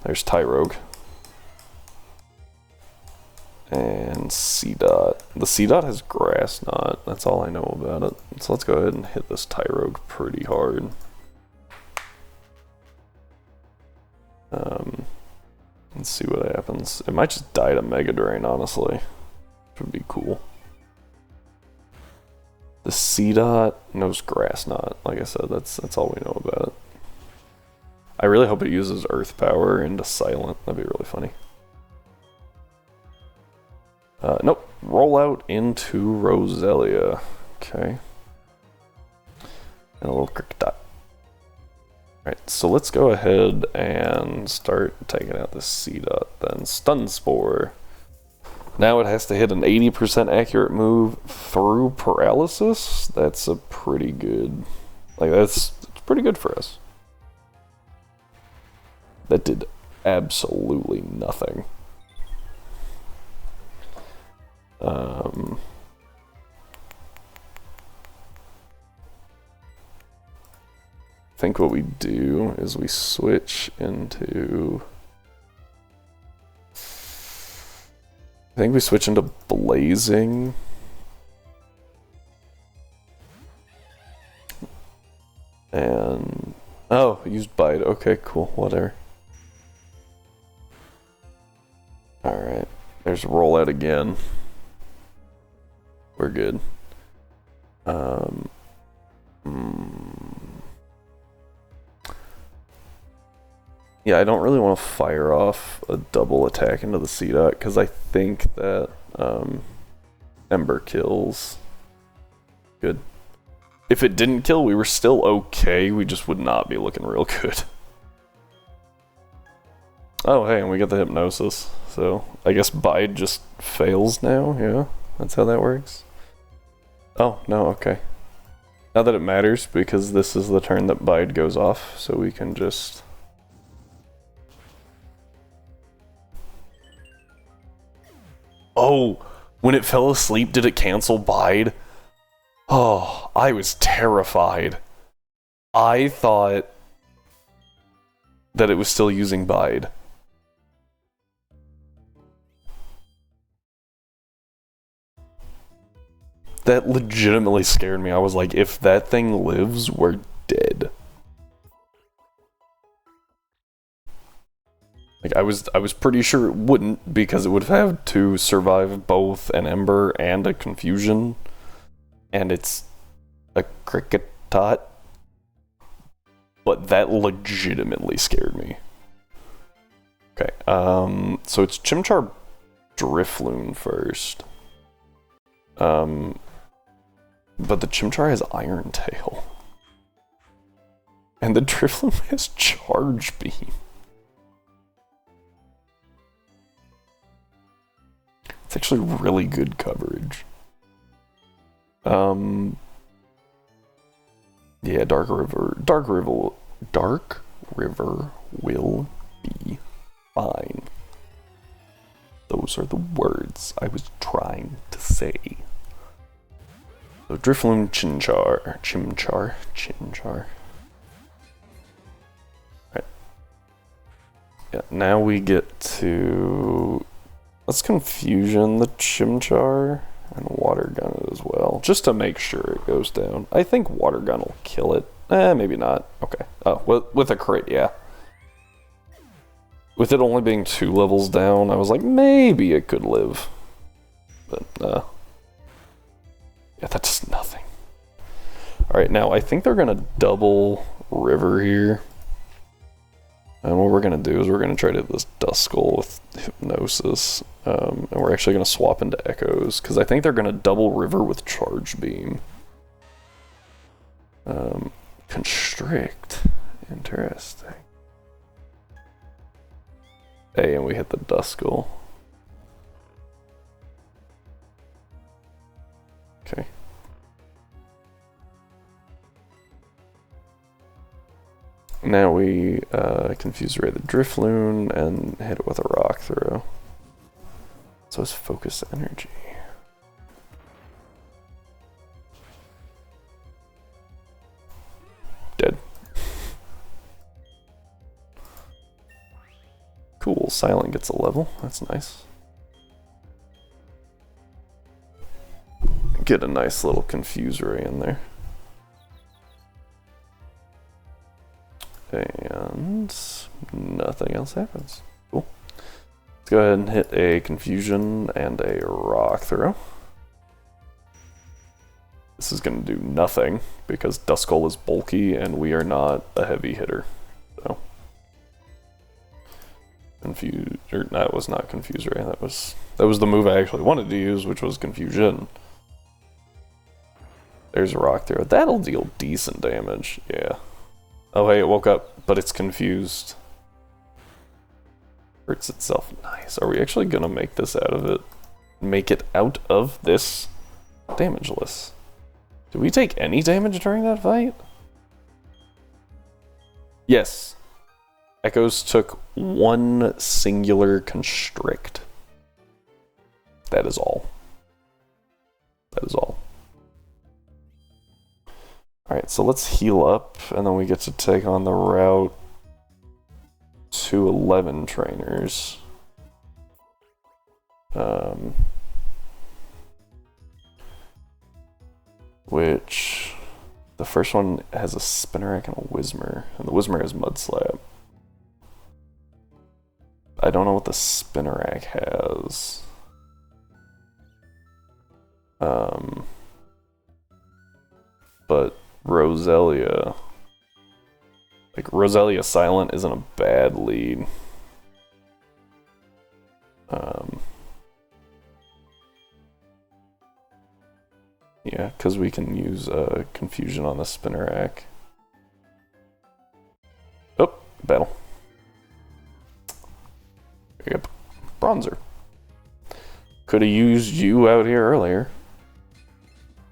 There's Tyrogue. And C-Dot. The C-Dot has Grass Knot. That's all I know about it. So let's go ahead and hit this Tyrogue pretty hard. Let's see what happens. It might just die to Mega Drain, honestly. Which would be cool. The C-Dot knows Grass Knot. Like I said, that's all we know about it. I really hope it uses Earth Power into Silent. That'd be really funny. Nope. Roll out into Roselia. Okay. And a little Cricket. Alright, so let's go ahead and start taking out this C-Dot then. Stun Spore. Now it has to hit an 80% accurate move through Paralysis. That's a pretty good... Like, it's pretty good for us. That did absolutely nothing. I think what we do is we switch into... I think we switch into Blazing. And oh, used bite. Okay, cool. Whatever. All right. There's rollout again. We're good. Yeah, I don't really want to fire off a double attack into the C-Dot because I think that Ember kills. Good. If it didn't kill, we were still okay. We just would not be looking real good. Oh, hey, and we got the Hypnosis. So, I guess Bide just fails now, yeah? That's how that works? Oh, no, okay. Not that it matters, because this is the turn that Bide goes off, so we can just... Oh! When it fell asleep, did it cancel Bide? Oh, I was terrified. I thought that it was still using Bide. That legitimately scared me. I was like, if that thing lives, we're dead. Like, I was pretty sure it wouldn't, because it would have to survive both an Ember and a Confusion. And it's a Cricket Tot. But that legitimately scared me. Okay, so it's Chimchar Drifloon first. But the Chimchar has Iron Tail. And the Drifloon has Charge Beam. It's actually really good coverage. Yeah, Dark River will be fine. Those are the words I was trying to say. So Drifloon, Chimchar. Right. Yeah, now we get to... Let's Confusion the Chimchar and Water Gun it as well, just to make sure it goes down. I think Water Gun will kill it. Maybe not. Okay. Oh, with a crit, yeah. With it only being 2 levels down, I was like, maybe it could live. But, yeah, that does nothing. Alright, now I think they're gonna double River here. And what we're gonna do is we're gonna try to hit this Duskull with Hypnosis. And we're actually gonna swap into Echoes, because I think they're gonna double River with Charge Beam. Constrict. Interesting. Hey, and we hit the Duskull. Okay. Now we Confuse Ray the Drifloon and hit it with a Rock Throw. So it's Focus Energy. Dead. Cool, Silent gets a level, that's nice. Get a nice little Confuse Ray in there. And nothing else happens. Cool. Let's go ahead and hit a Confusion and a Rock Throw. This is going to do nothing because Duskull is bulky and we are not a heavy hitter. So that was not Confuse Ray. That was the move I actually wanted to use, which was Confusion. There's a Rock Throw. That'll deal decent damage. Yeah. Oh hey, it woke up, but it's confused. Hurts itself. Nice. Are we actually gonna make this out of it? Make it out of this damageless? Did we take any damage during that fight? Yes. Echoes took 1 singular Constrict. That is all. That is all. Alright, so let's heal up, and then we get to take on the Route 211 trainers. Which The first one has a Spinnerack and a Whismer, and the Whismer has Mud Slap. I don't know what the Spinnerack has. But Roselia, like Roselia Silent isn't a bad lead. Yeah, because we can use Confusion on the Spinnerack. Oh, battle. Yep, Bronzer. Could have used you out here earlier.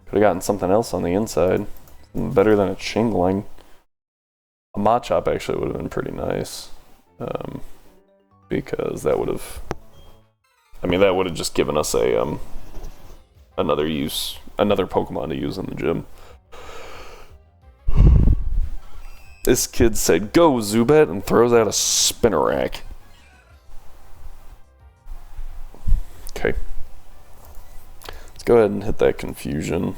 Could have gotten something else on the inside. Better than a Chingling. A Machop actually would have been pretty nice. Because that would have... I mean, that would have just given us a another Pokemon to use in the gym. This kid said, "Go, Zubat," and throws out a Spinnerack. Okay. Let's go ahead and hit that Confusion.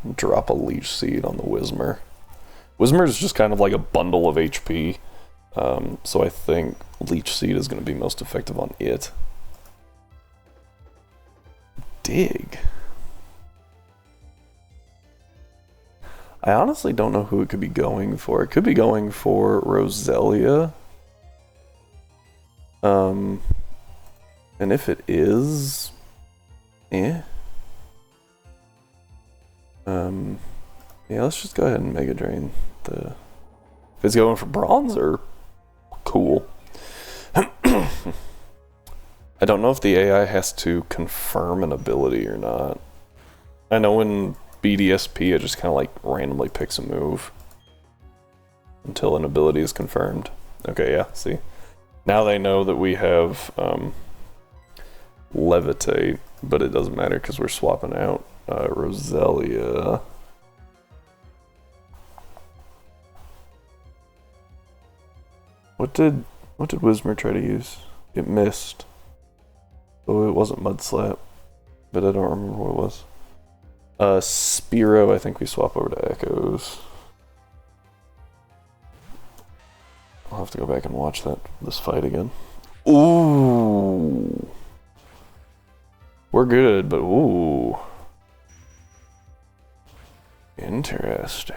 And drop a Leech Seed on the Whismer. Whismer is just kind of like a bundle of HP. So I think Leech Seed is going to be most effective on it. Dig. I honestly don't know who it could be going for. It could be going for Roselia. And if it is... yeah, let's just go ahead and Mega Drain the... If it's going for Bronzer, cool. I don't know if the AI has to confirm an ability or not. I know in BDSP it just kind of like randomly picks a move until an ability is confirmed. Okay, yeah, see. Now they know that we have Levitate, but it doesn't matter because we're swapping out Roselia. What did Whismer try to use? It missed. Oh, it wasn't Mud Slap, but I don't remember what it was. Spearow, I think we swap over to Echoes. I'll have to go back and watch this fight again. Ooh. We're good, but ooh. Interesting.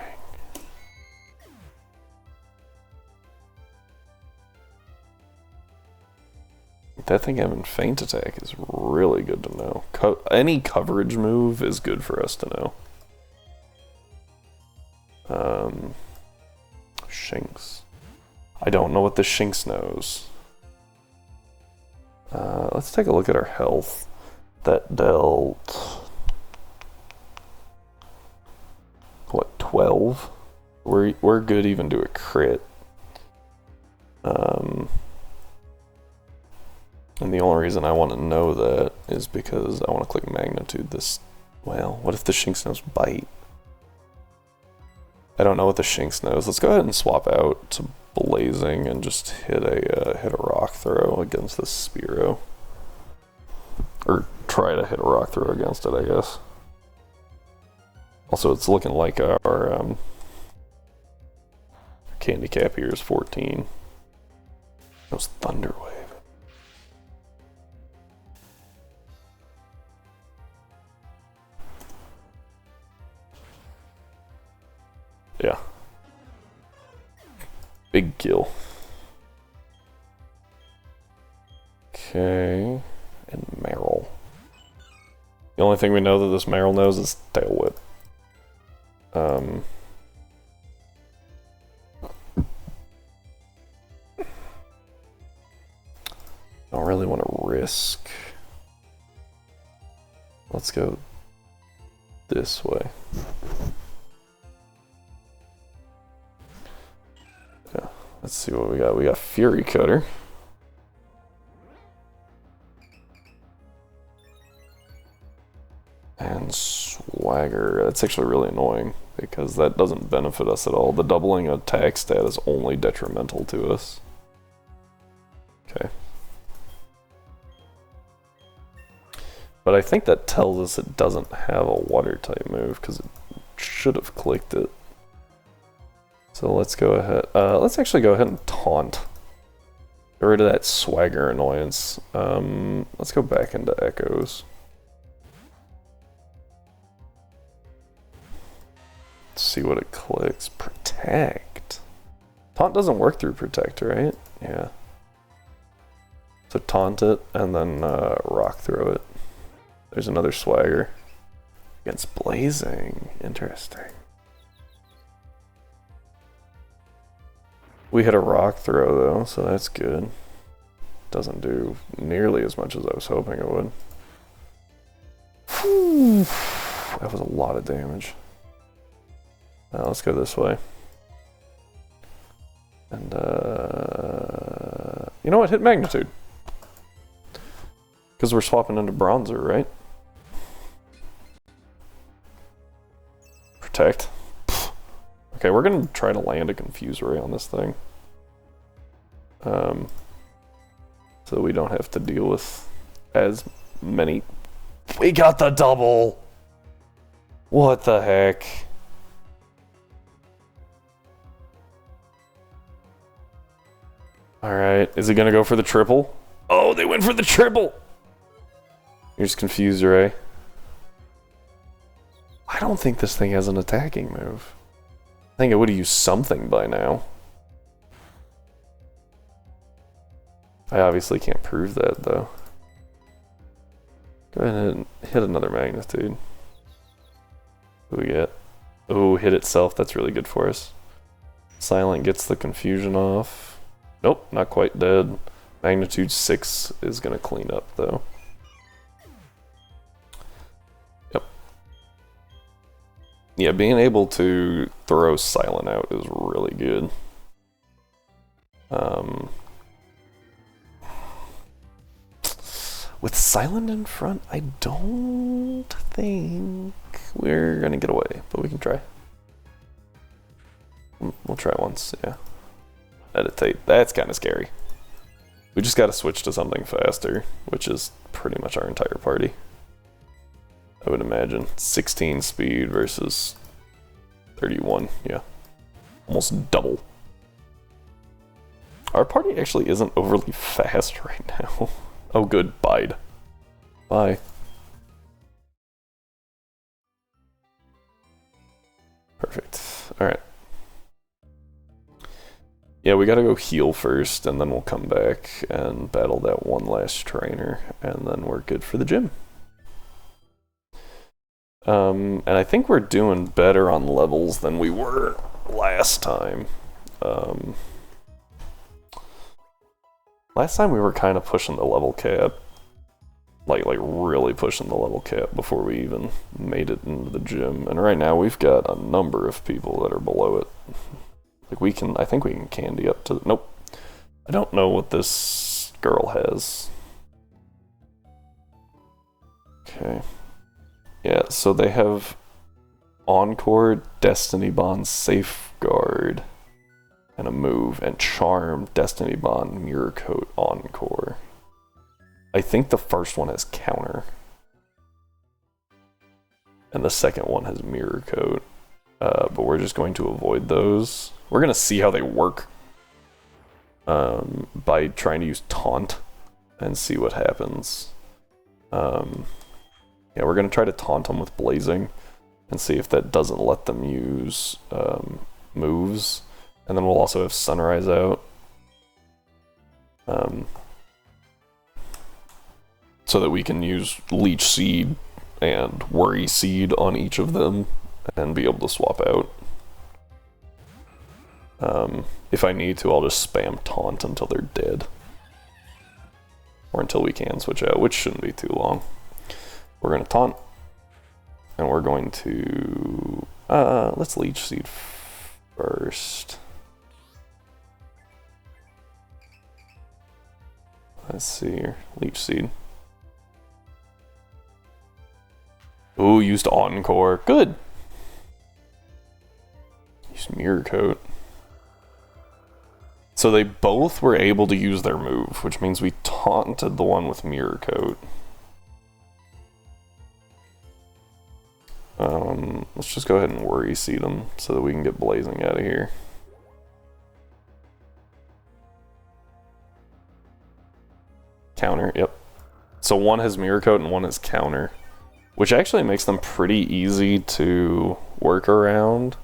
That thing having Feint Attack is really good to know. Any coverage move is good for us to know. Shinx. I don't know what the Shinx knows. Let's take a look at our health. That dealt... what, 12? We're good even to a crit. And the only reason I want to know that is because I want to click Magnitude this... Well, what if the Shinx knows Bite? I don't know what the Shinx knows. Let's go ahead and swap out to Blazing and just hit a Rock Throw against this Spearow. Or try to hit a Rock Throw against it, I guess. Also, it's looking like our handicap here is 14. That was Thunder Wave. Yeah. Big kill. Okay. And Meryl. The only thing we know that this Meryl knows is Tail Whip. Don't really want to risk. Let's go this way. Yeah, let's see what we got. We got Fury Cutter. And Swagger. That's actually really annoying because that doesn't benefit us at all. The doubling attack stat is only detrimental to us. Okay. But I think that tells us it doesn't have a water type move because it should have clicked it. So let's go ahead. Let's actually go ahead and taunt. Get rid of that swagger annoyance. Let's go back into echoes. Let's see what it clicks. Protect. Taunt doesn't work through protect, right? Yeah. So taunt it and then rock throw it. There's another swagger. Against blazing. Interesting. We hit a rock throw though, so that's good. Doesn't do nearly as much as I was hoping it would. Whew. That was a lot of damage. Now let's go this way. And you know what? Hit magnitude. Because we're swapping into bronzer, right? Protect. Okay, we're gonna try to land a confuse ray on this thing. So we don't have to deal with as many. We got the double! What the heck? Alright, is it gonna go for the triple? Oh, they went for the triple! Here's confuse ray. I don't think this thing has an attacking move. I think it would have used something by now. I obviously can't prove that, though. Go ahead and hit another magnitude. What do we get? Oh, hit itself. That's really good for us. Silent gets the confusion off. Nope, not quite dead. Magnitude 6 is going to clean up, though. Yep. Yeah, being able to throw Silent out is really good. With Silent in front, I don't think we're gonna get away, but we can try. We'll try once, yeah. Meditate, that's kind of scary. We just gotta switch to something faster, which is pretty much our entire party. I would imagine. 16 speed versus 31, yeah. Almost double. Our party actually isn't overly fast right now. Oh good, bide. Bye. Perfect. Alright. Yeah, we gotta go heal first, and then we'll come back and battle that one last trainer, and then we're good for the gym. And I think we're doing better on levels than we were last time. Last time we were kind of pushing the level cap. Like really pushing the level cap before we even made it into the gym. And right now we've got a number of people that are below it. Like we can, I think we can candy up to the, nope. I don't know what this girl has. Okay. Yeah, so they have Encore, Destiny Bond, Safeguard, and a move, and Charm, Destiny Bond, Mirror Coat, Encore. I think the first one has Counter. And the second one has Mirror Coat. But we're just going to avoid those. We're going to see how they work by trying to use Taunt and see what happens. Yeah, we're going to try to taunt them with Blazing and see if that doesn't let them use moves. And then we'll also have Sunrise out. So that we can use Leech Seed and Worry Seed on each of them and be able to swap out. If I need to, I'll just spam Taunt until they're dead. Or until we can switch out, which shouldn't be too long. We're going to Taunt. And we're going to... let's Leech Seed first. Let's see here. Leech Seed. Ooh, used Encore. Good! Used Mirror Coat. So they both were able to use their move, which means we taunted the one with Mirror Coat. Let's just go ahead and Worry Seed them so that we can get Blazing out of here. Counter, yep. So one has Mirror Coat and one has Counter, which actually makes them pretty easy to work around.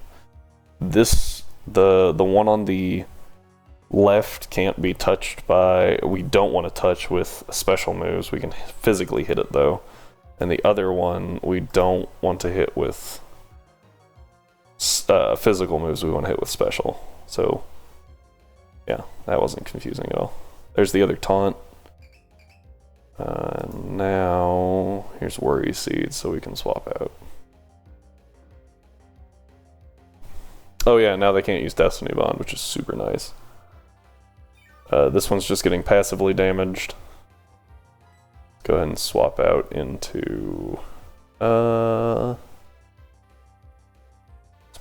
The one on the left can't be touched by, we don't want to touch with special moves. We can physically hit it though. And the other one we don't want to hit with physical moves, we want to hit with special. So yeah, that wasn't confusing at all. There's the other taunt. Now here's Worry Seed, so we can swap out. Oh yeah, now they can't use Destiny Bond, which is super nice. This one's just getting passively damaged. Go ahead and swap out into... let's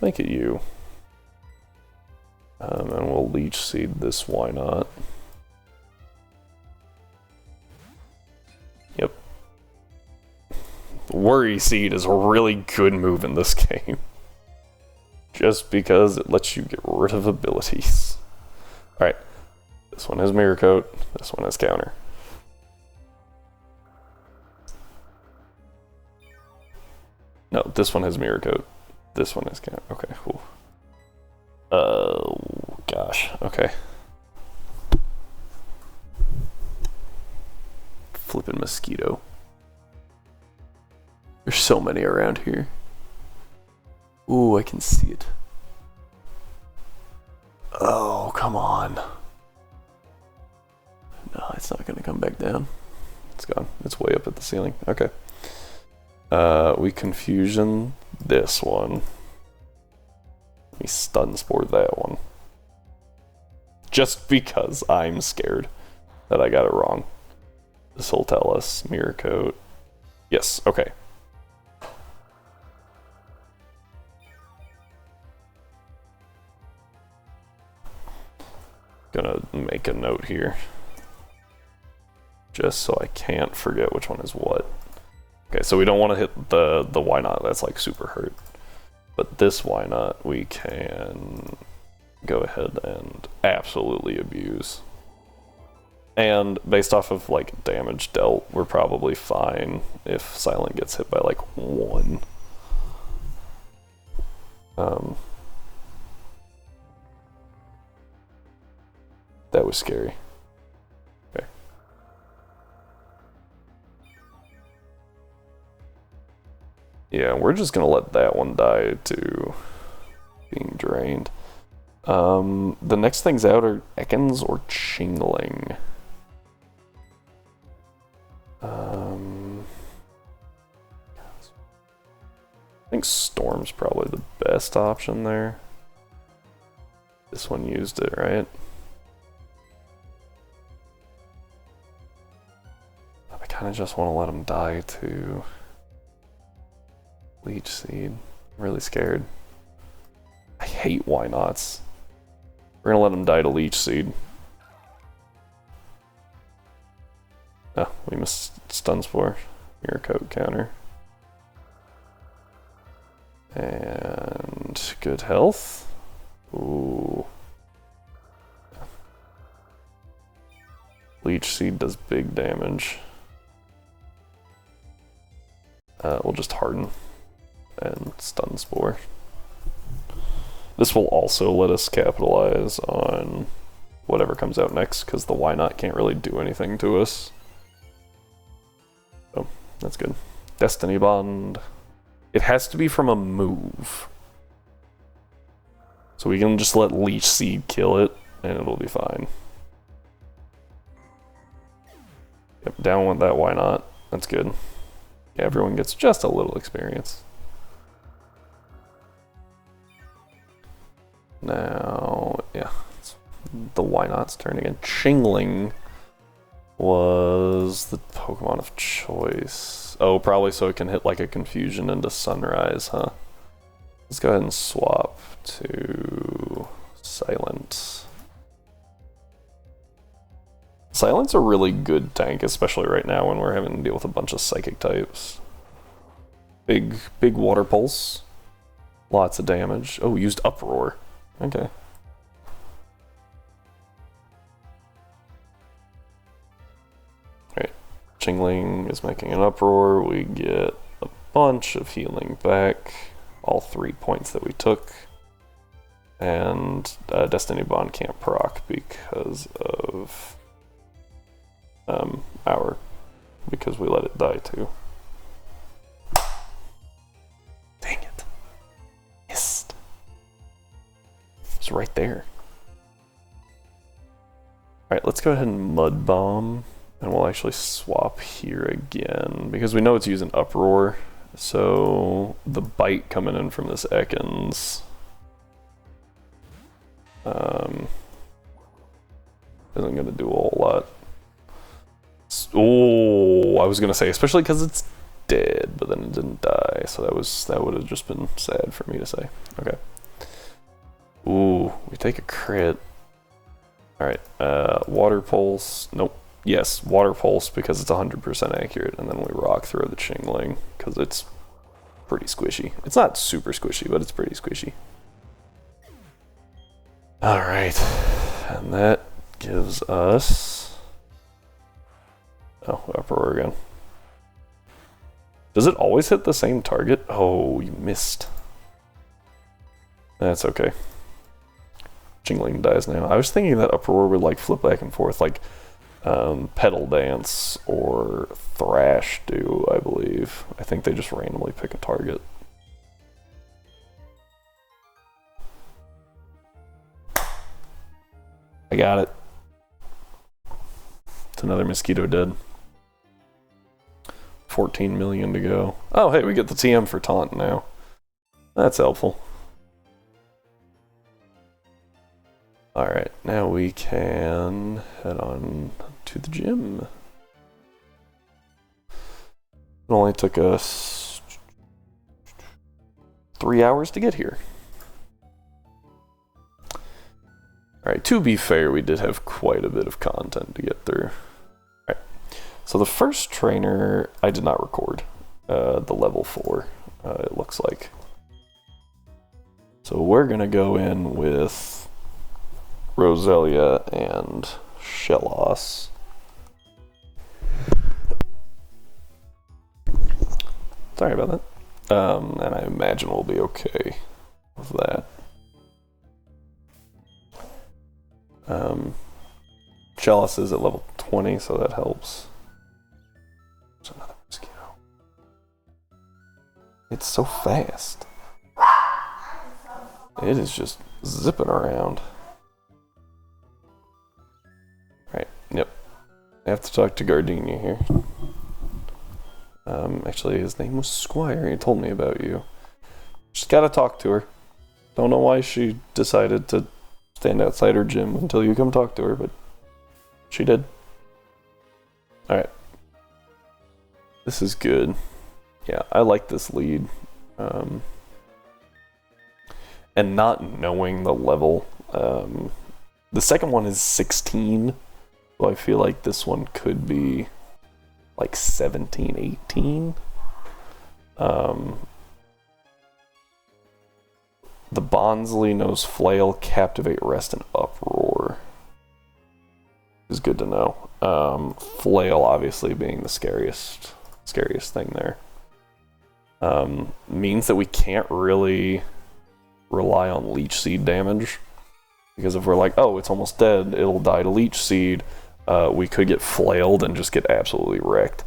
make it you. And we'll Leech Seed this, why not? Yep. Worry Seed is a really good move in this game. Just because it lets you get rid of abilities. Alright. This one has Mirror Coat, this one has Counter. No, this one has Mirror Coat. This one has Counter. Okay, cool. Oh, gosh. Okay. Flippin' mosquito. There's so many around here. Ooh, I can see it. Oh, come on. No, it's not gonna come back down. It's gone. It's way up at the ceiling. Okay. We Confusion this one. We Stun Spore that one. Just because I'm scared that I got it wrong. This will tell us Mirror Coat. Yes, okay. Gonna make a note here. Just so I can't forget which one is what. Okay, so we don't want to hit the why not, that's like super hurt. But this why not we can go ahead and absolutely abuse. And based off of like damage dealt, we're probably fine if Silent gets hit by like 1. That was scary. Okay. Yeah, we're just gonna let that one die to being drained. The next things out are Ekans or Chingling. I think Storm's probably the best option there. This one used it, right? I kind of just want to let him die to Leech Seed. I'm really scared. I hate why nots. We're gonna let him die to Leech Seed. Oh, we missed Stun Spore. Mirror Coat Counter. And good health. Ooh. Leech Seed does big damage. We'll just Harden and Stun Spore. This will also let us capitalize on whatever comes out next, because the why not can't really do anything to us. So, that's good. Destiny Bond. It has to be from a move. So we can just let Leech Seed kill it, and it'll be fine. Yep, down with that why not. That's good. Yeah, everyone gets just a little experience. Now, yeah, it's the why not's turn again. Chingling was the Pokemon of choice. Oh, probably so it can hit like a Confusion into Sunrise, huh? Let's go ahead and swap to Silent. Silent's a really good tank, especially right now when we're having to deal with a bunch of Psychic types. Big Water Pulse. Lots of damage. Oh, used Uproar. Okay. Chingling is making an uproar. We get a bunch of healing back. All 3 points that we took. And Destiny Bond can't proc because of because we let it die too. Dang it. Missed. It's right there. Alright, let's go ahead and Mud Bomb. And we'll actually swap here again. Because we know it's using Uproar. So the bite coming in from this Ekans isn't going to do a whole lot. Oh, I was going to say, especially because it's dead, but then it didn't die. So that would have just been sad for me to say. Okay. Ooh, we take a crit. Alright, Water Pulse. Nope. Yes, Water Pulse because it's 100% accurate, and then we Rock Throw the Chingling because it's pretty squishy. It's not super squishy, but it's pretty squishy. Alright, and that gives us... Oh, Uproar again. Does it always hit the same target? Oh, you missed. That's okay. Chingling dies now. I was thinking that Uproar would like flip back and forth like Petal Dance or Thrash do, I believe. I think they just randomly pick a target. I got it. It's another mosquito dead. 14 million to go. Oh, hey, we get the TM for Taunt now. That's helpful. Alright, now we can head on to the gym. It only took us 3 hours to get here. Alright, to be fair, we did have quite a bit of content to get through. Alright, so the first trainer I did not record, the level 4, it looks like. So we're gonna go in with Roselia and Shellos. Sorry about that. And I imagine we'll be okay with that. Shellos is at level 20, so that helps. There's another mosquito. It's so fast. It is just zipping around. Right, yep. I have to talk to Gardenia here. Actually, his name was Squire. He told me about you. Just gotta talk to her. Don't know why she decided to stand outside her gym until you come talk to her, but she did. Alright. This is good. Yeah, I like this lead. And not knowing the level. The second one is 16. So I feel like this one could be like 17, 18. The Bonsly knows Flail, Captivate, Rest, and Uproar. Is good to know. Flail obviously being the scariest thing there. Means that we can't really rely on Leech Seed damage. Because if we're like, oh, it's almost dead, it'll die to Leech Seed, we could get flailed and just get absolutely wrecked.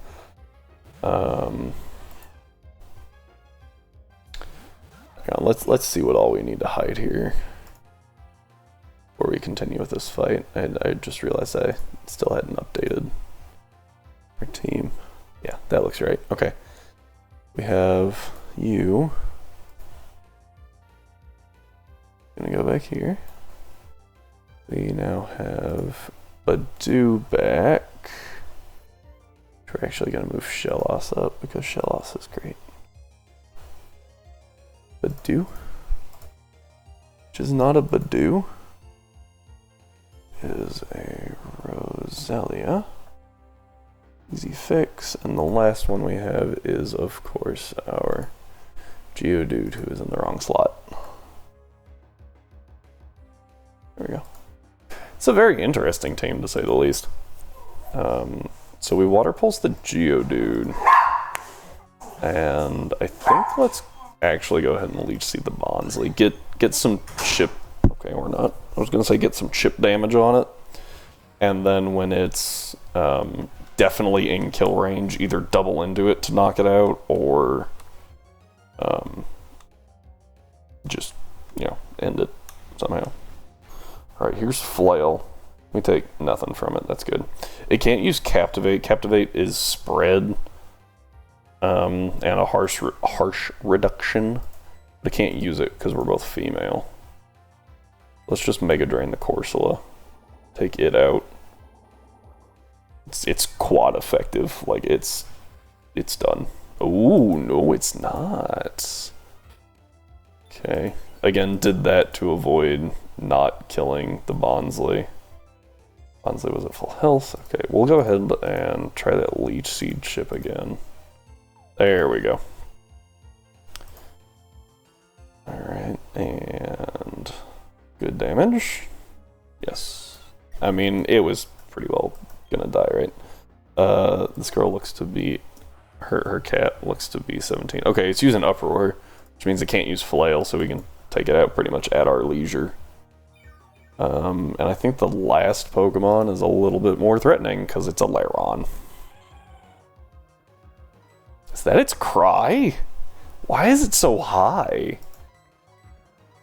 Let's see what all we need to hide here before we continue with this fight. I just realized I still hadn't updated our team. Yeah, that looks right. Okay. We have you. Gonna go back here. We now have Badu back. We're actually gonna move Shellos up because Shellos is great. Badu, which is not a Badu, is a Roselia. Easy fix. And the last one we have is, of course, our Geodude, who is in the wrong slot. There we go. It's a very interesting team, to say the least. So we water pulse the Geodude. And I think let's actually go ahead and leech seed the Bonsly. Get some chip. Okay, or not. I was gonna say get some chip damage on it. And then when it's definitely in kill range, either double into it to knock it out, or just, you know, end it somehow. Alright, here's Flail. We take nothing from it, that's good. It can't use Captivate. Captivate is spread and a harsh reduction. But I can't use it because we're both female. Let's just Mega Drain the Corsola. Take it out. It's quad effective. Like, it's done. Ooh, no, it's not. Okay. Again, did that to avoid not killing the Bonsly. Bonsly was at full health. Okay, we'll go ahead and try that Leech Seed chip again. There we go. Alright, and good damage. Yes. I mean, it was pretty well gonna die, right? This girl looks to be... Her cat looks to be 17. Okay, it's using Uproar, which means it can't use Flail, so we can take it out pretty much at our leisure. And I think the last Pokemon is a little bit more threatening, because it's a Lairon. Is that its cry? Why is it so high?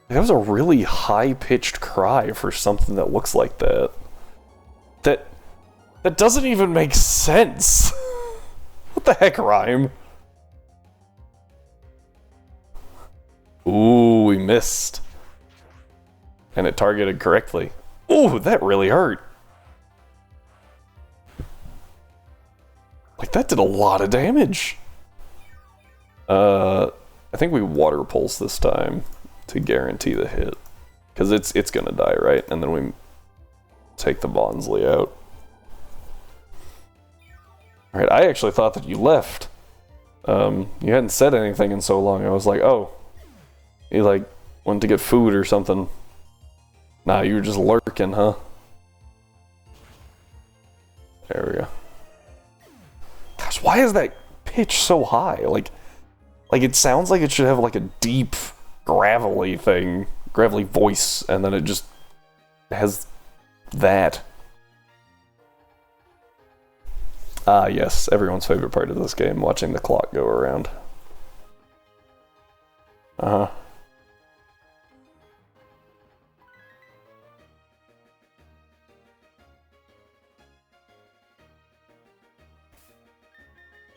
That was a really high-pitched cry for something that looks like that. That doesn't even make sense. What the heck, Rhyme? Ooh, we missed. And it targeted correctly. Ooh, that really hurt. Like, that did a lot of damage. I think we Water Pulse this time to guarantee the hit. Because it's gonna die, right? And then we take the Bonsly out. Alright, I actually thought that you left. You hadn't said anything in so long. I was like, oh. You, like, went to get food or something. Nah, you were just lurking, huh? There we go. Gosh, why is that pitch so high? Like it sounds like it should have, like, a deep, gravelly thing. Gravelly voice, and then it just has that. Ah, yes, everyone's favorite part of this game, watching the clock go around. Uh-huh.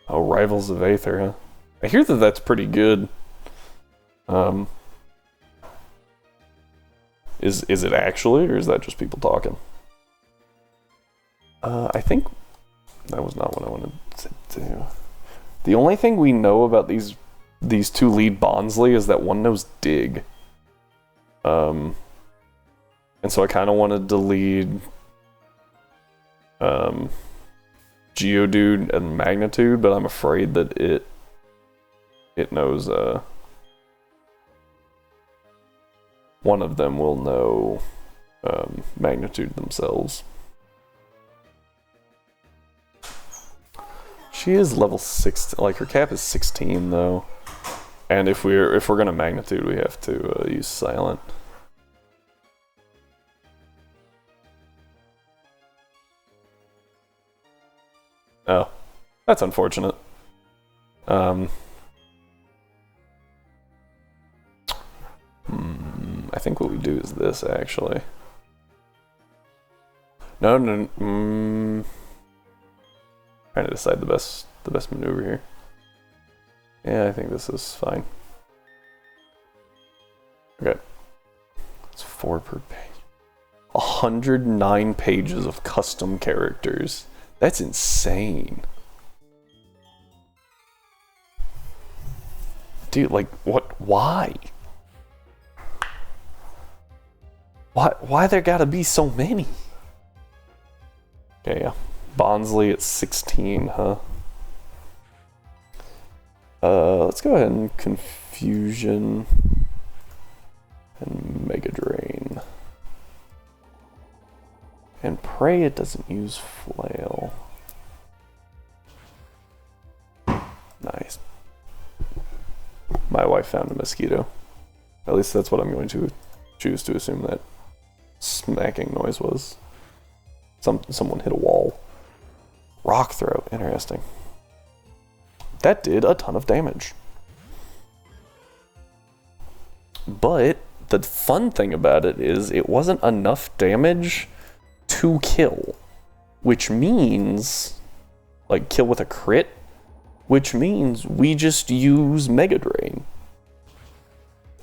Oh, Rivals of Aether, huh? I hear that that's pretty good. Is it actually, or is that just people talking? I think that was not what I wanted to do. The only thing we know about these two lead Bonsly is that one knows Dig. And so I kind of wanted to lead Geodude and Magnitude, but I'm afraid that it knows one of them will know Magnitude themselves. She is level 6, like her cap is 16 though. And if we're gonna Magnitude, we have to use Silent. Oh, that's unfortunate. I think what we do is this, actually. No. Trying to decide the best maneuver here. Yeah, I think this is fine. Okay. It's 4 per page. 109 pages of custom characters. That's insane. Dude, like, what? Why? Why there gotta be so many? Okay, yeah. Bonsly at 16, huh? Let's go ahead and Confusion and Mega Drain. And pray it doesn't use Flail. Nice. My wife found a mosquito. At least that's what I'm going to choose to assume that smacking noise was. Someone hit a wall. Rock throw. Interesting. That did a ton of damage. But the fun thing about it is it wasn't enough damage to kill. Which means, like, kill with a crit, which means we just use Mega Drain.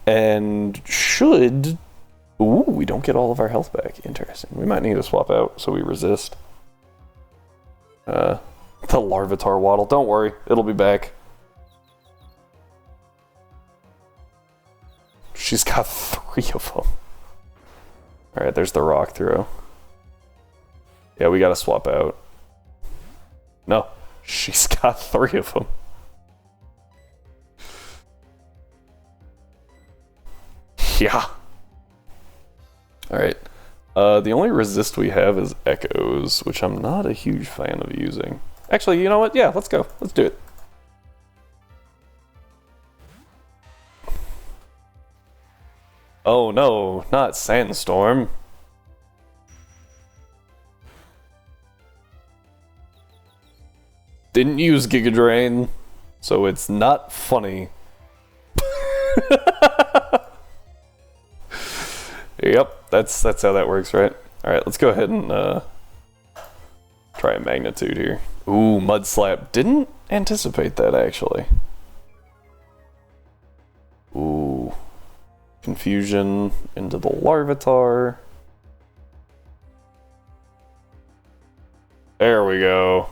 And should... Ooh, we don't get all of our health back. Interesting. We might need to swap out so we resist. The Larvitar Waddle. Don't worry, it'll be back. She's got 3 of them. Alright, there's the rock throw. Yeah, we gotta swap out. No, she's got 3 of them. Yeah. Alright. The only resist we have is Echoes, which I'm not a huge fan of using. Actually, you know what? Yeah, let's go. Let's do it. Oh no, not Sandstorm. Didn't use Giga Drain, so it's not funny. Yep, that's how that works, right? Alright, let's go ahead and try a Magnitude here. Ooh, Mud Slap. Didn't anticipate that, actually. Ooh. Confusion into the Larvitar. There we go.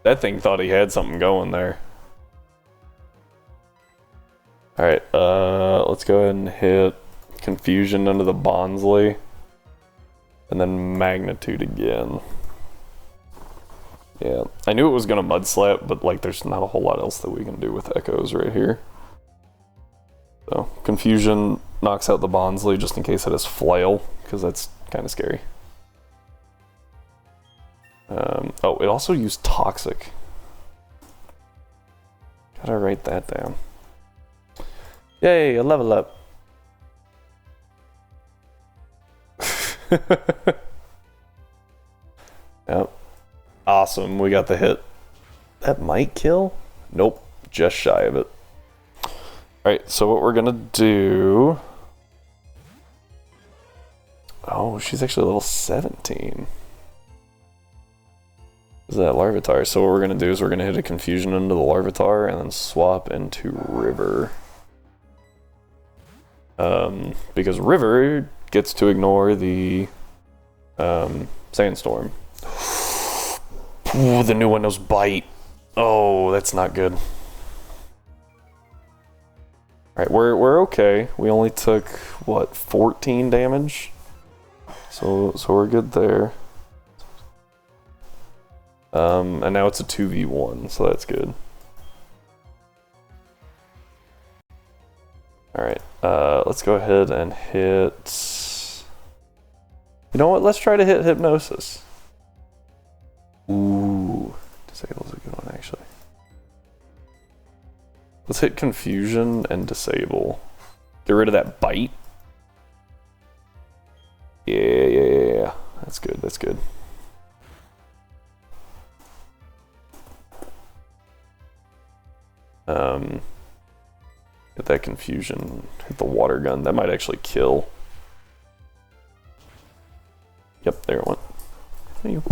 That thing thought he had something going there. Alright, let's go ahead and hit Confusion under the Bonsley. And then Magnitude again. Yeah, I knew it was gonna Mud Slap, but like there's not a whole lot else that we can do with Echoes right here. So, Confusion knocks out the Bonsley just in case it has Flail, because that's kind of scary. Oh, it also used Toxic. Gotta write that down. Yay, a level up. Yep. Awesome, we got the hit. That might kill? Nope, just shy of it. Alright, so what we're gonna do... Oh, she's actually level 17. Is that Larvitar? So what we're gonna do is we're gonna hit a Confusion into the Larvitar and then swap into River. Because River gets to ignore the Sandstorm. Ooh, the new one knows Bite. Oh, that's not good. Alright, we're okay. We only took, what, 14 damage? So we're good there. And now it's a 2v1, so that's good. Alright, let's go ahead and hit... You know what, let's try to hit Hypnosis. Ooh, Disable's a good one, actually. Let's hit Confusion and Disable. Get rid of that Bite. Yeah. That's good, that's good. Get that Confusion, hit the Water Gun. That might actually kill. Yep, there it went. Thank you.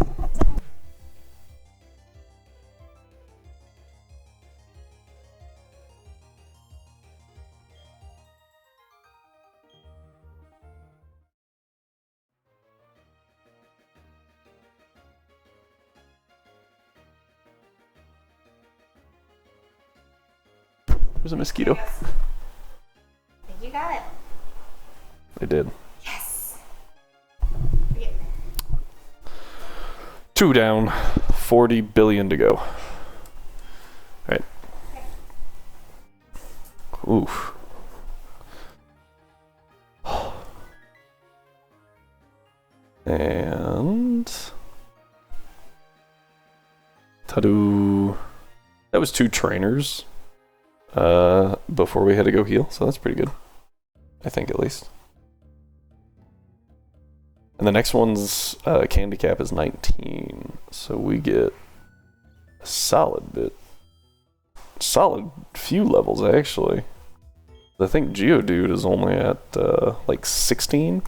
There's a mosquito. I think you got it. I did. Yes. We're getting there. 2 down, 40 billion to go. Alright. Oof. And Tadu. That was 2 trainers before we had to go heal, so that's pretty good. I think, at least. And the next one's candy cap is 19, so we get a solid few levels, actually. I think Geodude is only at like 16.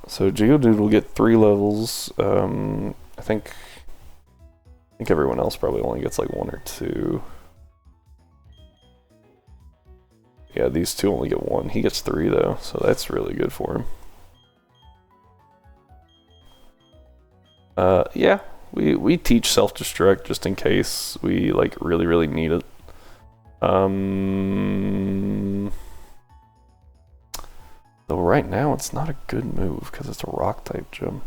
So Geodude will get 3 levels. I think everyone else probably only gets like 1 or 2. Yeah, these 2 only get 1. He gets 3 though, so that's really good for him. Yeah, we teach self-destruct just in case we like really need it. Though right now it's not a good move because it's a rock type gym.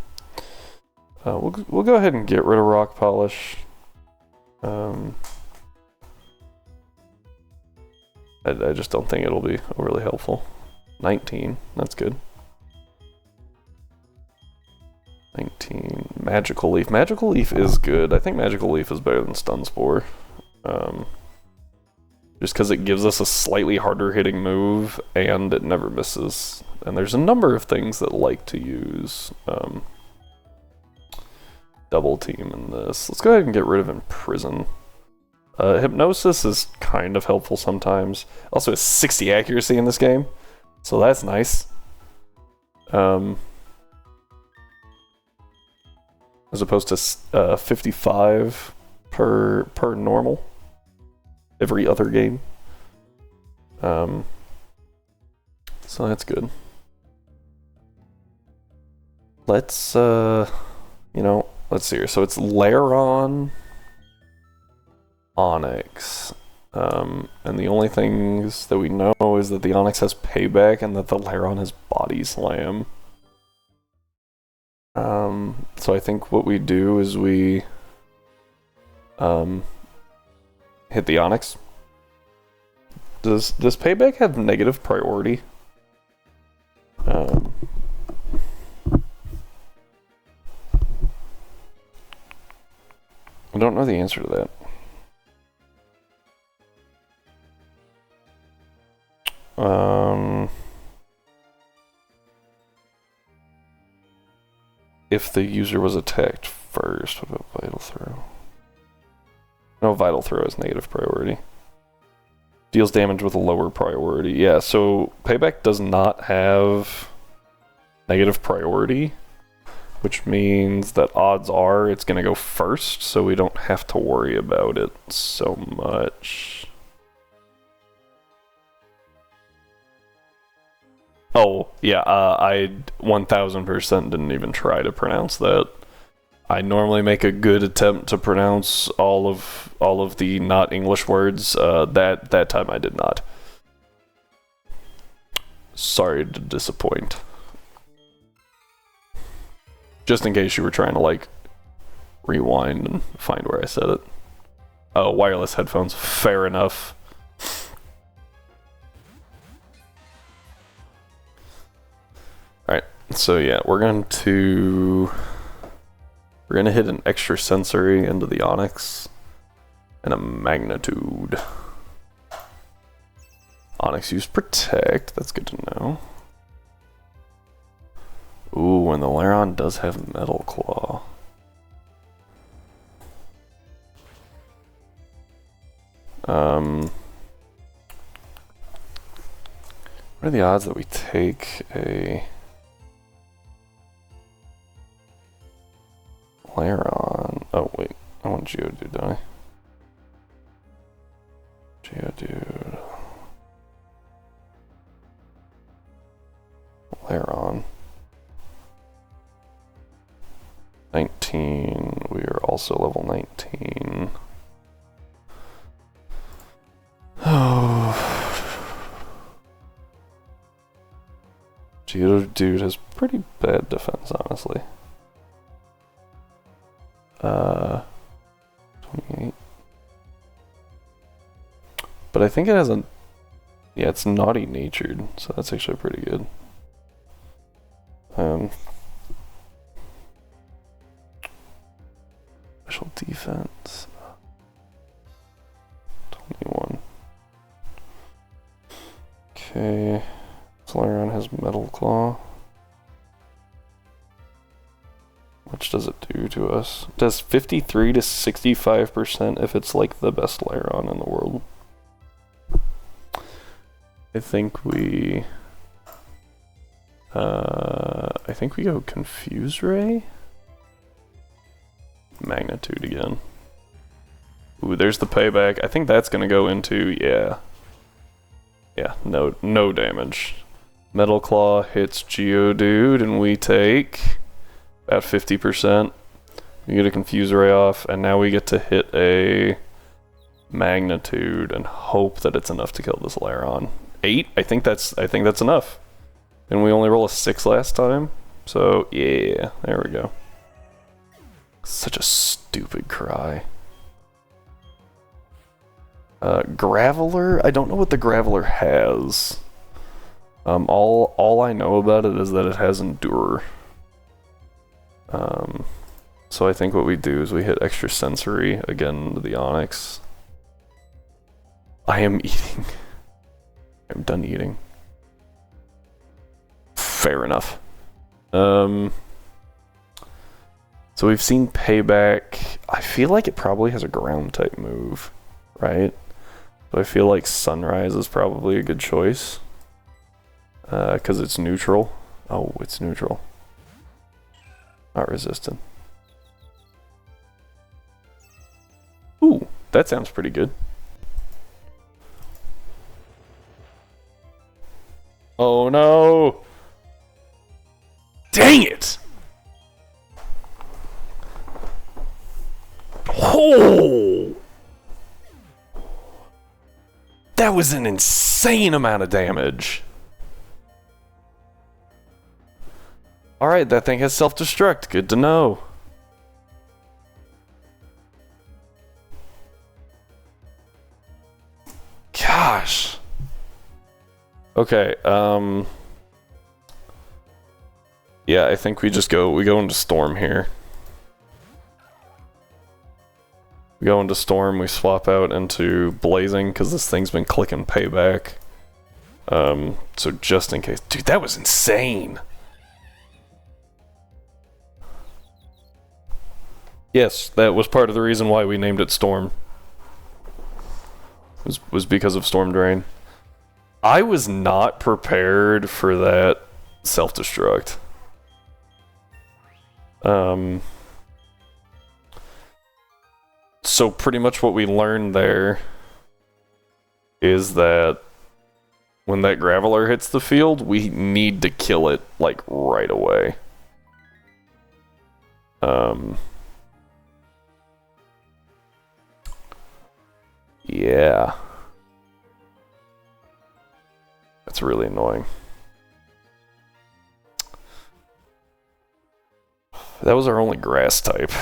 We'll go ahead and get rid of rock polish. I just don't think it'll be overly helpful. 19, that's good. 19, Magical Leaf. Magical Leaf is good. I think Magical Leaf is better than Stun Spore. Just because it gives us a slightly harder hitting move and it never misses. And there's a number of things that like to use double team in this. Let's go ahead and get rid of Imprison. Hypnosis is kind of helpful sometimes. Also has 60 accuracy in this game, so that's nice. As opposed to 55 per normal every other game. So that's good. Let's let's see here. So it's Lairon, Onyx. And the only things that we know is that the Onyx has payback and that the Lairon has body slam. So I think what we do is we hit the Onyx. Does payback have negative priority? I don't know the answer to that. If the user was attacked first, what about Vital Throw? No, Vital Throw is negative priority. Deals damage with a lower priority. Yeah, so Payback does not have negative priority, which means that odds are it's going to go first, so we don't have to worry about it so much. Oh, yeah, I 1000% didn't even try to pronounce that. I normally make a good attempt to pronounce all of the not English words. That time I did not. Sorry to disappoint. Just in case you were trying to like rewind and find where I said it. Oh, wireless headphones. Fair enough. Alright, so yeah, we're gonna hit an extra sensory into the Onyx and a magnitude. Onyx used protect, that's good to know. Ooh, and the Lairon does have Metal Claw. What are the odds that we take a Lairon? Oh wait, I want Geodude, don't I? Geodude. Lairon. 19, we are also level 19. Oh. Geodude has pretty bad defense, honestly. 28. But I think it has a... Yeah, it's naughty natured, so that's actually pretty good. Special defense. 21. Okay. Flareon has Metal Claw. Which does it do to us? It does 53 to 65% if it's like the best Flareon in the world. I think we go Confuse Ray. Magnitude again. Ooh, there's the payback. I think that's gonna go into, yeah, no damage. Metal Claw hits Geodude, and we take about 50%. We get a Confuse Ray off, and now we get to hit a Magnitude and hope that it's enough to kill this Lairon. 8? I think that's enough. And we only roll a 6 last time, so yeah, there we go. Such a stupid cry. Graveler? I don't know what the Graveler has. All I know about it is that it has Endure. So I think what we do is we hit Extra Sensory again to the Onix. I am eating. I'm done eating. Fair enough. So we've seen Payback. I feel like it probably has a ground type move, right? So I feel like Sunrise is probably a good choice. Because it's neutral. Oh, it's neutral. Not resistant. Ooh, that sounds pretty good. Oh no! Dang it! Oh! That was an insane amount of damage. Alright, that thing has self-destruct. Good to know. Gosh. Okay, yeah, I think we go into Storm here. We go into Storm, we swap out into Blazing, because this thing's been clicking Payback. So just in case. Dude, that was insane! Yes, that was part of the reason why we named it Storm. Was because of Storm Drain. I was not prepared for that self-destruct. So pretty much what we learned there is that when that Graveler hits the field, we need to kill it, like, right away. Yeah. That's really annoying. That was our only grass type.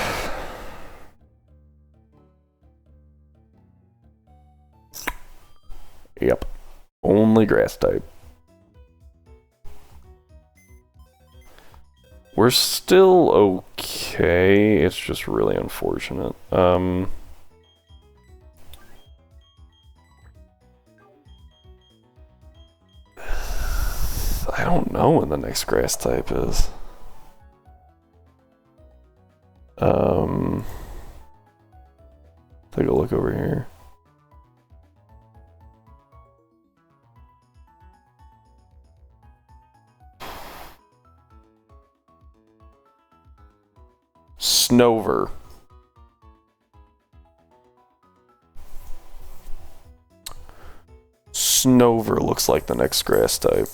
Yep. Only grass type. We're still okay. It's just really unfortunate. I don't know when the next grass type is. Take a look over here. Snover. Snover looks like the next grass type.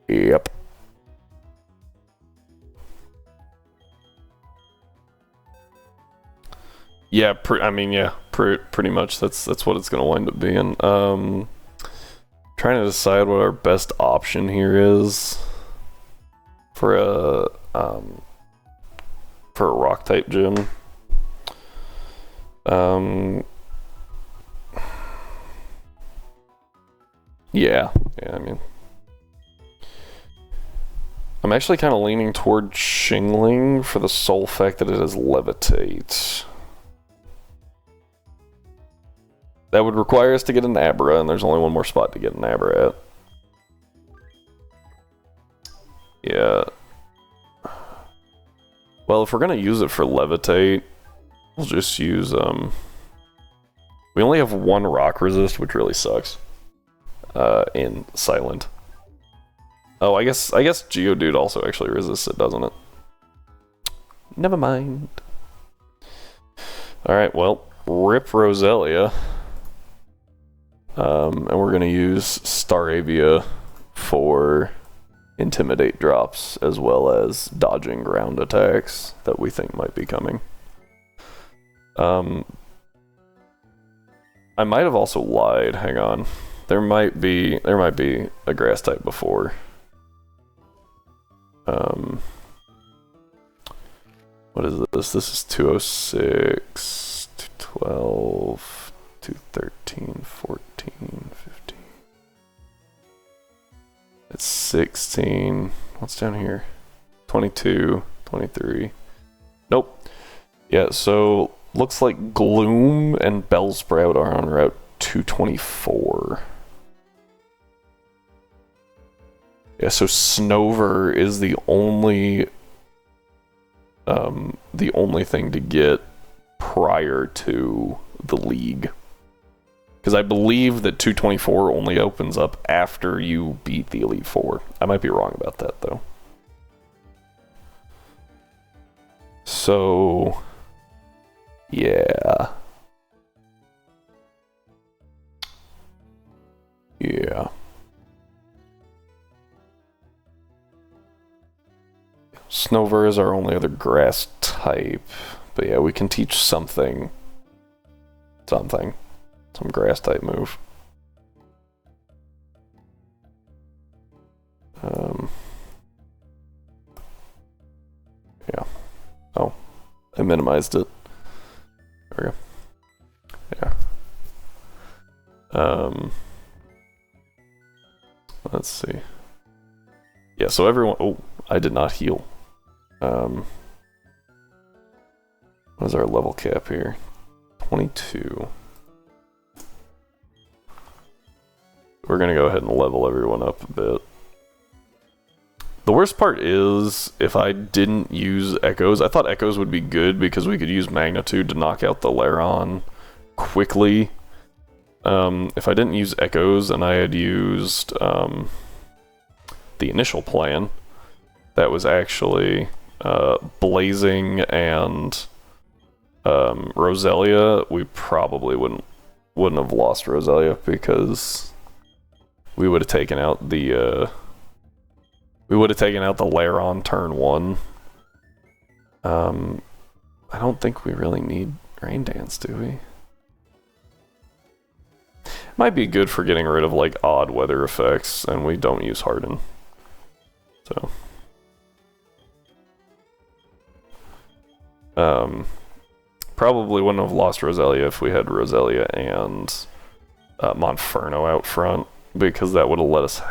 Yep. Yeah, pretty much. That's what it's gonna wind up being. Trying to decide what our best option here is for a rock type gym. Yeah, I mean, I'm actually kind of leaning toward Shingling for the sole fact that it has Levitate. That would require us to get an Abra, and there's only one more spot to get an Abra at. Yeah. Well, if we're gonna use it for Levitate, we'll just use, we only have one rock resist, which really sucks. In Silent. Oh, I guess Geodude also actually resists it, doesn't it? Never mind. Alright, well, rip Roselia. And we're gonna use Staravia for Intimidate drops, as well as dodging ground attacks that we think might be coming. I might have also lied, hang on. There might be a grass type before. What is this? This is 206, 212, 213, 14, 15. It's 16. What's down here? 22, 23. Nope. Yeah, so looks like Gloom and Bellsprout are on route 224. Yeah, so Snover is the only thing to get prior to the league. Because I believe that 224 only opens up after you beat the Elite Four. I might be wrong about that, though. So, yeah. Yeah. Snover is our only other grass type. But yeah, we can teach something. Some grass type move. Yeah. Oh, I minimized it. There we go. Yeah. Let's see. Yeah, so everyone... Oh, I did not heal. What is our level cap here? 22. We're gonna go ahead and level everyone up a bit. The worst part is, if I didn't use Echoes, I thought Echoes would be good because we could use Magnitude to knock out the Lairon quickly. If I didn't use Echoes and I had used the initial plan, that was actually Blazing and Roselia, we probably wouldn't have lost Roselia because we would have taken out the Lairon turn 1. I don't think we really need Rain Dance, do we? Might be good for getting rid of like odd weather effects, and we don't use Harden. So probably wouldn't have lost Roselia if we had Roselia and Monferno out front, because that would have let us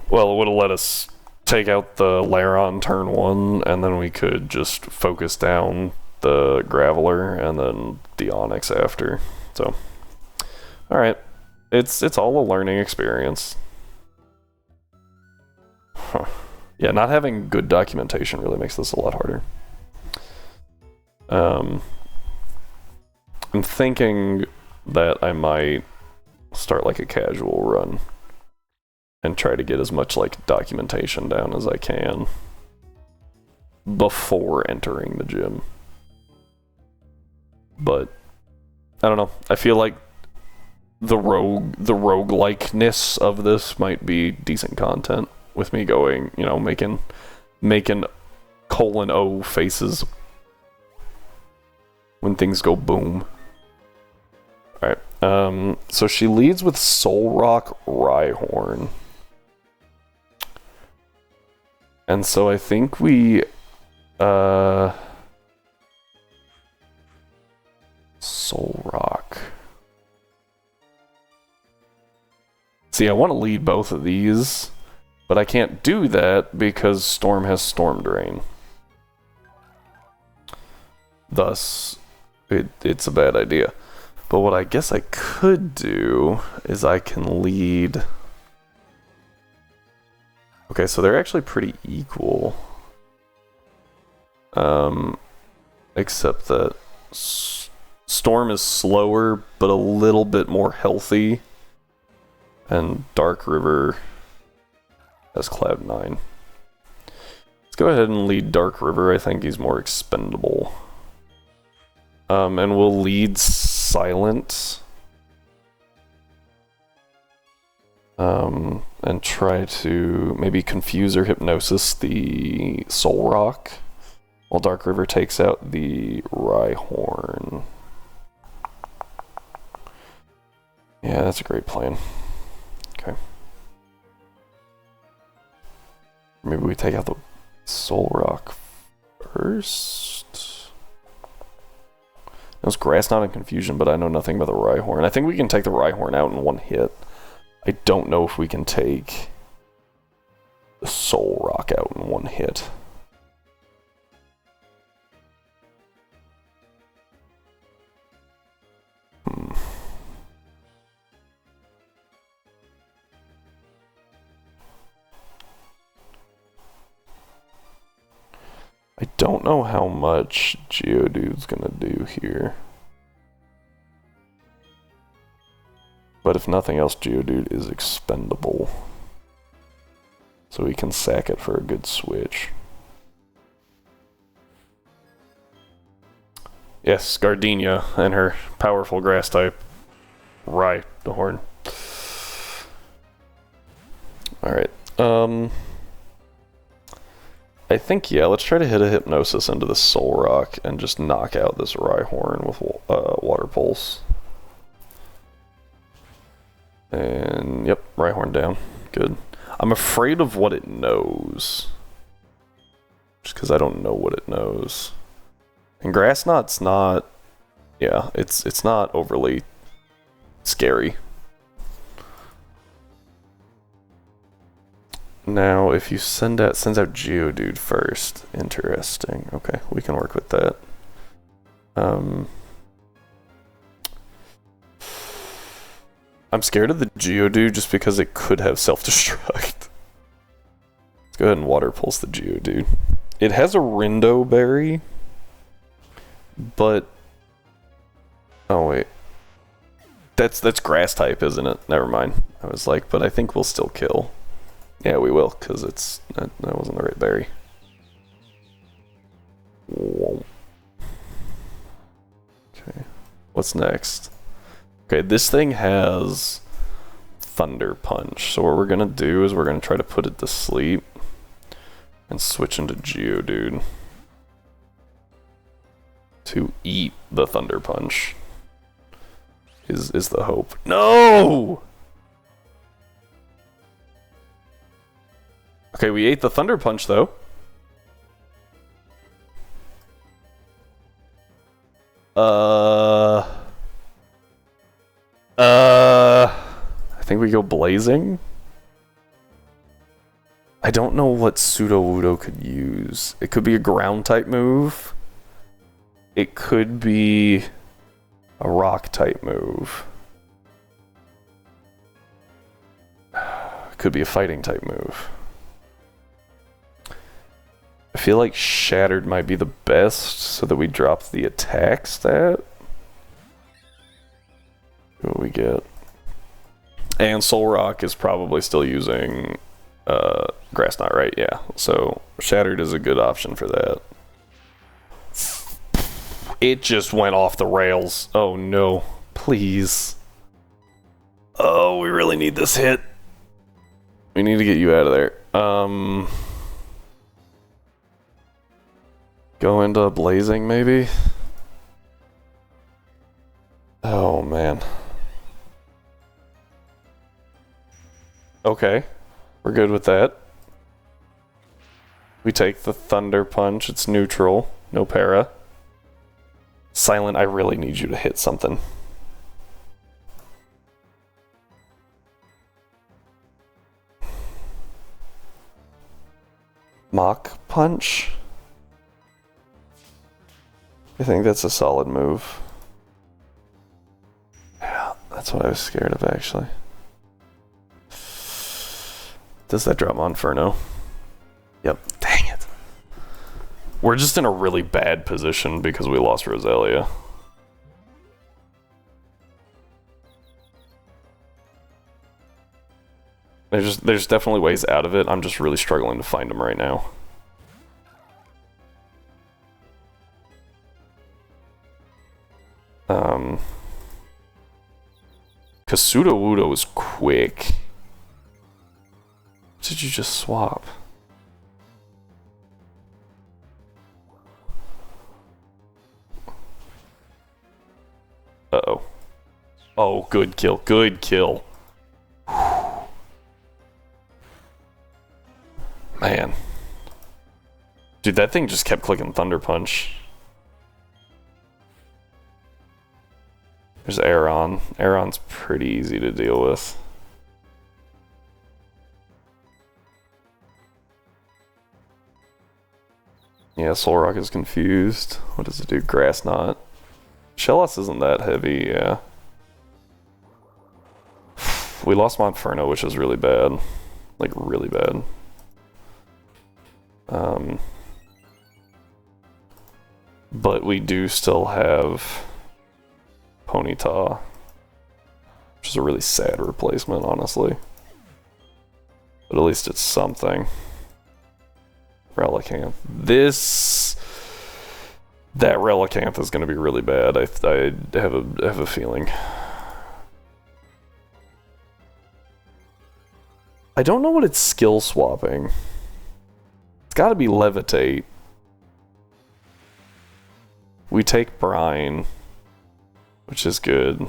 well, it would have let us take out the Lairon turn 1, and then we could just focus down the Graveler and then the Onyx after. So, alright. It's all a learning experience. Huh. Yeah, not having good documentation really makes this a lot harder. I'm thinking that I might start like a casual run and try to get as much like documentation down as I can before entering the gym. But I don't know. I feel like the roguelikeness of this might be decent content with me going, you know, making :O faces when things go boom. Alright, so she leads with Soul Rock Rhyhorn. And so I think we, Soul Rock. See, I want to lead both of these, but I can't do that because Storm has Storm Drain. Thus, it's a bad idea. But what I guess I could do is I can lead... Okay, so they're actually pretty equal. Except that Storm is slower, but a little bit more healthy. And Dark River has Cloud9. Let's go ahead and lead Dark River. I think he's more expendable. And we'll lead Silent. And try to maybe confuse or hypnosis the Soul Rock, while Dark River takes out the Rhyhorn. Yeah, that's a great plan. Okay. Maybe we take out the Soul Rock first. It was Grass Knot and Confusion, but I know nothing about the Rhyhorn. I think we can take the Rhyhorn out in one hit. I don't know if we can take the Soul Rock out in one hit. I don't know how much Geodude's gonna do here. But if nothing else, Geodude is expendable. So we can sack it for a good switch. Yes, Gardenia and her powerful grass type. Rhyhorn. Alright. I think, yeah, let's try to hit a Hypnosis into the Soul Rock and just knock out this Rhyhorn with Water Pulse. And, yep, Rhyhorn down. Good. I'm afraid of what it knows. Just because I don't know what it knows. And Grass Knot's not... Yeah, it's not overly scary. Now, if you sends out Geodude first. Interesting. Okay, we can work with that. I'm scared of the Geodude just because it could have self-destruct. Let's go ahead and Water Pulse the Geodude. It has a Rindo Berry, but... Oh, wait. That's Grass type, isn't it? Never mind. I was like, but I think we'll still kill. Yeah, we will, because that wasn't the right berry. Whoa. Okay. What's next? Okay, this thing has Thunder Punch. So what we're going to do is we're going to try to put it to sleep and switch into Geodude to eat the Thunder Punch. Is the hope. No! Okay, we ate the Thunder Punch, though. I think we go Blazing. I don't know what Sudowoodo could use. It could be a Ground-type move. It could be a Rock-type move. It could be a Fighting-type move. I feel like Shattered might be the best, so that we drop the attack stat. What do we get? And Soul Rock is probably still using Grass Knot, right? Yeah. So Shattered is a good option for that. It just went off the rails. Oh no. Please. Oh, we really need this hit. We need to get you out of there. Go into Blazing, maybe? Oh, man. Okay. We're good with that. We take the Thunder Punch. It's neutral. No para. Silent, I really need you to hit something. Mach Punch. I think that's a solid move. Yeah, that's what I was scared of, actually. Does that drop Monferno? Yep. Dang it. We're just in a really bad position because we lost Roselia. There's definitely ways out of it. I'm just really struggling to find them right now. Kasuda Wudo is quick. What did you just swap? Uh-oh. Oh, good kill. Good kill. Man. Dude, that thing just kept clicking Thunder Punch. There's Aeron. Aeron's pretty easy to deal with. Yeah, Solrock is confused. What does it do? Grass Knot. Shellos isn't that heavy, yeah. We lost Monferno, which is really bad. Like, really bad. But we do still have Ponyta, which is a really sad replacement, honestly. But at least it's something. Relicanth. That Relicanth is going to be really bad. I have a feeling. I don't know what it's skill swapping. It's got to be Levitate. We take Brine, which is good.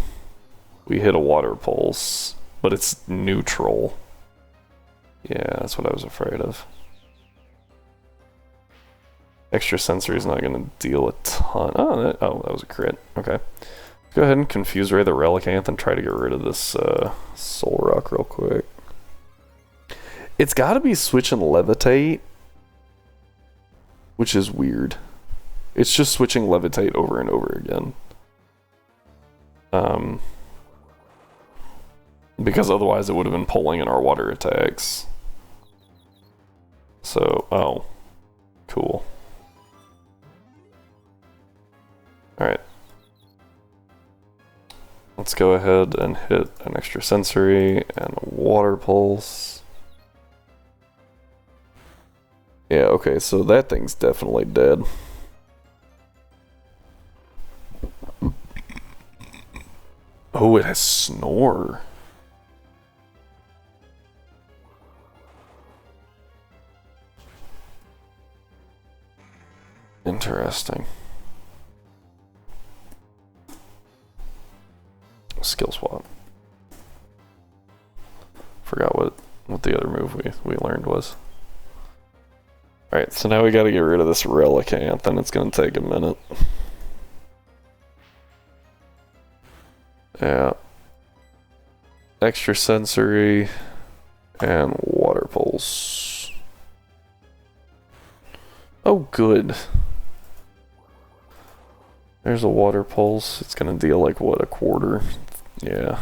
We hit a Water Pulse, but it's neutral. Yeah, that's what I was afraid of. Extra Sensory is not going to deal a ton. Oh, that was a crit. Okay. Go ahead and Confuse Ray the Relicanth and try to get rid of this Solrock real quick. It's got to be switching Levitate, which is weird. It's just switching Levitate over and over again. Because otherwise it would have been pulling in our water attacks. So, oh. Cool. Alright. Let's go ahead and hit an Extra Sensory and a Water Pulse. Yeah, okay, so that thing's definitely dead. Oh, it has Snore. Interesting. Skill swap. Forgot what the other move we learned was. Alright, so now we gotta get rid of this Relicanth, and it's gonna take a minute. Yeah. Extra Sensory and Water Pulse. Oh, good. There's a Water Pulse. It's gonna deal like, what, a quarter? Yeah.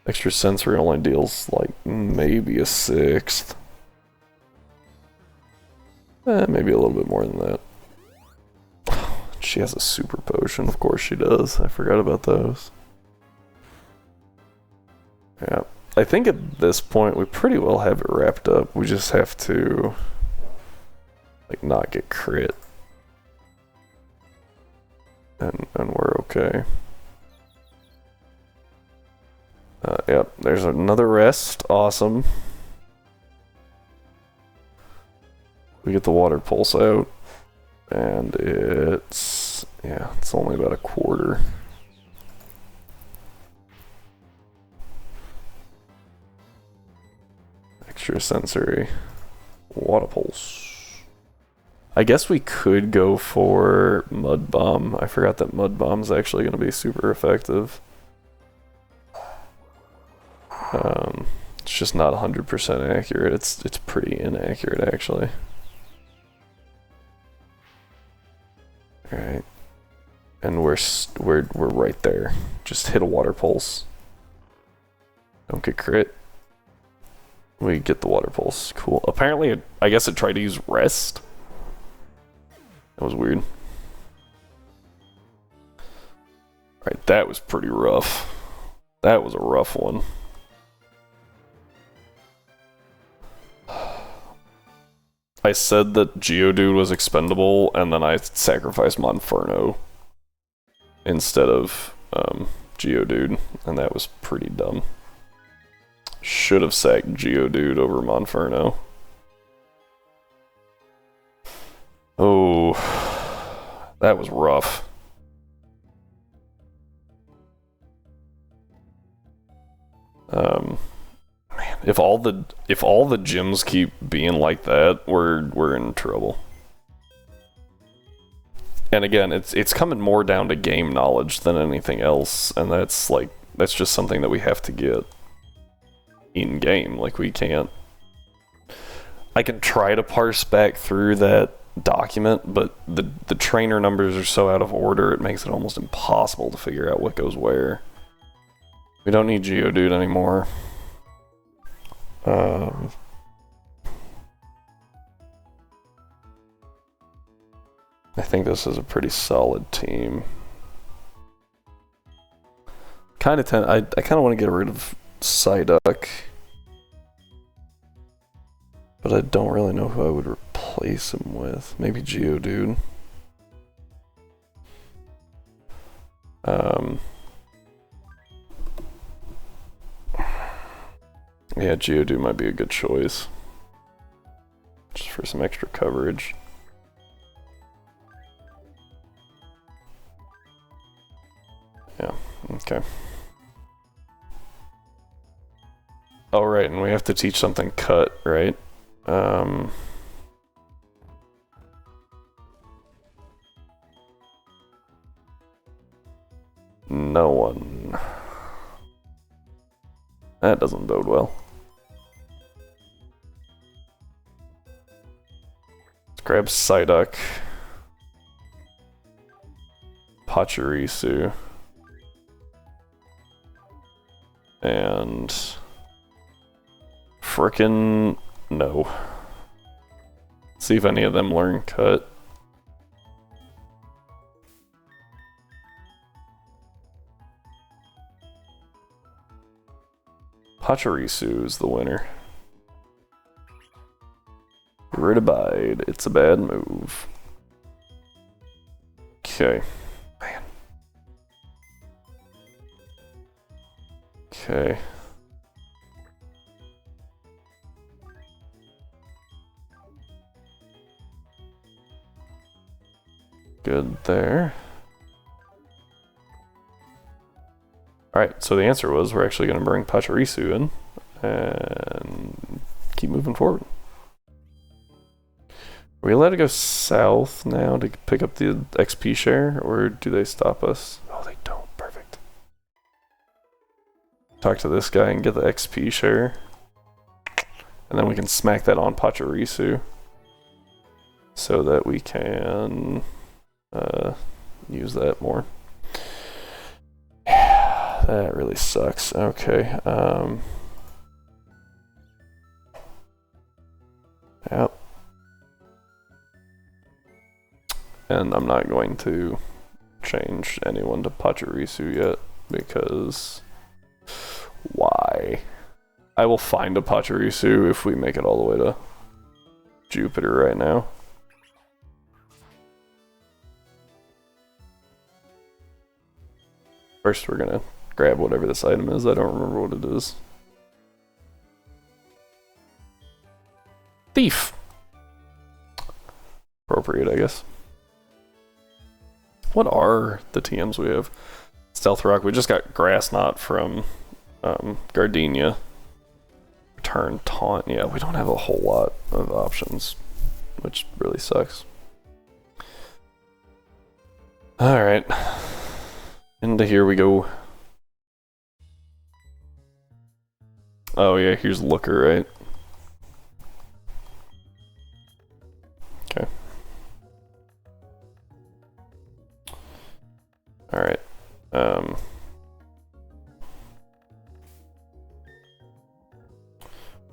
Extra Sensory only deals like maybe a sixth. Maybe a little bit more than that. She has a super potion, of course she does. I forgot about those. Yeah, I think at this point we pretty well have it wrapped up. We just have to, like, not get crit. And we're okay. Yep, there's another rest. Awesome. We get the Water Pulse out. And it's, yeah, it's only about a quarter. Extra Sensory. Water Pulse. I guess we could go for Mud Bomb. I forgot that Mud Bomb's actually going to be super effective. It's just not 100% accurate. It's pretty inaccurate, actually. All right, and we're right there. Just hit a water pulse. Don't get crit. We get the water pulse. Cool. Apparently, I guess it tried to use rest. That was weird. Alright, that was pretty rough. That was a rough one. I said that Geodude was expendable, and then I sacrificed Monferno instead of Geodude, and that was pretty dumb. Should have sacked Geodude over Monferno. Oh, that was rough. Man, if all the gyms keep being like that, we're in trouble. And again, it's coming more down to game knowledge than anything else, and that's just something that we have to get in game. Like, we can't. I can try to parse back through that document, but the trainer numbers are so out of order, it makes it almost impossible to figure out what goes where. We don't need Geodude anymore. I think this is a pretty solid team. I kind of want to get rid of Psyduck, but I don't really know who I would replace him with. Maybe Geodude. Yeah, Geodude might be a good choice. Just for some extra coverage. Yeah, okay. Oh, right, and we have to teach something cut, right? No one. That doesn't bode well. Let's grab Psyduck. Pachirisu. And frickin' no. See if any of them learn cut. Pachirisu is the winner. Ridabide, it's a bad move. Okay. Man. Okay. Good there. Alright, so the answer was we're actually going to bring Pachirisu in and keep moving forward. Are we allowed to go south now to pick up the XP share, or do they stop us? Oh, they don't. Perfect. Talk to this guy and get the XP share. And then we can smack that on Pachirisu so that we can use that more. That really sucks. Okay. Yep. And I'm not going to change anyone to Pachirisu yet, because why? I will find a Pachirisu if we make it all the way to Jupiter right now. First, we're gonna grab whatever this item is. I don't remember what it is. Thief! Appropriate, I guess. What are the TMs we have? Stealth Rock. We just got Grass Knot from Gardenia. Return Taunt. Yeah, we don't have a whole lot of options, which really sucks. Alright. Into here we go. Oh yeah, here's Looker, right? Okay. Alright.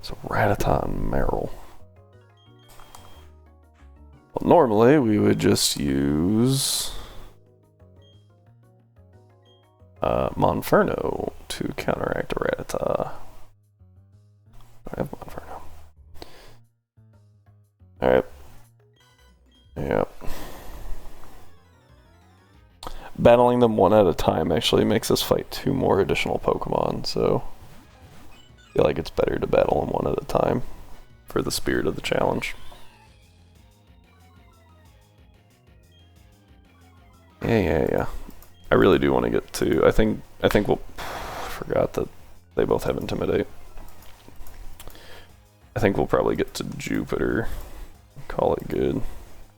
So Rattata and Meryl. Well, normally we would just use Monferno to counteract a Rattata. I have Monferno. Alright. Yep. Battling them one at a time actually makes us fight 2 more additional Pokemon, so I feel like it's better to battle them one at a time for the spirit of the challenge. Yeah. I really do want to get to. I think we'll. Forgot that they both have Intimidate. I think we'll probably get to Jupiter. Call it good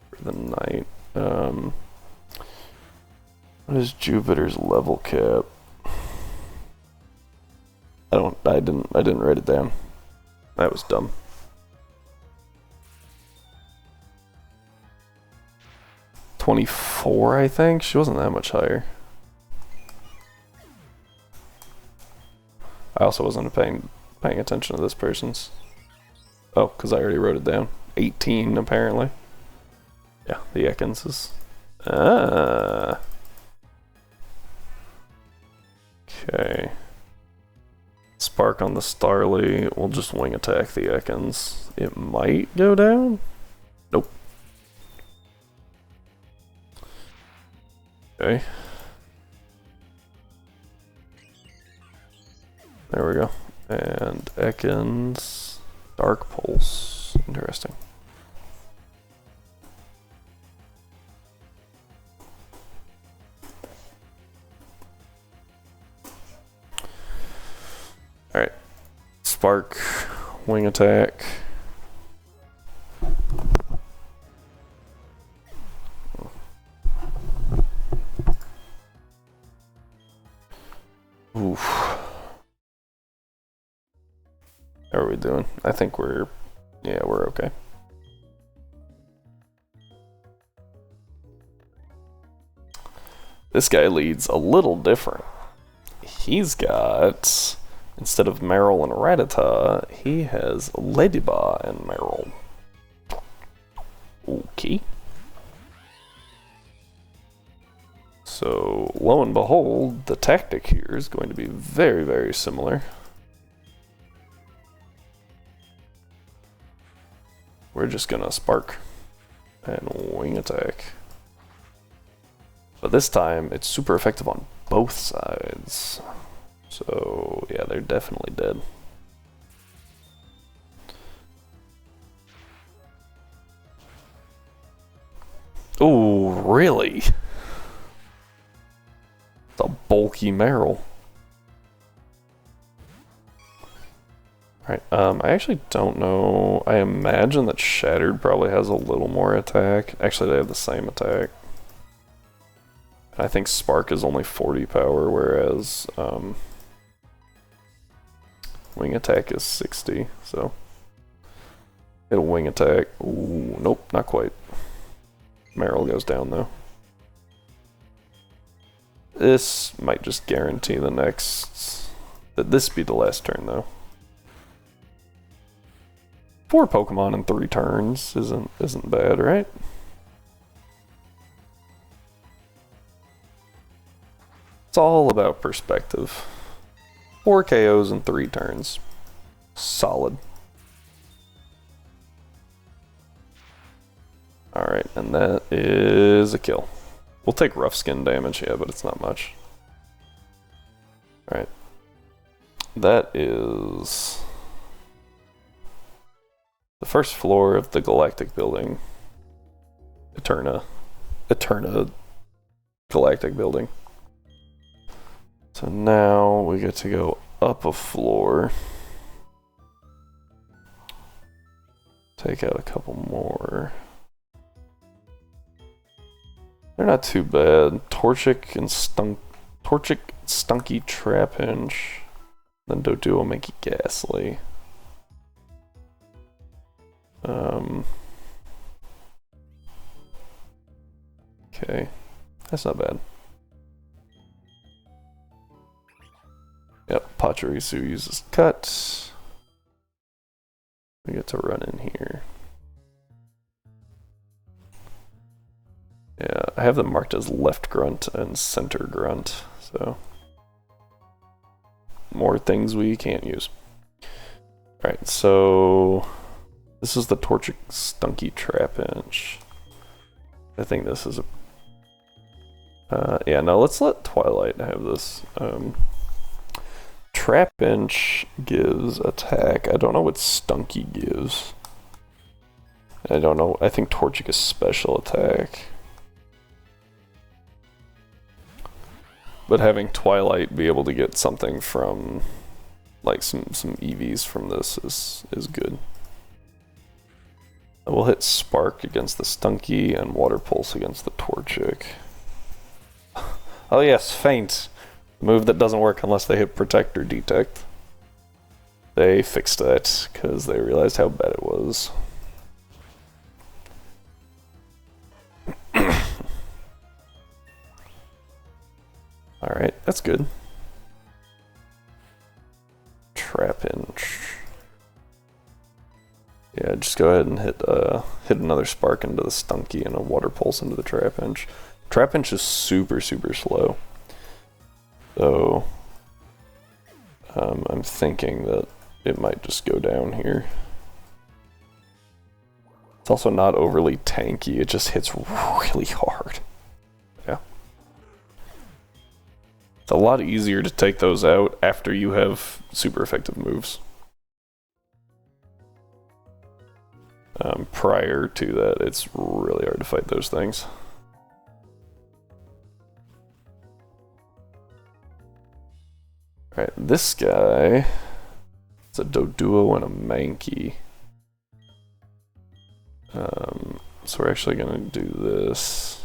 for the night. What is Jupiter's level cap? I didn't write it down. That was dumb. $24, I think. She wasn't that much higher. I also wasn't paying attention to this person's. Oh, because I already wrote it down. 18 apparently. Yeah, the Ekans is. Okay. Spark on the Starly. We'll just wing attack the Ekans. It might go down. Nope. Okay. There we go. And Ekans. Dark Pulse. Interesting. Alright. Spark. Wing attack. Oof. How are we doing? I think we're okay. This guy leads a little different. He's got, instead of Meryl and Rattata, he has Ladybug and Meryl. Okay. So, lo and behold, the tactic here is going to be very, very similar. We're just gonna Spark and Wing Attack. But this time, it's super effective on both sides. So, yeah, they're definitely dead. Oh, really? It's a bulky Meryl. Alright, I actually don't know. I imagine that Shattered probably has a little more attack. Actually, they have the same attack. I think Spark is only 40 power, whereas Wing Attack is 60, so it'll Wing Attack. Ooh, nope, not quite. Meryl goes down though. This might just guarantee the next. This be the last turn though. 4 Pokemon in 3 turns isn't bad, right? It's all about perspective. 4 KOs in 3 turns. Solid. Alright, and that is a kill. We'll take rough skin damage, yeah, but it's not much. Alright. That is the first floor of the Galactic Building. Eterna Galactic Building. So now we get to go up a floor. Take out a couple more. They're not too bad. Torchic, Stunky Trapinch. Then Doduo, Mankey, Ghastly. Okay, that's not bad. Yep, Pachirisu uses Cut. We get to run in here. Yeah, I have them marked as left grunt and center grunt, so more things we can't use. Alright, so this is the Torchic Stunky Trapinch. I think this is a... yeah, no, let's let Twilight have this. Trapinch gives attack. I don't know what Stunky gives. I don't know. I think Torchic is special attack. But having Twilight be able to get something from, like, some EVs from this is good. I will hit Spark against the Stunky and Water Pulse against the Torchic. Oh yes, Feint. Move that doesn't work unless they hit Protect or Detect. They fixed that because they realized how bad it was. Alright, that's good. Trapinch. Yeah, just go ahead and hit another Spark into the Stunky and a Water Pulse into the Trapinch. Trapinch is super slow. So I'm thinking that it might just go down here. It's also not overly tanky, it just hits really hard. Yeah. It's a lot easier to take those out after you have super effective moves. Prior to that, it's really hard to fight those things. Alright, this guy is a Doduo and a Mankey. So we're actually gonna do this.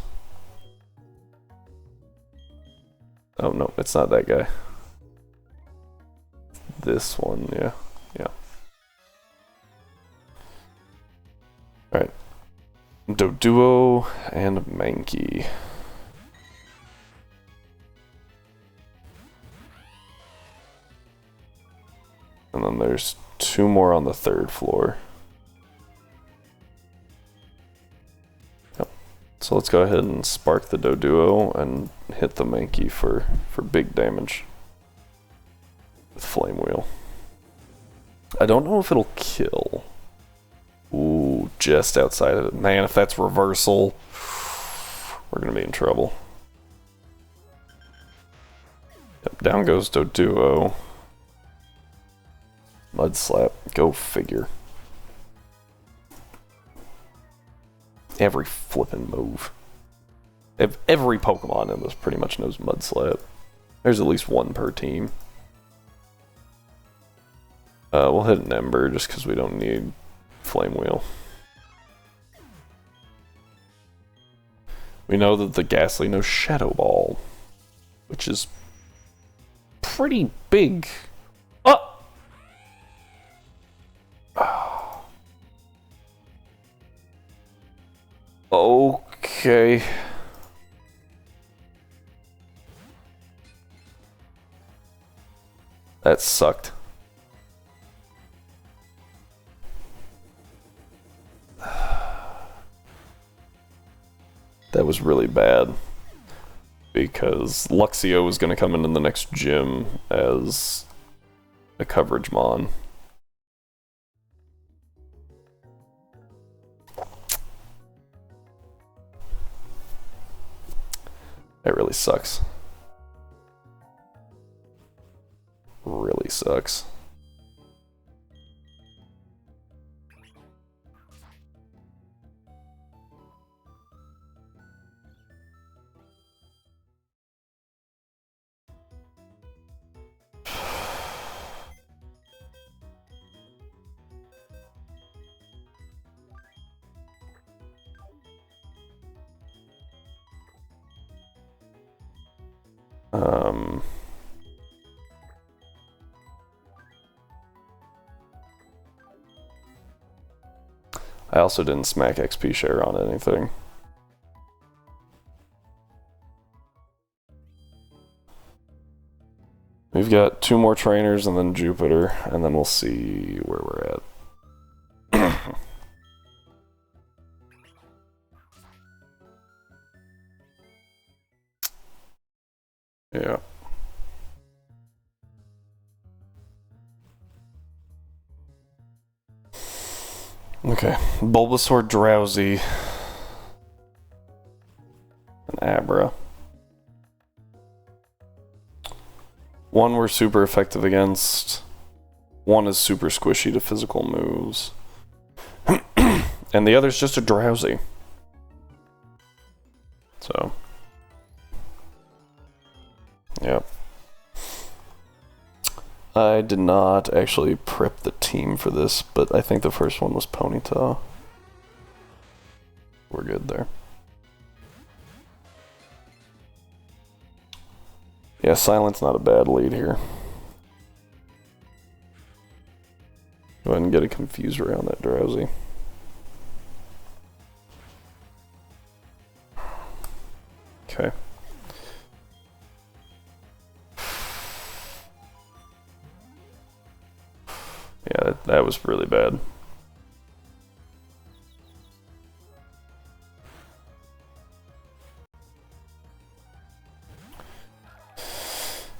Oh no, it's not that guy. This one, yeah. Alright. Doduo and Mankey. And then there's two more on the third floor. Yep. So let's go ahead and spark the Doduo and hit the Mankey for big damage with Flame Wheel. I don't know if it'll kill. Ooh, just outside of it. Man, if that's reversal, we're gonna be in trouble. Yep, down goes Doduo. Mud Slap, go figure. Every flippin' move. Every Pokemon in this pretty much knows Mud Slap. There's at least one per team. We'll hit an Ember just because we don't need Flame Wheel. We know that the Ghastly knows Shadow Ball, which is pretty big. Okay. That sucked. That was really bad. Because Luxio was going to come into the next gym as a coverage mon. That really sucks. Really sucks. also didn't smack XP share on anything. We've got 2 more trainers and then Jupiter, and then we'll see where we're at. Yeah. Okay, Bulbasaur, Drowsy, and Abra. One we're super effective against. One is super squishy to physical moves. And the other's just a Drowsy. So. Yep. I did not actually prep the team for this, but I think the first one was Ponyta. We're good there. Yeah, Silent's not a bad lead here. Go ahead and get a Confuser around that Drowsy. Okay. Yeah, that was really bad.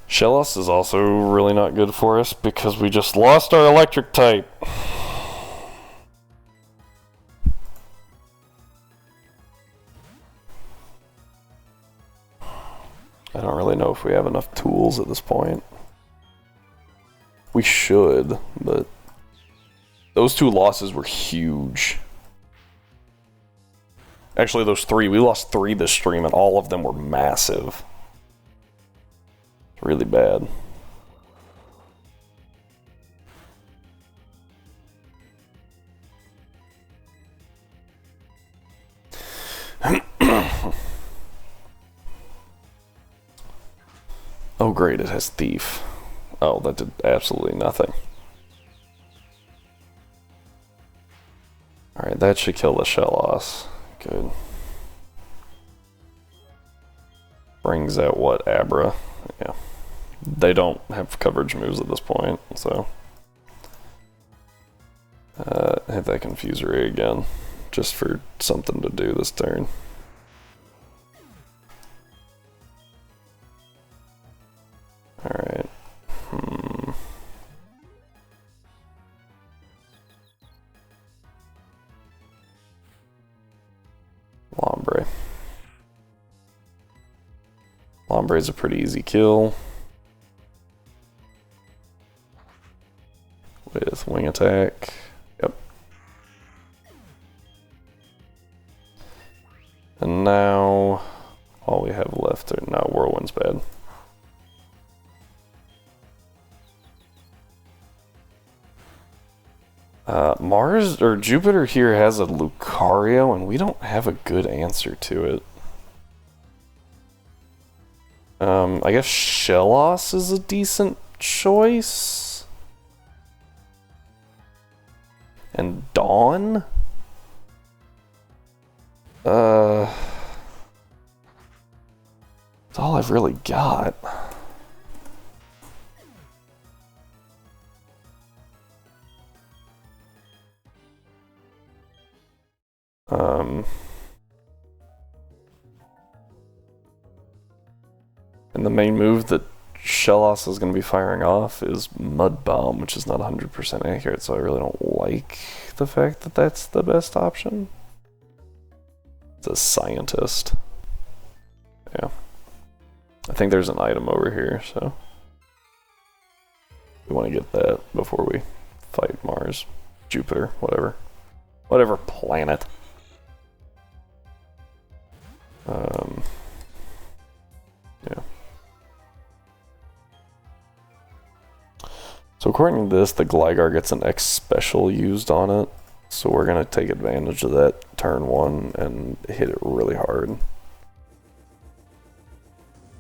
Shellos is also really not good for us because we just lost our electric type. I don't really know if we have enough tools at this point. We should, but those 2 losses were huge. Actually, those 3. We lost 3 this stream, and all of them were massive. Really bad. Oh great, it has Thief. Oh, that did absolutely nothing. Alright, that should kill the Shellos. Good. Brings out what? Abra? Yeah. They don't have coverage moves at this point, so. Hit that Confuser again, just for something to do this turn. Alright. Lombre. Lombre's a pretty easy kill. With wing attack. Yep. And now all we have left are now Whirlwind's bad. Mars or Jupiter here has a Lucario, and we don't have a good answer to it. I guess Shellos is a decent choice. And Dawn? That's all I've really got. And the main move that Shellos is going to be firing off is Mud Bomb, which is not 100% accurate, so I really don't like the fact that that's the best option. It's a scientist. Yeah. I think there's an item over here, so we want to get that before we fight Mars, Jupiter, whatever. Whatever planet. Yeah. So according to this, the Gligar gets an X special used on it. So we're going to take advantage of that turn 1 and hit it really hard.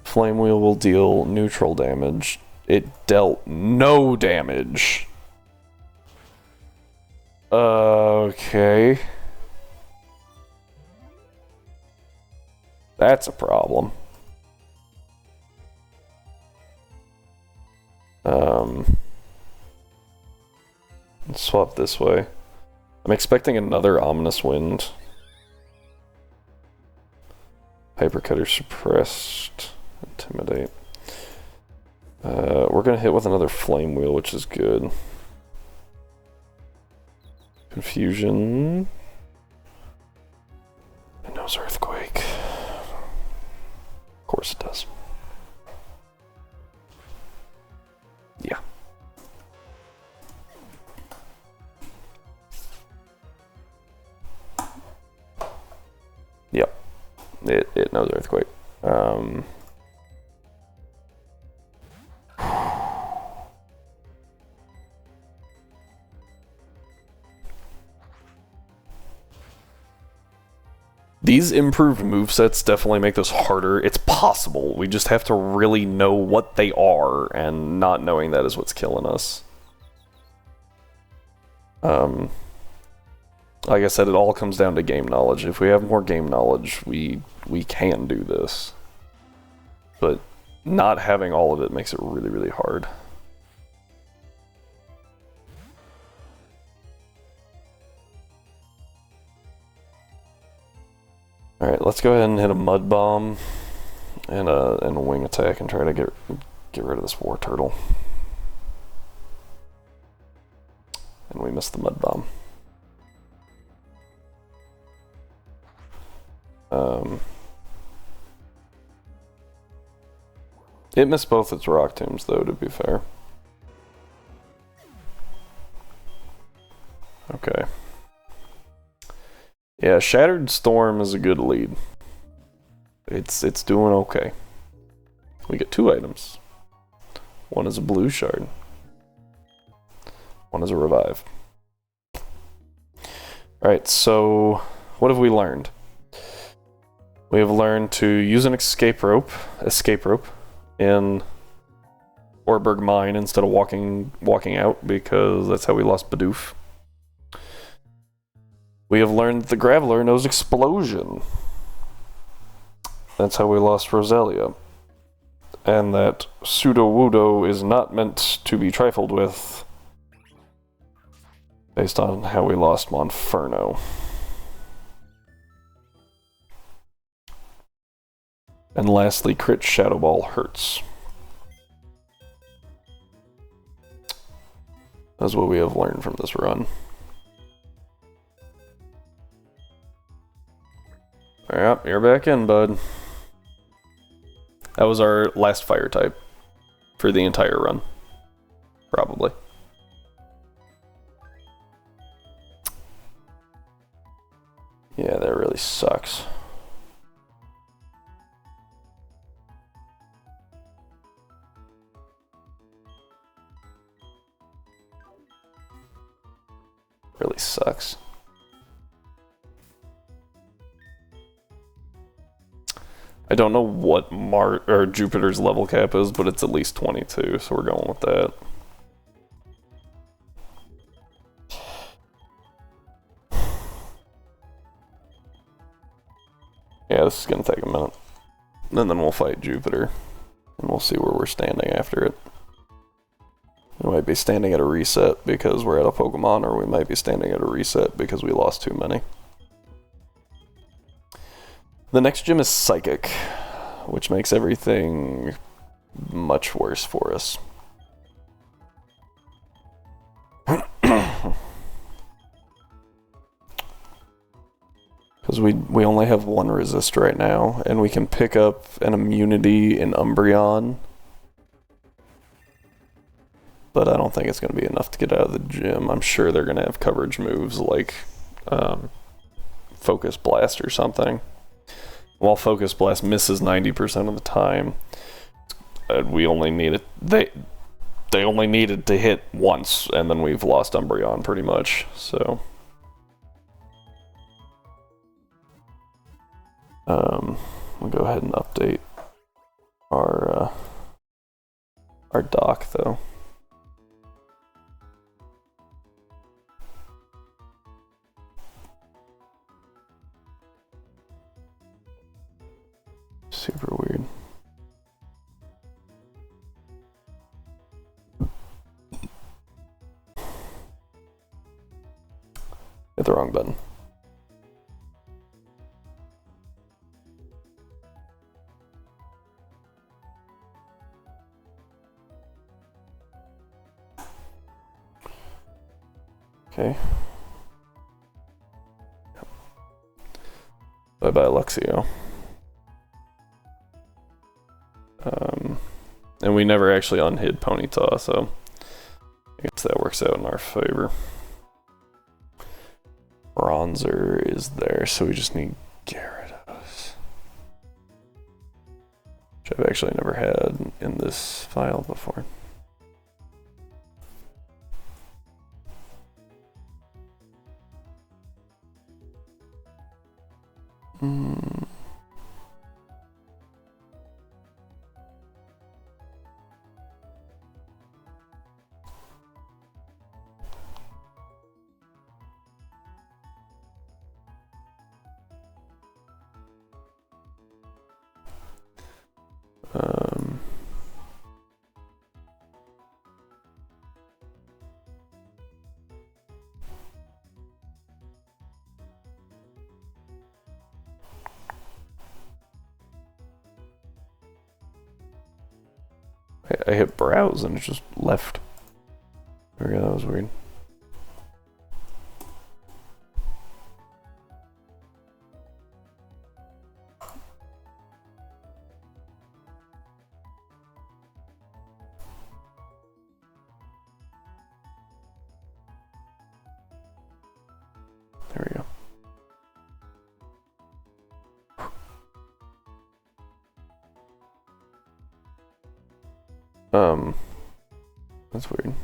Flame Wheel will deal neutral damage. It dealt no damage. Okay. That's a problem. Let's swap this way. I'm expecting another ominous wind. Hypercutter suppressed. Intimidate. We're gonna hit with another flame wheel, which is good. Confusion. It knows earthquake. Of course it does. Yeah. Yep. It knows earthquake. These improved movesets definitely make this harder. It's possible. We just have to really know what they are, and not knowing that is what's killing us. Like I said, it all comes down to game knowledge. If we have more game knowledge, we can do this. But not having all of it makes it really, really hard. Alright, let's go ahead and hit a mud bomb and a wing attack and try to get rid of this war turtle. And we missed the mud bomb. It missed both its rock tombs, though, to be fair. Okay. Yeah, Shattered Storm is a good lead. It's doing okay. We get 2 items. One is a blue shard. One is a revive. Alright, so what have we learned? We have learned to use an escape rope in Orberg Mine instead of walking out, because that's how we lost Bidoof. We have learned that the Graveler knows explosion. That's how we lost Roselia. And that Pseudo-Wudo is not meant to be trifled with, based on how we lost Monferno. And lastly, crit Shadow Ball hurts. That's what we have learned from this run. Yep, you're back in, bud. That was our last fire type for the entire run. Probably. Yeah, that really sucks. Really sucks. I don't know what Jupiter's level cap is, but it's at least 22, so we're going with that. Yeah, this is gonna take a minute. And then we'll fight Jupiter, and we'll see where we're standing after it. We might be standing at a reset because we're at a Pokemon, or we might be standing at a reset because we lost too many. The next gym is Psychic, which makes everything much worse for us. Because we only have 1 resist right now, and we can pick up an immunity in Umbreon. But I don't think it's going to be enough to get out of the gym. I'm sure they're going to have coverage moves like Focus Blast or something. While Focus Blast misses 90% of the time, we only needed they only needed to hit once, and then we've lost Umbreon pretty much. So we'll go ahead and update our dock though. Hit the wrong button. Okay. Bye-bye, Luxio. And we never actually unhid Ponyta, so I guess that works out in our favor. Bronzer is there, so we just need Gyarados. Which I've actually never had in this file before. I hit browse and it just left. There we go, that was weird. There we go. That's weird.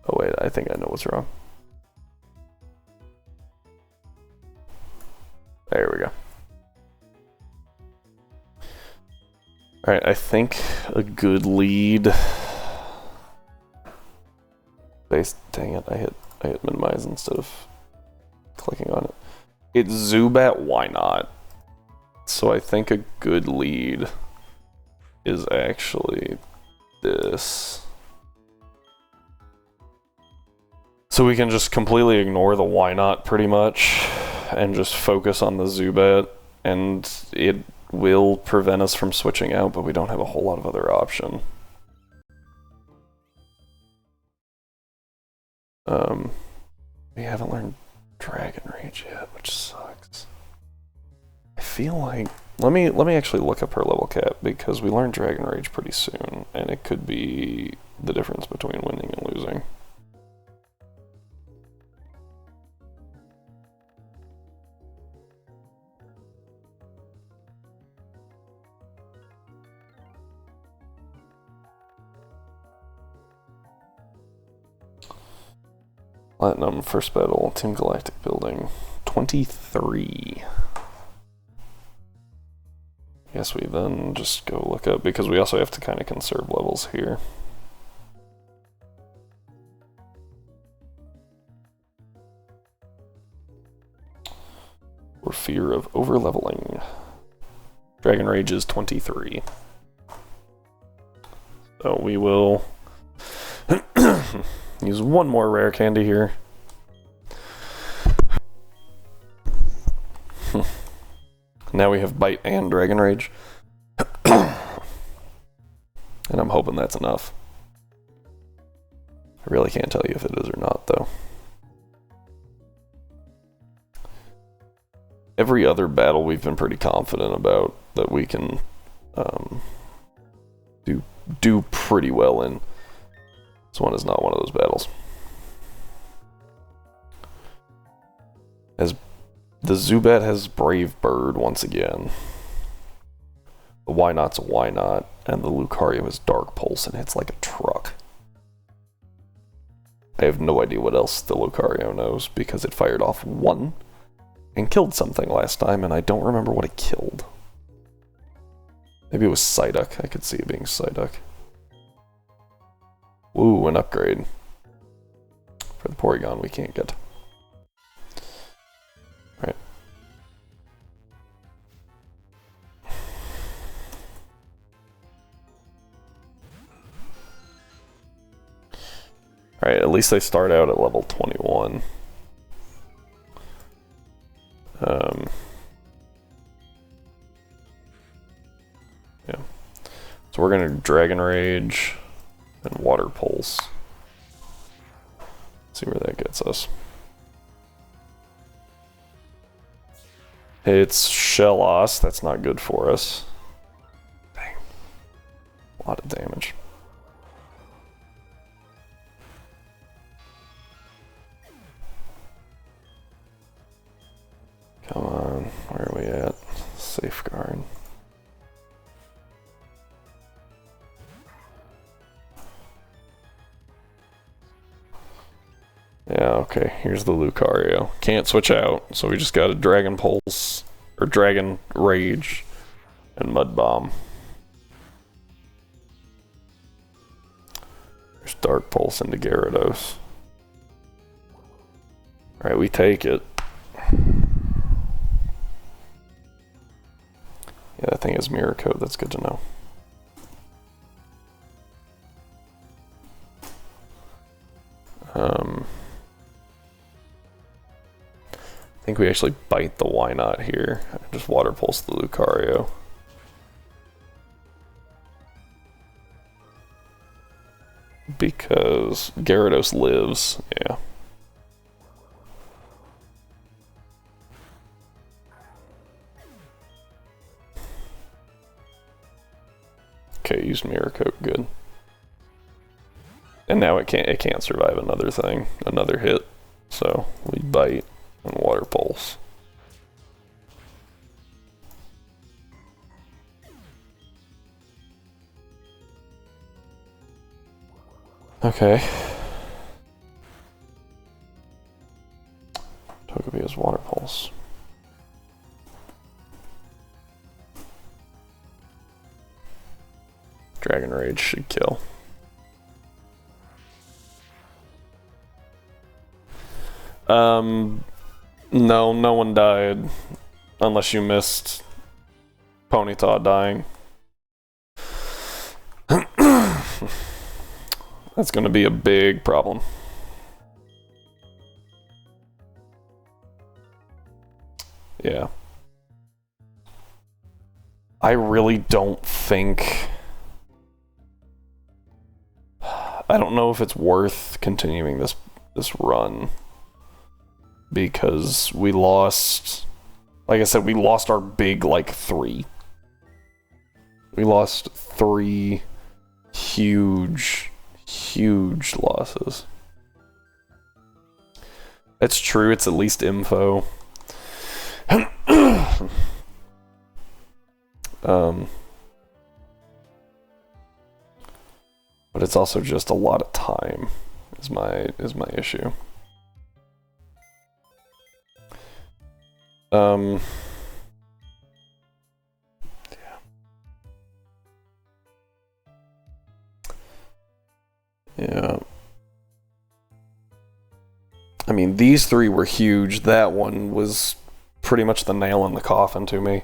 Oh wait, I think I know what's wrong. There we go. Alright, I think a good lead. Dang it, I hit minimize instead of clicking on it. It's Zubat, why not? So I think a good lead is actually this. So we can just completely ignore the why not pretty much and just focus on the Zubat, and it will prevent us from switching out, but we don't have a whole lot of other option. We haven't learned Dragon Rage yet, which sucks. I feel like let me actually look up her level cap, because we learned Dragon Rage pretty soon, and it could be the difference between winning and losing. Platinum, first battle, Team Galactic building, 23. Guess we then just go look up, because we also have to kind of conserve levels here. For fear of over-leveling. Dragon Rage is 23. So we will use one more rare candy here. Now we have Bite and Dragon Rage. And I'm hoping that's enough. I really can't tell you if it is or not, though. Every other battle we've been pretty confident about that we can do pretty well in. This one is not one of those battles. As the Zubat has Brave Bird once again. The Why Not's a Why Not, and the Lucario has Dark Pulse and hits like a truck. I have no idea what else the Lucario knows, because it fired off one and killed something last time, and I don't remember what it killed. Maybe it was Psyduck. I could see it being Psyduck. Woo, an upgrade. For the Porygon we can't get. Alright. Alright, at least they start out at level 21. Yeah. So we're gonna Dragon Rage and Water Pulse. See where that gets us. It's Shellos, that's not good for us. Dang. A lot of damage. Come on, where are we at? Safeguard. Yeah, okay, here's the Lucario. Can't switch out, so we just got a Dragon Pulse, or Dragon Rage, and Mud Bomb. There's Dark Pulse into Gyarados. Alright, we take it. Yeah, that thing has Mirror Coat, that's good to know. I think we actually bite the Why Not here. Just Water Pulse the Lucario. Because Gyarados lives, yeah. Okay, used Mirror Coat, good. And now it can't survive another thing, another hit. So we bite and Water Pulse. Okay. Togepi's Water Pulse. Dragon Rage should kill. No, no one died. Unless you missed Ponyta dying. That's gonna be a big problem. Yeah. I really don't think... I don't know if it's worth continuing this run. Because we lost... Like I said, we lost our big, like, 3. We lost 3 huge losses. It's true, it's at least info. But it's also just a lot of time is my issue. Yeah. I mean, these 3 were huge. That one was pretty much the nail in the coffin to me.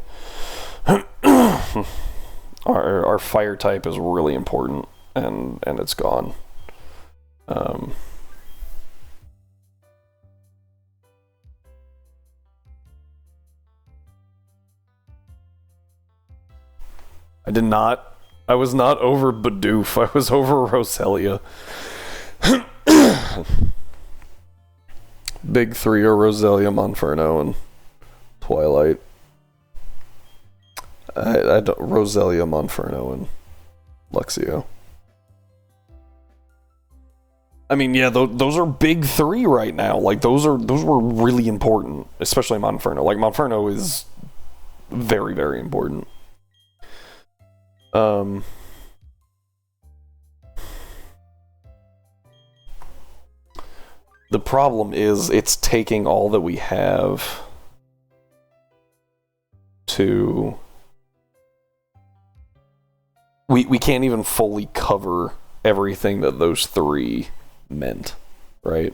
Our fire type is really important, and it's gone. I was not over Bidoof, I was over Roselia. Big 3 are Roselia, Monferno, and Twilight. I don't, Roselia, Monferno, and Luxio. I mean, yeah, those are big 3 right now. Like, those were really important, especially Monferno. Like, Monferno is very, very important. The problem is it's taking all that we have to... We can't even fully cover everything that those 3 meant, right?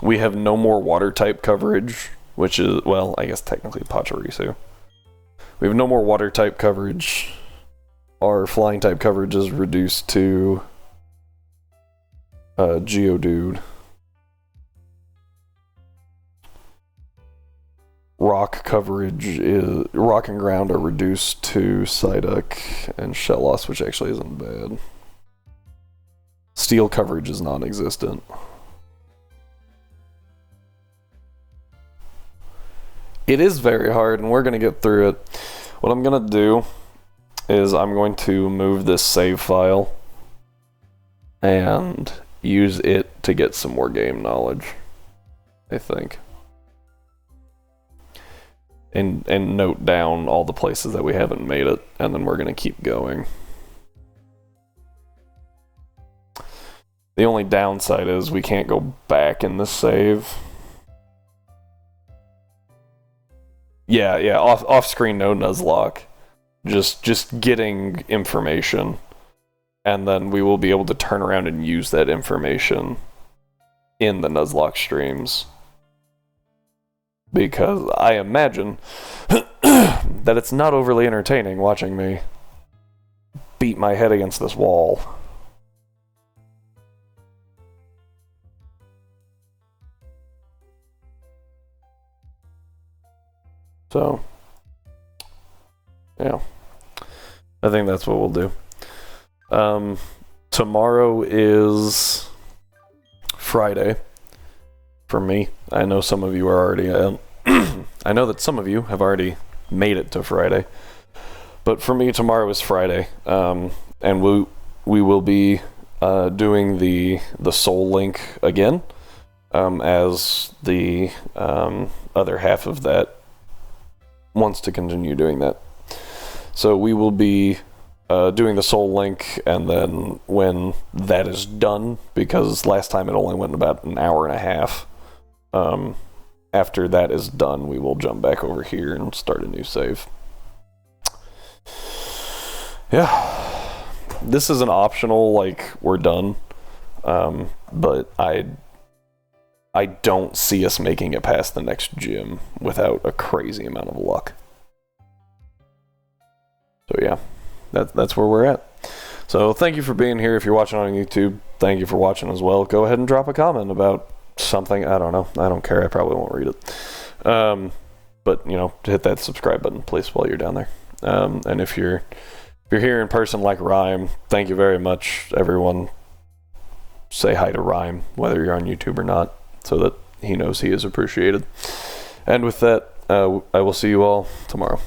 We have no more water type coverage, which is, well, I guess technically Pachirisu. We have no more water type coverage. Our flying type coverage is reduced to Geodude. Rock coverage is rock and ground are reduced to Psyduck and shell loss, which actually isn't bad. Steel coverage is non-existent. It is very hard, and we're going to get through it. What I'm going to do is I'm going to move this save file and use it to get some more game knowledge, I think. And note down all the places that we haven't made it, and then we're going to keep going. The only downside is we can't go back in the save. Yeah, off-screen no Nuzlocke. Just getting information, and then we will be able to turn around and use that information in the Nuzlocke streams. Because I imagine that it's not overly entertaining watching me beat my head against this wall. So, yeah. I think that's what we'll do. Tomorrow is Friday. For me, I know some of you are already. I know that some of you have already made it to Friday, but for me, tomorrow is Friday, and we will be doing the Soul Link again, as the other half of that wants to continue doing that. So we will be doing the Soul Link, and then when that is done, because last time it only went about an hour and a half. After that is done, we will jump back over here and start a new save. Yeah. This is an optional, like, we're done. But I don't see us making it past the next gym without a crazy amount of luck. So yeah, that's where we're at. So thank you for being here. If you're watching on YouTube, thank you for watching as well. Go ahead and drop a comment about something. I don't know. I don't care. I probably won't read it. But you know, hit that subscribe button, please, while you're down there. And if you're here in person like Rhyme, thank you very much, everyone. Say hi to Rhyme, whether you're on YouTube or not, so that he knows he is appreciated. And with that, I will see you all tomorrow.